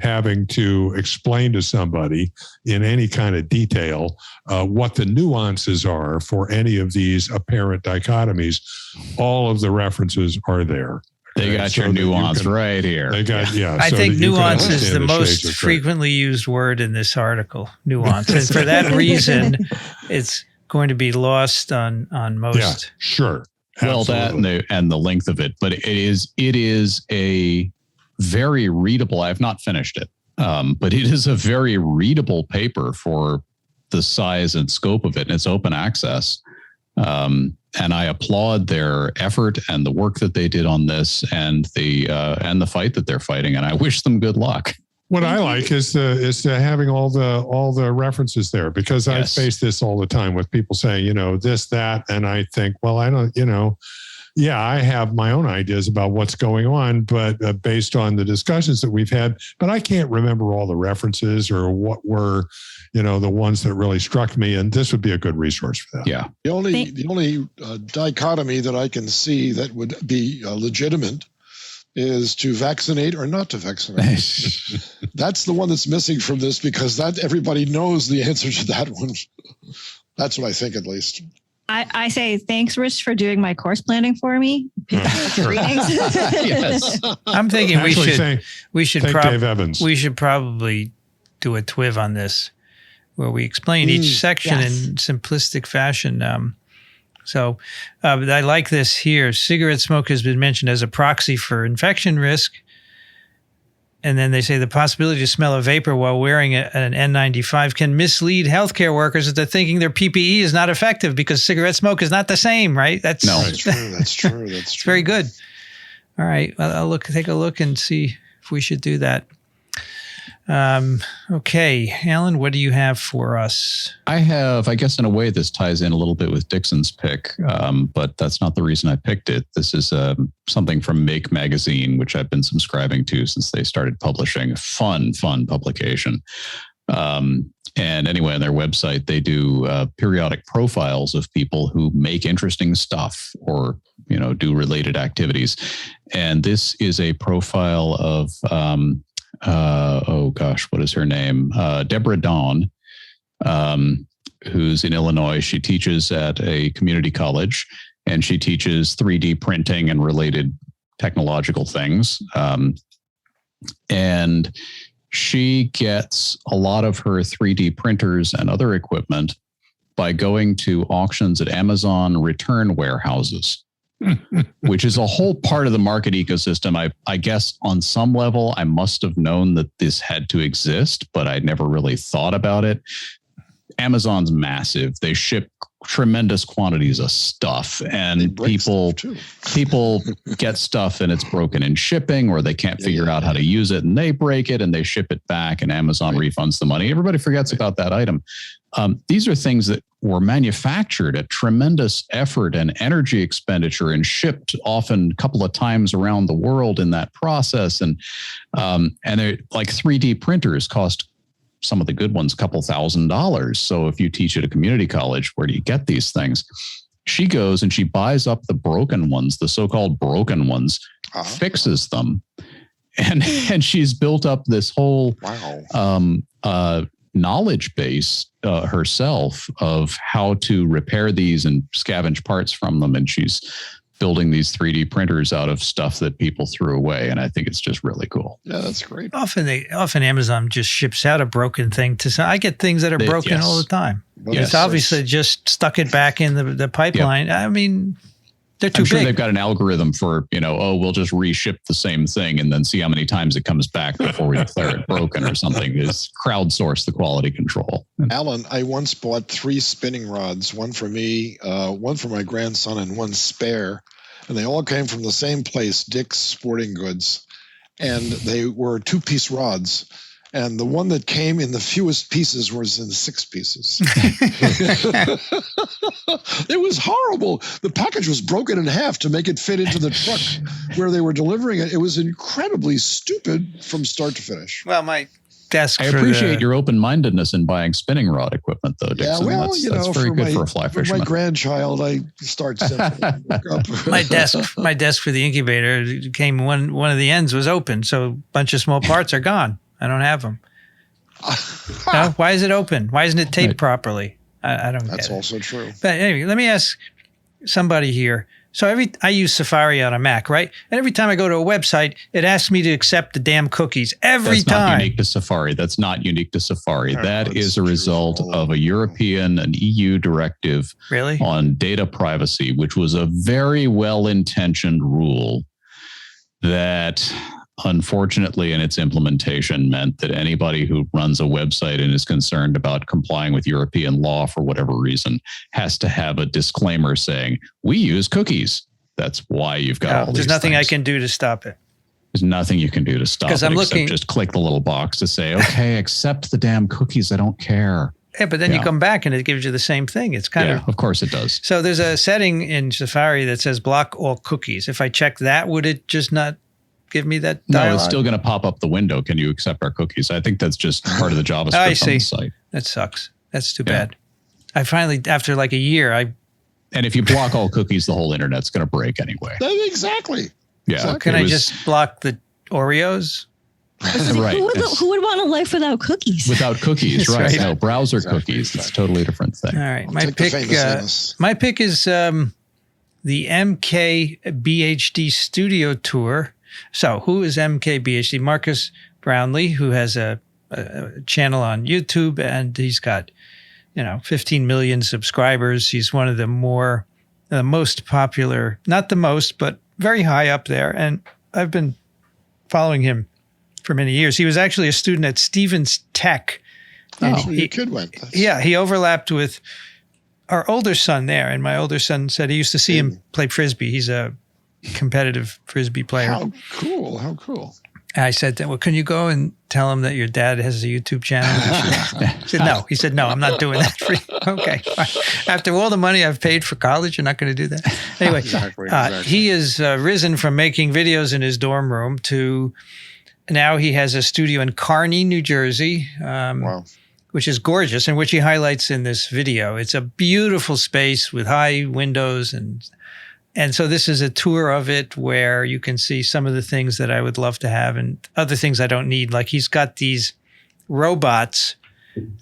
Speaker 5: having to explain to somebody in any kind of detail what the nuances are for any of these apparent dichotomies, all of the references are there.
Speaker 3: They got your nuance right here.
Speaker 5: They got,
Speaker 1: I think nuance is the most frequently used word in this article, nuance. And for that reason, it's going to be lost on most.
Speaker 5: Yeah, sure.
Speaker 3: Well,
Speaker 5: Absolutely.
Speaker 3: that and the length of it, but it is a very readable. I've not finished it, but it is a very readable paper for the size and scope of it, and it's open access. And I applaud their effort and the work that they did on this and the fight that they're fighting. And I wish them good luck.
Speaker 5: What I like is the having all the references there, because I face this all the time with people saying, this, that, and I think, well, I don't, I have my own ideas about what's going on, but based on the discussions that we've had, but I can't remember all the references or what were, the ones that really struck me, and this would be a good resource for that.
Speaker 3: Yeah.
Speaker 2: The only dichotomy that I can see that would be legitimate is to vaccinate or not to vaccinate. That's the one that's missing from this, because everybody knows the answer to that one. That's what I think, at least.
Speaker 4: I say thanks, Rich, for doing my course planning for me.
Speaker 3: Yes.
Speaker 1: I'm thinking we should
Speaker 5: Dave Evans.
Speaker 1: We should probably do a TWiV on this, where we explain each section in simplistic fashion. I like this here. Cigarette smoke has been mentioned as a proxy for infection risk. And then they say the possibility to smell a vapor while wearing an N95 can mislead healthcare workers into thinking their PPE is not effective because cigarette smoke is not the same, right?
Speaker 2: That's true. That's true.
Speaker 1: It's very good. All right. I'll take a look and see if we should do that. Okay, Alan, what do you have for us?
Speaker 3: I guess in a way this ties in a little bit with Dixon's pick, but that's not the reason I picked it. This is something from Make Magazine, which I've been subscribing to since they started publishing. Fun publication. And anyway, on their website, they do periodic profiles of people who make interesting stuff or, do related activities. And this is a profile of what is her name? Deborah Dawn, who's in Illinois. She teaches at a community college, and she teaches 3D printing and related technological things. And she gets a lot of her 3D printers and other equipment by going to auctions at Amazon return warehouses. Which is a whole part of the market ecosystem. I guess on some level, I must have known that this had to exist, but I never really thought about it. Amazon's massive. They ship tremendous quantities of stuff, and people get stuff and it's broken in shipping, or they can't figure out how to use it and they break it and they ship it back and Amazon refunds the money. Everybody forgets about that item. These are things that were manufactured at tremendous effort and energy expenditure and shipped often a couple of times around the world in that process. And they're like 3D printers cost, some of the good ones, a couple $1,000s. So if you teach at a community college, where do you get these things? She goes and she buys up the broken ones, the so-called broken ones, fixes them. And she's built up this whole knowledge base herself of how to repair these and scavenge parts from them. And she's building these 3D printers out of stuff that people threw away. And I think it's just really cool.
Speaker 2: Yeah, that's great.
Speaker 1: Often Amazon just ships out a broken thing I get things that are broken all the time. It's obviously just stuck it back in the pipeline. I mean, they're too big.
Speaker 3: They've got an algorithm for, we'll just reship the same thing and then see how many times it comes back before we declare it broken or something. Is crowdsource the quality control.
Speaker 2: Alan, I once bought 3 spinning rods, one for me, one for my grandson, and one spare. And they all came from the same place, Dick's Sporting Goods. And they were 2-piece rods. And the one that came in the fewest pieces was in 6 pieces. It was horrible. The package was broken in half to make it fit into the truck where they were delivering it. It was incredibly stupid from start to finish.
Speaker 1: Well, my desk.
Speaker 3: I appreciate your open-mindedness in buying spinning rod equipment, though, Dixon.
Speaker 2: Yeah, well,
Speaker 3: that's very good for a fly fisherman.
Speaker 2: For my grandchild, I start simple.
Speaker 1: My desk for the incubator came one of the ends was open, so a bunch of small parts are gone. I don't have them. No? Why is it open? Why isn't it taped properly? I don't get it.
Speaker 2: That's also true.
Speaker 1: But anyway, let me ask somebody here. So I use Safari on a Mac, right? And every time I go to a website, it asks me to accept the damn cookies. That's
Speaker 3: not unique to Safari. That's not unique to Safari. That is a result of a European and EU directive on data privacy, which was a very well-intentioned rule that unfortunately, in its implementation, meant that anybody who runs a website and is concerned about complying with European law for whatever reason has to have a disclaimer saying, we use cookies. That's why you've got all these
Speaker 1: There's nothing
Speaker 3: things.
Speaker 1: I can do to stop it.
Speaker 3: There's nothing you can do to stop it.
Speaker 1: Because I'm looking,
Speaker 3: just click the little box to say, okay, accept the damn cookies. I don't care.
Speaker 1: Yeah, but then you come back and it gives you the same thing. It's kind
Speaker 3: of course it does.
Speaker 1: So there's a setting in Safari that says block all cookies. If I check that, would it just not give me that dialog?
Speaker 3: No, it's still going to pop up the window. Can you accept our cookies? I think that's just part of the JavaScript
Speaker 1: I see.
Speaker 3: on the site.
Speaker 1: That sucks. That's too bad. I finally, after like a year,
Speaker 3: And if you block all cookies, the whole internet's going to break anyway.
Speaker 2: Exactly.
Speaker 3: Yeah.
Speaker 2: Exactly.
Speaker 1: Can I just block the Oreos?
Speaker 3: Right.
Speaker 4: Who would want a life without cookies?
Speaker 3: Without cookies, right?
Speaker 1: right.
Speaker 3: No, browser cookies. It's a totally different thing.
Speaker 1: All right.
Speaker 2: Take the
Speaker 1: My pick is the MKBHD Studio Tour. So who is MKBHD? Marcus Brownlee, who has a channel on YouTube, and he's got 15 million subscribers. He's one of the most popular, not the most, but very high up there. And I've been following him for many years. He was actually a student at Stevens Tech.
Speaker 2: Your kid went.
Speaker 1: He overlapped with our older son there. And my older son said he used to see him play Frisbee. He's a competitive Frisbee player.
Speaker 2: How cool. How cool.
Speaker 1: I said, well, can you go and tell him that your dad has a YouTube channel? He said, no. He said, no, I'm not doing that for you. Okay. After all the money I've paid for college, you're not going to do that? Anyway,
Speaker 2: Exactly.
Speaker 1: He has risen from making videos in his dorm room to now he has a studio in Kearney, New Jersey, which is gorgeous, and which he highlights in this video. It's a beautiful space with high windows and so this is a tour of it where you can see some of the things that I would love to have and other things I don't need. Like he's got these robots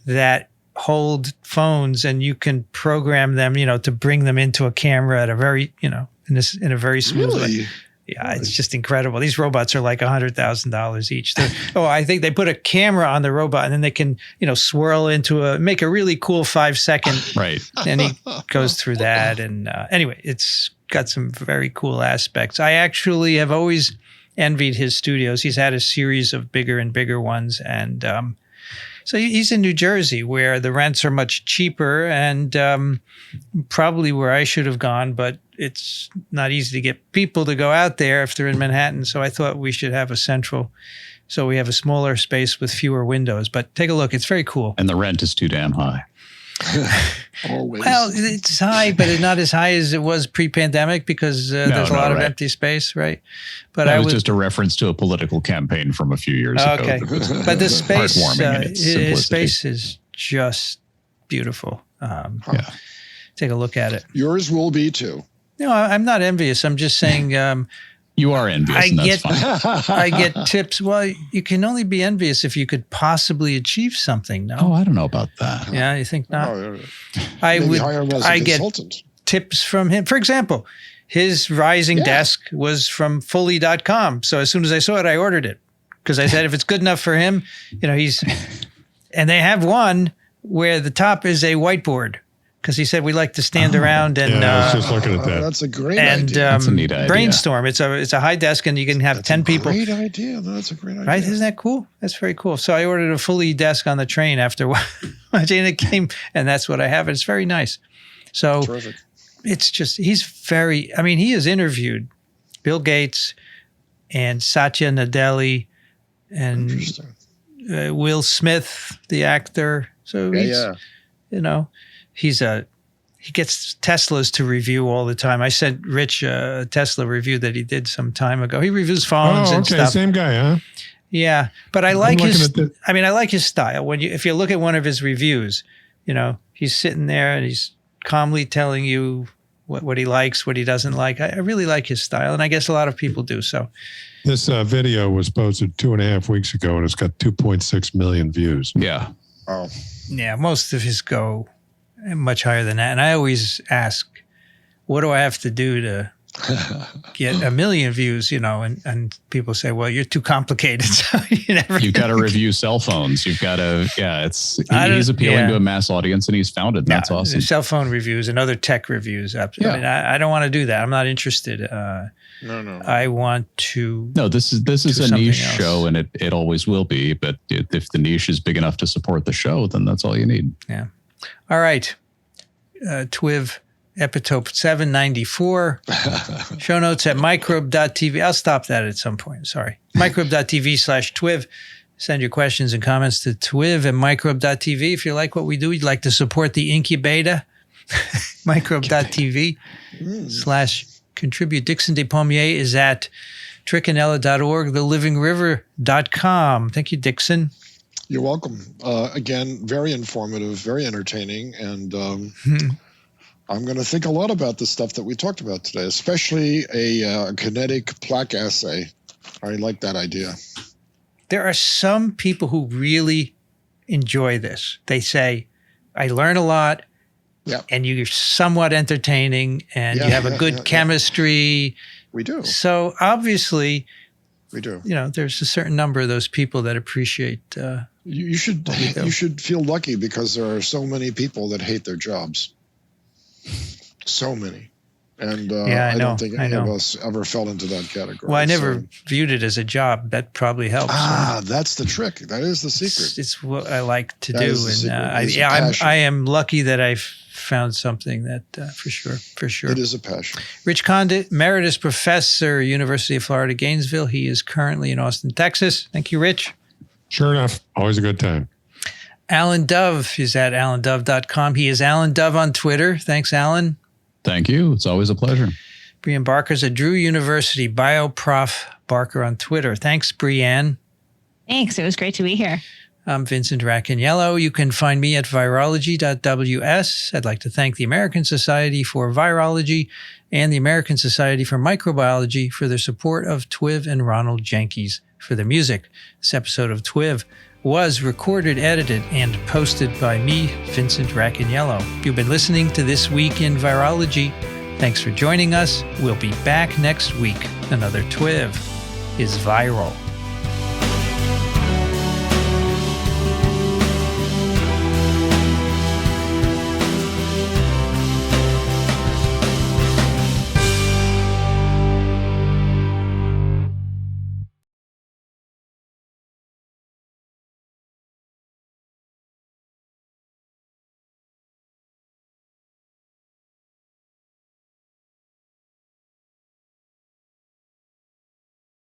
Speaker 1: that hold phones and you can program them, to bring them into a camera at a very, in a very smooth way. Yeah, it's just incredible. These robots are like $100,000 each. I think they put a camera on the robot and then they can, swirl make a really cool 5-second.
Speaker 3: Right.
Speaker 1: And he goes through that. And anyway, it's got some very cool aspects. I actually have always envied his studios. He's had a series of bigger and bigger ones. And so he's in New Jersey where the rents are much cheaper and probably where I should have gone, but it's not easy to get people to go out there if they're in Manhattan. So I thought we should have so we have a smaller space with fewer windows. But take a look. It's very cool.
Speaker 3: And the rent is too damn high.
Speaker 2: Always.
Speaker 1: Well, it's high, but it's not as high as it was pre-pandemic because there's a lot of empty space, right? But
Speaker 3: that was just a reference to a political campaign from a few years ago.
Speaker 1: Okay, but the space, his space
Speaker 3: simplicity.
Speaker 1: is just beautiful. Take a look at it.
Speaker 2: Yours will be too.
Speaker 1: No, I'm not envious. I'm just saying.
Speaker 3: You are envious, and that's fine.
Speaker 1: I get tips. Well, you can only be envious if you could possibly achieve something. No.
Speaker 3: Oh, I don't know about that.
Speaker 1: Yeah, you think not?
Speaker 2: I
Speaker 1: get tips from him. For example, his rising desk was from fully.com. So as soon as I saw it, I ordered it because I said if it's good enough for him, and they have one where the top is a whiteboard. Because he said we like to stand around and
Speaker 5: I was just looking at that.
Speaker 2: That's a great idea.
Speaker 3: That's a neat idea.
Speaker 1: Brainstorm. It's a high desk and you can have 10 people.
Speaker 2: Great idea. That's a great idea.
Speaker 1: Right? Isn't that cool? That's very cool. So I ordered a fully desk on the train after watching it came, and that's what I have. It's very nice. So
Speaker 2: Terrific.
Speaker 1: It's just he has interviewed Bill Gates and Satya Nadella and Will Smith, the actor. So he gets Teslas to review all the time. I sent Rich a Tesla review that he did some time ago. He reviews phones and stuff.
Speaker 5: Same guy, huh?
Speaker 1: Yeah, but I like I like his style. If you look at one of his reviews, he's sitting there and he's calmly telling you what he likes, what he doesn't like. I really like his style, and I guess a lot of people do. So
Speaker 5: this video was posted 2.5 weeks ago, and it's got 2.6 million views.
Speaker 3: Yeah.
Speaker 2: Oh.
Speaker 1: Yeah, most of his go much higher than that. And I always ask, what do I have to do to get a million views, and people say, well, you're too complicated. So
Speaker 3: you've got to review cell phones. You've got to, he's appealing to a mass audience and he's found it. That's awesome.
Speaker 1: Cell phone reviews and other tech reviews. I mean, I don't want to do that. I'm not interested.
Speaker 2: No.
Speaker 1: I want to.
Speaker 3: No, this is a niche show, and it always will be. But if the niche is big enough to support the show, then that's all you need.
Speaker 1: Yeah. All right. TWiV epitope 794. Show notes at microbe.tv. I'll stop that at some point. Sorry. Microbe.tv/TWiV. Send your questions and comments to TWiV at microbe.tv. If you like what we do, you'd like to support the incubator, microbe.tv/contribute. Dixon Despommier is at Racaniello.org, thelivingriver.com. Thank you, Dixon.
Speaker 2: You're welcome. Again, very informative, very entertaining, and I'm going to think a lot about the stuff that we talked about today, especially a kinetic plaque assay. I like that idea.
Speaker 1: There are some people who really enjoy this. They say, I learn a lot, and you're somewhat entertaining, and you have a good chemistry.
Speaker 2: We do.
Speaker 1: So obviously,
Speaker 2: we do.
Speaker 1: There's a certain number of those people that appreciate.
Speaker 2: You should feel lucky because there are so many people that hate their jobs. So many. And I don't think any of us ever fell into that category.
Speaker 1: Well, I never viewed it as a job. That probably helps.
Speaker 2: That's the trick. That is the secret.
Speaker 1: It's what I like to do. And I am lucky that I've found something that for sure.
Speaker 2: It is a passion.
Speaker 1: Rich Condit, Emeritus Professor, University of Florida, Gainesville. He is currently in Austin, Texas. Thank you, Rich.
Speaker 5: Sure enough. Always a good time.
Speaker 1: Alan Dove is at alandove.com. He is Alan Dove on Twitter. Thanks, Alan.
Speaker 3: Thank you. It's always a pleasure.
Speaker 1: Brianne Barker's at Drew University, BioProf Barker on Twitter. Thanks, Brianne.
Speaker 4: Thanks. It was great to be here.
Speaker 1: I'm Vincent Racaniello. You can find me at virology.ws. I'd like to thank the American Society for Virology and the American Society for Microbiology for their support of TWiV and Ronald Jenkins for the music. This episode of TWiV was recorded, edited, and posted by me, Vincent Racaniello. You've been listening to This Week in Virology. Thanks for joining us. We'll be back next week. Another TWiV is viral.